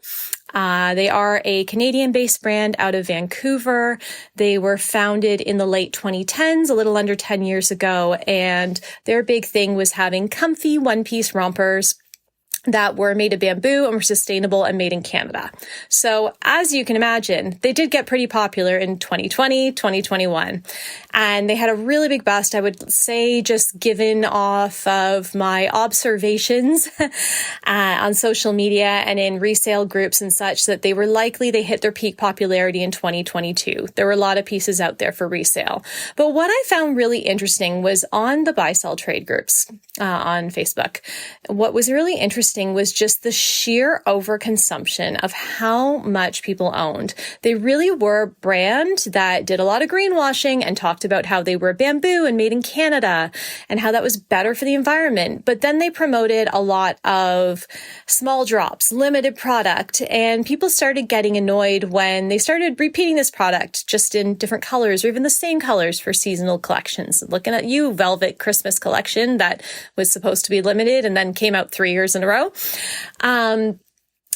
They are a Canadian-based brand out of Vancouver. They were founded in the late 2010s, a little under 10 years ago, and their big thing was having comfy one-piece rompers that were made of bamboo and were sustainable and made in Canada. So as you can imagine, they did get pretty popular in 2020, 2021. And they had a really big bust, I would say, just given off of my observations on social media and in resale groups and such, that they hit their peak popularity in 2022. There were a lot of pieces out there for resale. But what I found really interesting was on the buy-sell trade groups on Facebook. What was really interesting was just the sheer overconsumption of how much people owned. They really were a brand that did a lot of greenwashing and talked about how they were bamboo and made in Canada and how that was better for the environment. But then they promoted a lot of small drops, limited product, and people started getting annoyed when they started repeating this product just in different colors or even the same colors for seasonal collections. Looking at you, Velvet Christmas collection that was supposed to be limited and then came out 3 years in a row.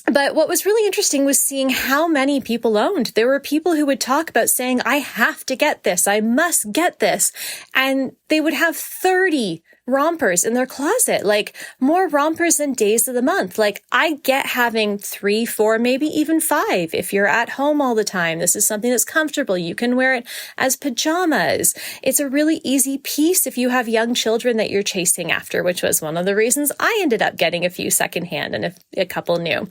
But what was really interesting was seeing how many people owned. There were people who would talk about saying, I have to get this. I must get this. And they would have 30 rompers in their closet, like more rompers than days of the month. Like I get having 3, 4, maybe even 5. If you're at home all the time, this is something that's comfortable. You can wear it as pajamas. It's a really easy piece if you have young children that you're chasing after, which was one of the reasons I ended up getting a few secondhand and a couple new.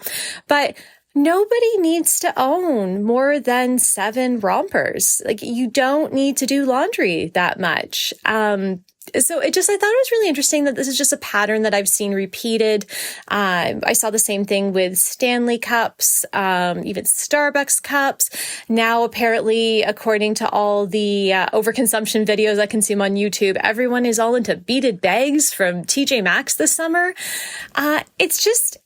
But nobody needs to own more than 7 rompers. Like you don't need to do laundry that much. So I thought it was really interesting that this is just a pattern that I've seen repeated. I saw the same thing with Stanley cups, even Starbucks cups. Now, apparently, according to all the overconsumption videos I consume on YouTube, everyone is all into beaded bags from TJ Maxx this summer. It's just,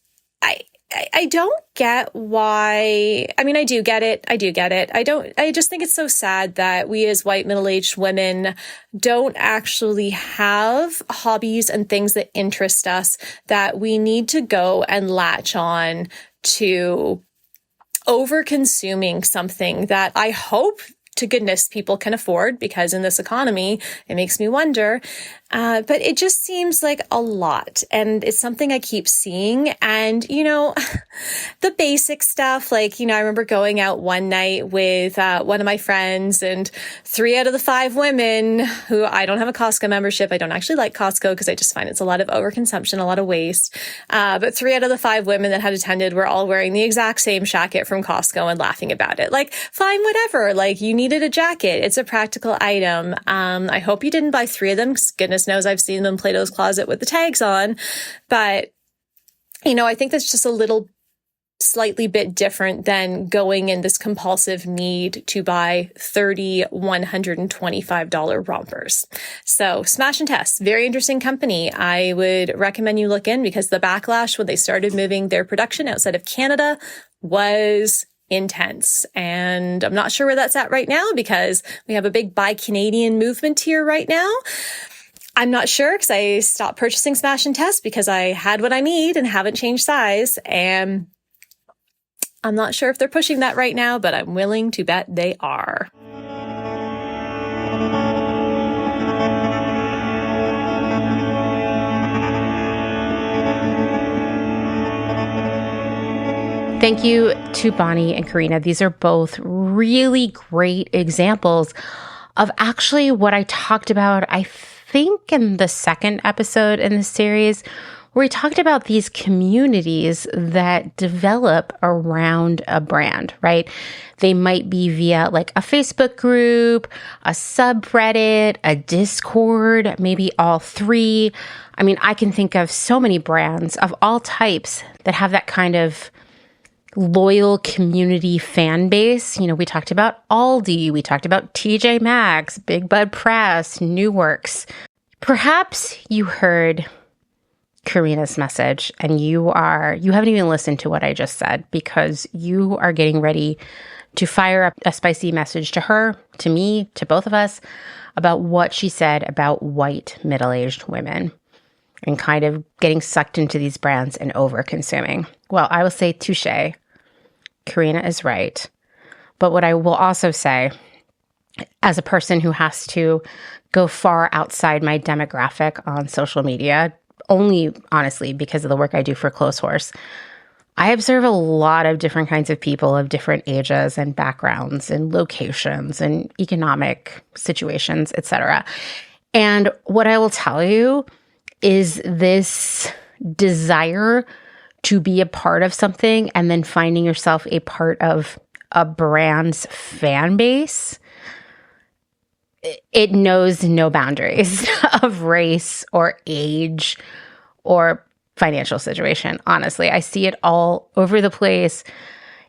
I don't get why. I mean, I do get it. I just think it's so sad that we as white middle-aged women don't actually have hobbies and things that interest us, that we need to go and latch on to over-consuming something that I hope to goodness people can afford, because in this economy, it makes me wonder. But it just seems like a lot. And it's something I keep seeing. And, the basic stuff. Like, I remember going out one night with one of my friends, and 3 out of the 5 women who, I don't have a Costco membership. I don't actually like Costco because I just find it's a lot of overconsumption, a lot of waste. But 3 out of the 5 women that had attended were all wearing the exact same jacket from Costco and laughing about it. Like, fine, whatever. Like, you needed a jacket. It's a practical item. I hope you didn't buy 3 of them, 'cause goodness knows I've seen them in Plato's Closet with the tags on. But, I think that's just a little slightly bit different than going in this compulsive need to buy $30, $125 rompers. So Smash and Test, very interesting company. I would recommend you look in, because the backlash when they started moving their production outside of Canada was intense. And I'm not sure where that's at right now, because we have a big Buy Canadian movement here right now. I'm not sure, because I stopped purchasing Smash and Test because I had what I need and haven't changed size. And I'm not sure if they're pushing that right now, but I'm willing to bet they are. Thank you to Bonnie and Karina. These are both really great examples of actually what I talked about, I think, in the second episode in this series, where we talked about these communities that develop around a brand, right? They might be via like a Facebook group, a subreddit, a Discord, maybe all 3. I mean, I can think of so many brands of all types that have that kind of loyal community fan base. We talked about Aldi, we talked about TJ Maxx, Big Bud Press, New Works. Perhaps you heard Karina's message and you haven't even listened to what I just said, because you are getting ready to fire up a spicy message to her, to me, to both of us, about what she said about white middle-aged women and kind of getting sucked into these brands and over-consuming. Well, I will say touche. Karina is right. But what I will also say, as a person who has to go far outside my demographic on social media, only honestly because of the work I do for Clotheshorse, I observe a lot of different kinds of people of different ages and backgrounds and locations and economic situations, etc. And what I will tell you is this desire to be a part of something and then finding yourself a part of a brand's fan base, it knows no boundaries of race or age or financial situation. Honestly, I see it all over the place.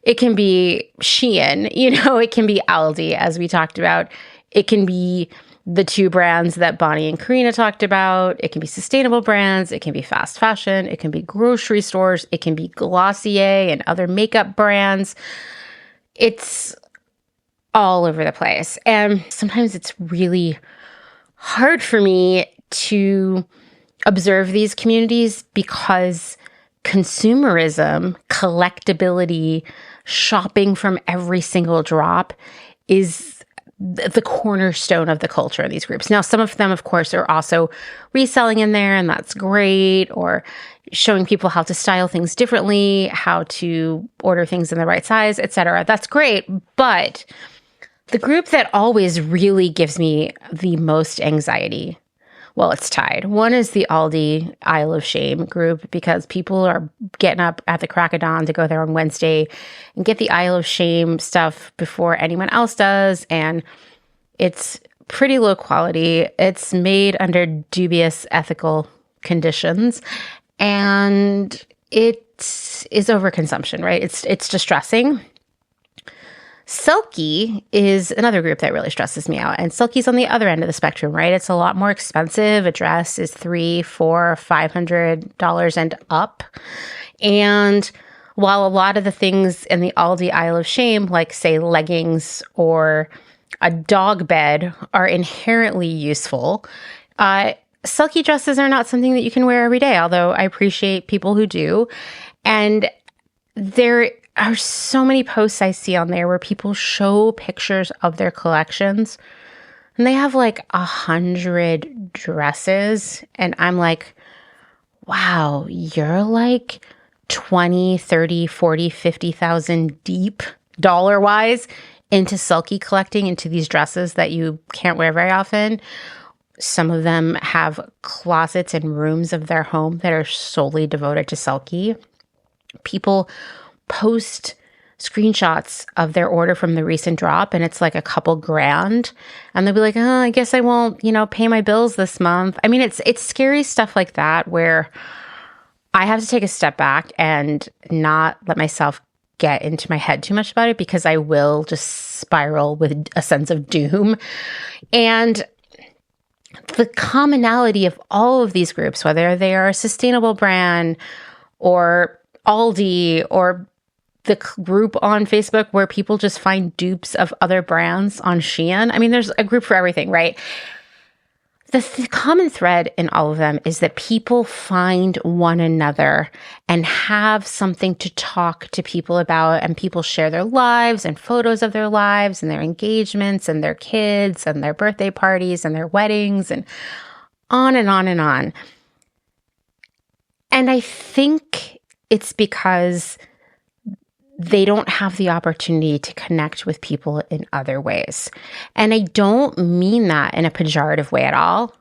It can be Shein, it can be Aldi, as we talked about. It can be the 2 brands that Bonnie and Karina talked about. It can be sustainable brands. It can be fast fashion. It can be grocery stores. It can be Glossier and other makeup brands. It's all over the place. And sometimes it's really hard for me to observe these communities because consumerism, collectability, shopping from every single drop is the cornerstone of the culture of these groups. Now, some of them, of course, are also reselling in there, and that's great, or showing people how to style things differently, how to order things in the right size, etc. That's great, but the group that always really gives me the most anxiety, well, it's tied. One is the Aldi Isle of Shame group, because people are getting up at the crack of dawn to go there on Wednesday and get the Isle of Shame stuff before anyone else does. And it's pretty low quality. It's made under dubious ethical conditions. And it is overconsumption, right? It's distressing. Selkie is another group that really stresses me out. And Selkie's on the other end of the spectrum, right? It's a lot more expensive. A dress is $300, $400, $500 and up. And while a lot of the things in the Aldi Isle of Shame, like say leggings or a dog bed, are inherently useful, Selkie dresses are not something that you can wear every day, although I appreciate people who do. And there are so many posts I see on there where people show pictures of their collections and they have like 100 dresses. And I'm like, wow, you're like 20, 30, 40, 50,000 deep dollar-wise into sulky collecting, into these dresses that you can't wear very often. Some of them have closets and rooms of their home that are solely devoted to sulky. People post screenshots of their order from the recent drop, and it's like a couple grand, and they'll be like, oh, I guess I won't, pay my bills this month. I mean, it's scary stuff like that where I have to take a step back and not let myself get into my head too much about it, because I will just spiral with a sense of doom. And the commonality of all of these groups, whether they are a sustainable brand or Aldi or the group on Facebook where people just find dupes of other brands on Shein. I mean, there's a group for everything, right? The common thread in all of them is that people find one another and have something to talk to people about, and people share their lives and photos of their lives and their engagements and their kids and their birthday parties and their weddings and on and on and on. And I think it's because they don't have the opportunity to connect with people in other ways. And I don't mean that in a pejorative way at all.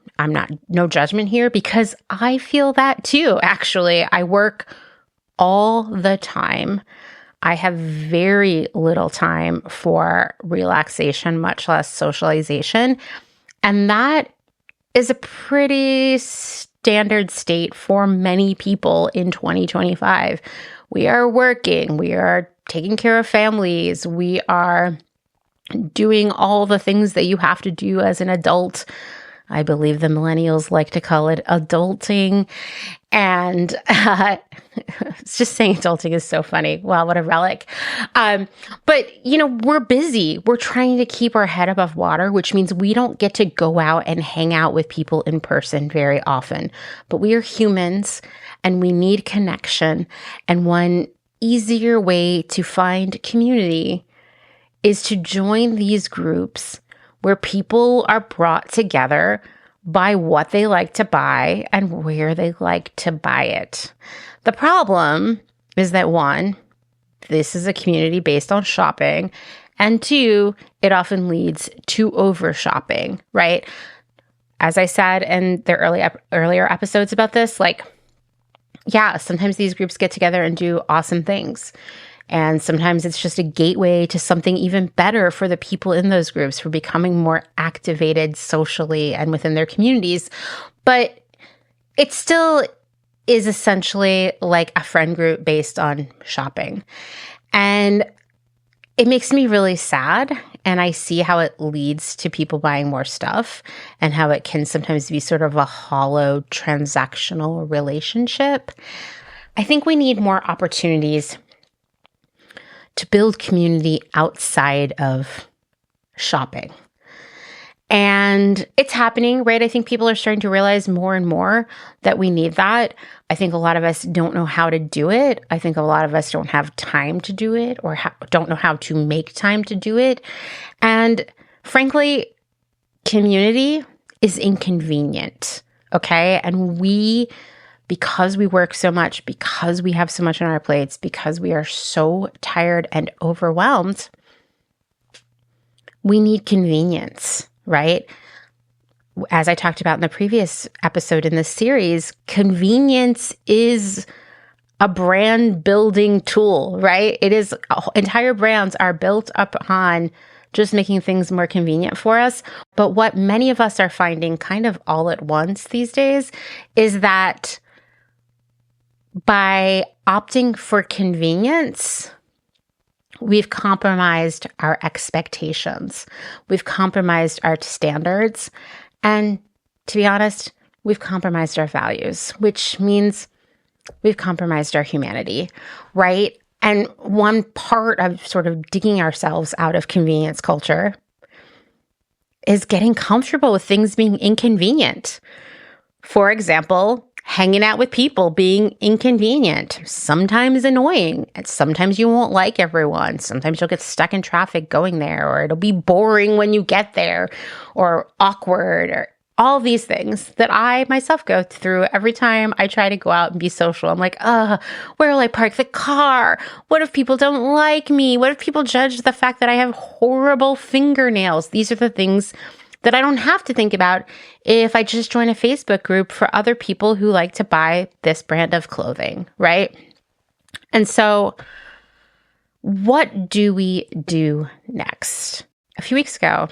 No judgment here, because I feel that too, actually. I work all the time. I have very little time for relaxation, much less socialization. And that is a pretty standard state for many people in 2025. We are working, we are taking care of families, we are doing all the things that you have to do as an adult. I believe the millennials like to call it adulting. And it's just saying adulting is so funny. Wow, what a relic. But, we're busy. We're trying to keep our head above water, which means we don't get to go out and hang out with people in person very often. But we are humans and we need connection. And one easier way to find community is to join these groups where people are brought together by what they like to buy and where they like to buy it. The problem is that, one, this is a community based on shopping, and two, it often leads to over shopping, right? As I said in the earlier episodes about this, sometimes these groups get together and do awesome things. And sometimes it's just a gateway to something even better for the people in those groups, for becoming more activated socially and within their communities. But it still is essentially like a friend group based on shopping. And it makes me really sad. And I see how it leads to people buying more stuff and how it can sometimes be sort of a hollow transactional relationship. I think we need more opportunities to build community outside of shopping. And it's happening, right? I think people are starting to realize more and more that we need that. I think a lot of us don't know how to do it. I think a lot of us don't have time to do it, or don't know how to make time to do it. And frankly, community is inconvenient, okay? And because we work so much, because we have so much on our plates, because we are so tired and overwhelmed, we need convenience, right? As I talked about in the previous episode in this series, convenience is a brand building tool, right? Entire brands are built upon just making things more convenient for us. But what many of us are finding kind of all at once these days is that by opting for convenience, we've compromised our expectations. We've compromised our standards. And to be honest, we've compromised our values, which means we've compromised our humanity, right? And one part of sort of digging ourselves out of convenience culture is getting comfortable with things being inconvenient. For example, hanging out with people being inconvenient, sometimes annoying, and sometimes you won't like everyone. Sometimes you'll get stuck in traffic going there, or it'll be boring when you get there, or awkward, or all these things that I myself go through every time I try to go out and be social. I'm like, where will I park the car? What if people don't like me? What if people judge the fact that I have horrible fingernails? These are the things that I don't have to think about if I just join a Facebook group for other people who like to buy this brand of clothing, right? And so what do we do next? A few weeks ago,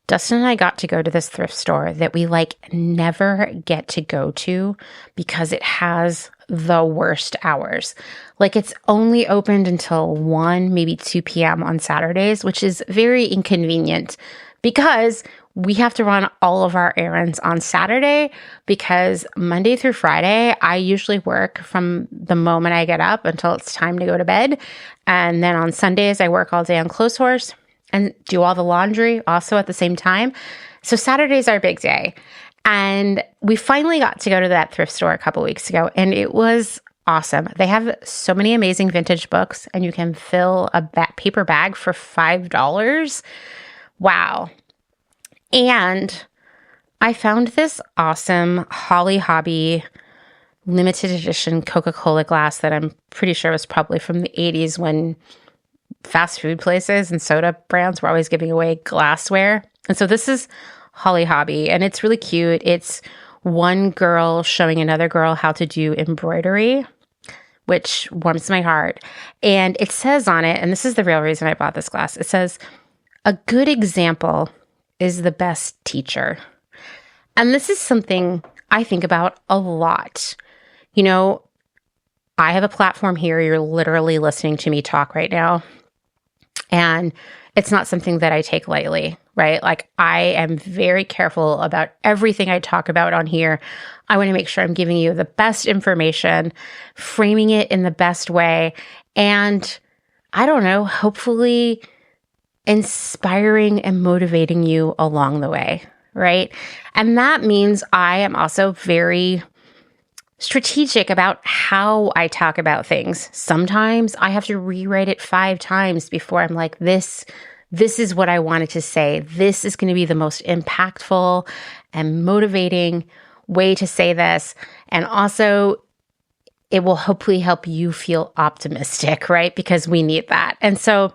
Dustin and I got to go to this thrift store that we never get to go to because it has the worst hours. It's only opened until 1, maybe 2 p.m. on Saturdays, which is very inconvenient because we have to run all of our errands on Saturday because Monday through Friday, I usually work from the moment I get up until it's time to go to bed. And then on Sundays, I work all day on Clotheshorse and do all the laundry also at the same time. So Saturday's our big day. And we finally got to go to that thrift store a couple weeks ago, and it was awesome. They have so many amazing vintage books, and you can fill a paper bag for $5. Wow. And I found this awesome Holly Hobby limited edition Coca-Cola glass that I'm pretty sure was probably from the 80s when fast food places and soda brands were always giving away glassware. And so this is Holly Hobby, and it's really cute. It's one girl showing another girl how to do embroidery, which warms my heart. And it says on it, and this is the real reason I bought this glass, it says, "A good example is the best teacher." And this is something I think about a lot. I have a platform here. You're literally listening to me talk right now. And it's not something that I take lightly, right? I am very careful about everything I talk about on here. I want to make sure I'm giving you the best information, framing it in the best way, and I don't know, hopefully inspiring and motivating you along the way, right? And that means I am also very strategic about how I talk about things. Sometimes I have to rewrite it 5 times before I'm like, this is what I wanted to say. This is going to be the most impactful and motivating way to say this. And also, it will hopefully help you feel optimistic, right? Because we need that. And so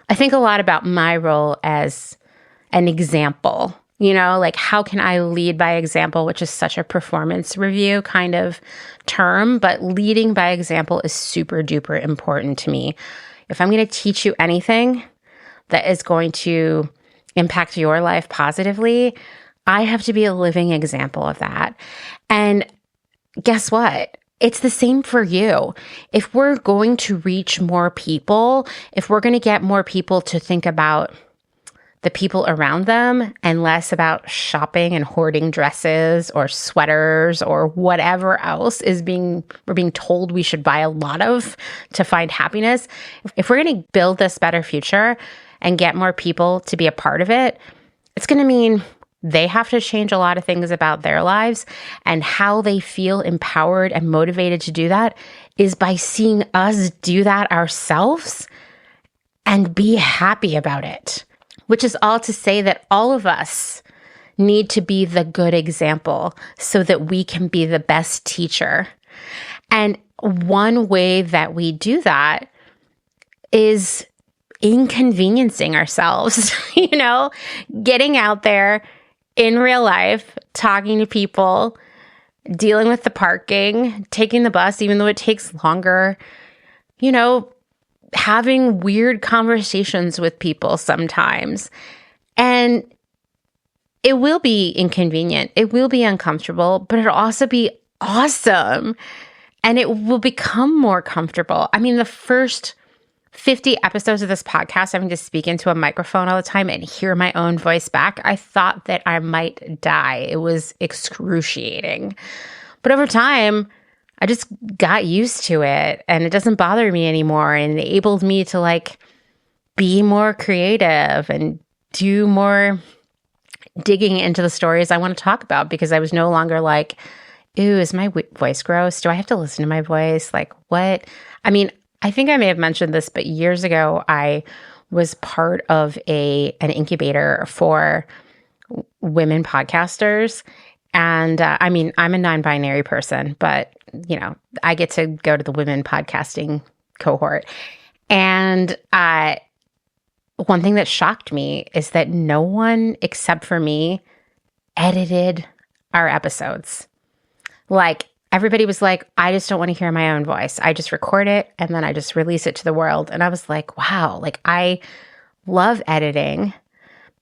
I think a lot about my role as an example. How can I lead by example, which is such a performance review kind of term, but leading by example is super duper important to me. If I'm going to teach you anything that is going to impact your life positively, I have to be a living example of that. And guess what? It's the same for you. If we're going to reach more people, if we're going to get more people to think about the people around them and less about shopping and hoarding dresses or sweaters or whatever else we're being told we should buy a lot of to find happiness. If we're going to build this better future and get more people to be a part of it, it's going to mean they have to change a lot of things about their lives, and how they feel empowered and motivated to do that is by seeing us do that ourselves and be happy about it. Which is all to say that all of us need to be the good example so that we can be the best teacher. And one way that we do that is inconveniencing ourselves, getting out there in real life, talking to people, dealing with the parking, taking the bus, even though it takes longer, having weird conversations with people sometimes. And it will be inconvenient. It will be uncomfortable, but it'll also be awesome. And it will become more comfortable. I mean, the first 50 episodes of this podcast, having to speak into a microphone all the time and hear my own voice back, I thought that I might die. It was excruciating. But over time, I just got used to it, and it doesn't bother me anymore, and it enabled me to be more creative and do more digging into the stories I want to talk about, because I was no longer like, ooh, is my voice gross? Do I have to listen to my voice? What? I mean, I think I may have mentioned this, but years ago, I was part of an incubator for women podcasters. And I mean, I'm a non-binary person, but, I get to go to the women podcasting cohort. And one thing that shocked me is that no one except for me edited our episodes. Like, everybody was like, I just don't want to hear my own voice. I just record it and then I just release it to the world. And I was like, wow, like I love editing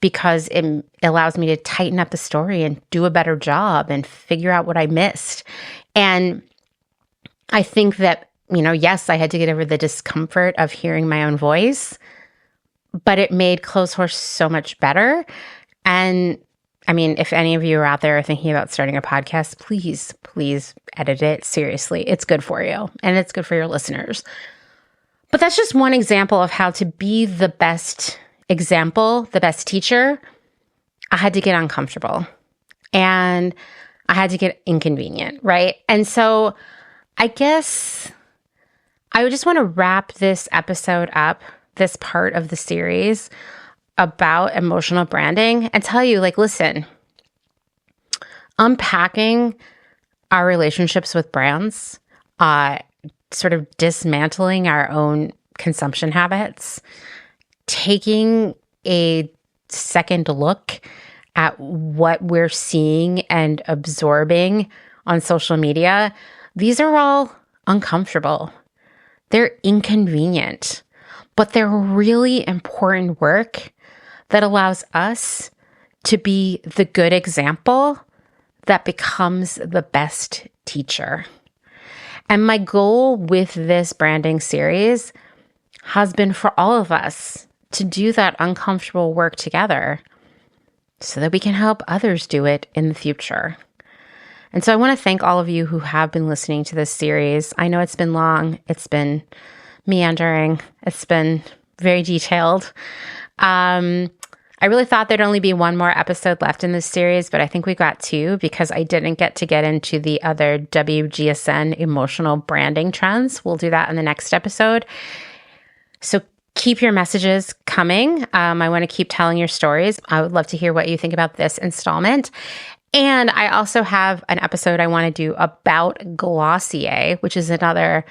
because it allows me to tighten up the story and do a better job and figure out what I missed. And I think that, yes, I had to get over the discomfort of hearing my own voice, but it made Clotheshorse so much better. And I mean, if any of you are out there thinking about starting a podcast, please edit it. Seriously, it's good for you and it's good for your listeners. But that's just one example of how to be the best example, the best teacher. I had to get uncomfortable and I had to get inconvenient, right? And so I guess I would just want to wrap this episode up, this part of the series about emotional branding, and tell you, like, listen, unpacking our relationships with brands, sort of dismantling our own consumption habits, taking a second look at what we're seeing and absorbing on social media, these are all uncomfortable. They're inconvenient, but they're really important work that allows us to be the good example that becomes the best teacher. And my goal with this branding series has been for all of us to do that uncomfortable work together so that we can help others do it in the future. And so I want to thank all of you who have been listening to this series. I know it's been long, it's been meandering, it's been very detailed. I really thought there'd only be one more episode left in this series, but I think we got two because I didn't get into the other WGSN emotional branding trends. We'll do that in the next episode. So keep your messages coming. I want to keep telling your stories. I would love to hear what you think about this installment. And I also have an episode I want to do about Glossier, which is another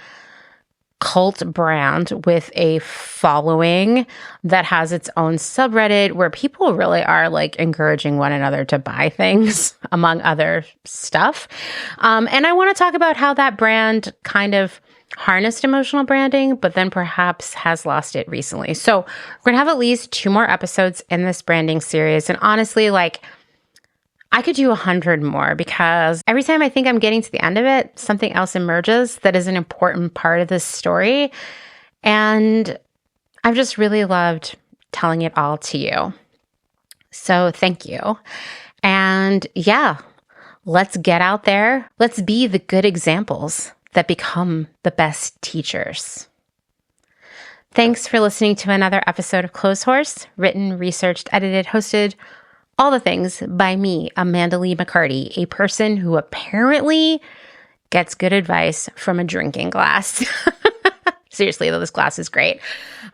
cult brand with a following that has its own subreddit where people really are like encouraging one another to buy things, among other stuff. And I want to talk about how that brand kind of harnessed emotional branding, but then perhaps has lost it recently. So we're going to have at least 2 more episodes in this branding series. And honestly, like, I could do 100 more because every time I think I'm getting to the end of it, something else emerges that is an important part of this story. And I've just really loved telling it all to you. So thank you. And yeah, let's get out there. Let's be the good examples that become the best teachers. Thanks for listening to another episode of Clotheshorse, written, researched, edited, hosted, all the things by me, Amanda Lee McCarty, a person who apparently gets good advice from a drinking glass. Seriously, though, this glass is great.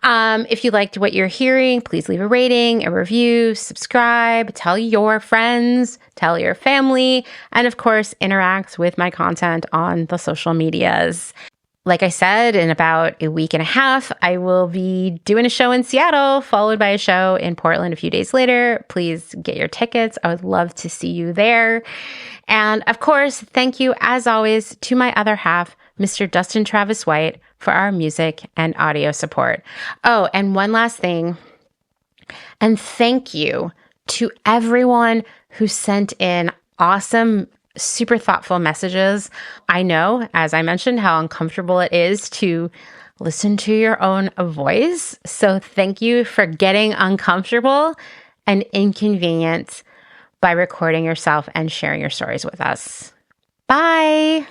If you liked what you're hearing, please leave a rating, a review, subscribe, tell your friends, tell your family, and of course, interact with my content on the social medias. Like I said, in about a week and a half, I will be doing a show in Seattle, followed by a show in Portland a few days later. Please get your tickets. I would love to see you there. And of course, thank you, as always, to my other half, Mr. Dustin Travis White, for our music and audio support. Oh, and one last thing. And thank you to everyone who sent in awesome, super thoughtful messages. I know, as I mentioned, how uncomfortable it is to listen to your own voice. So thank you for getting uncomfortable and inconvenient by recording yourself and sharing your stories with us. Bye.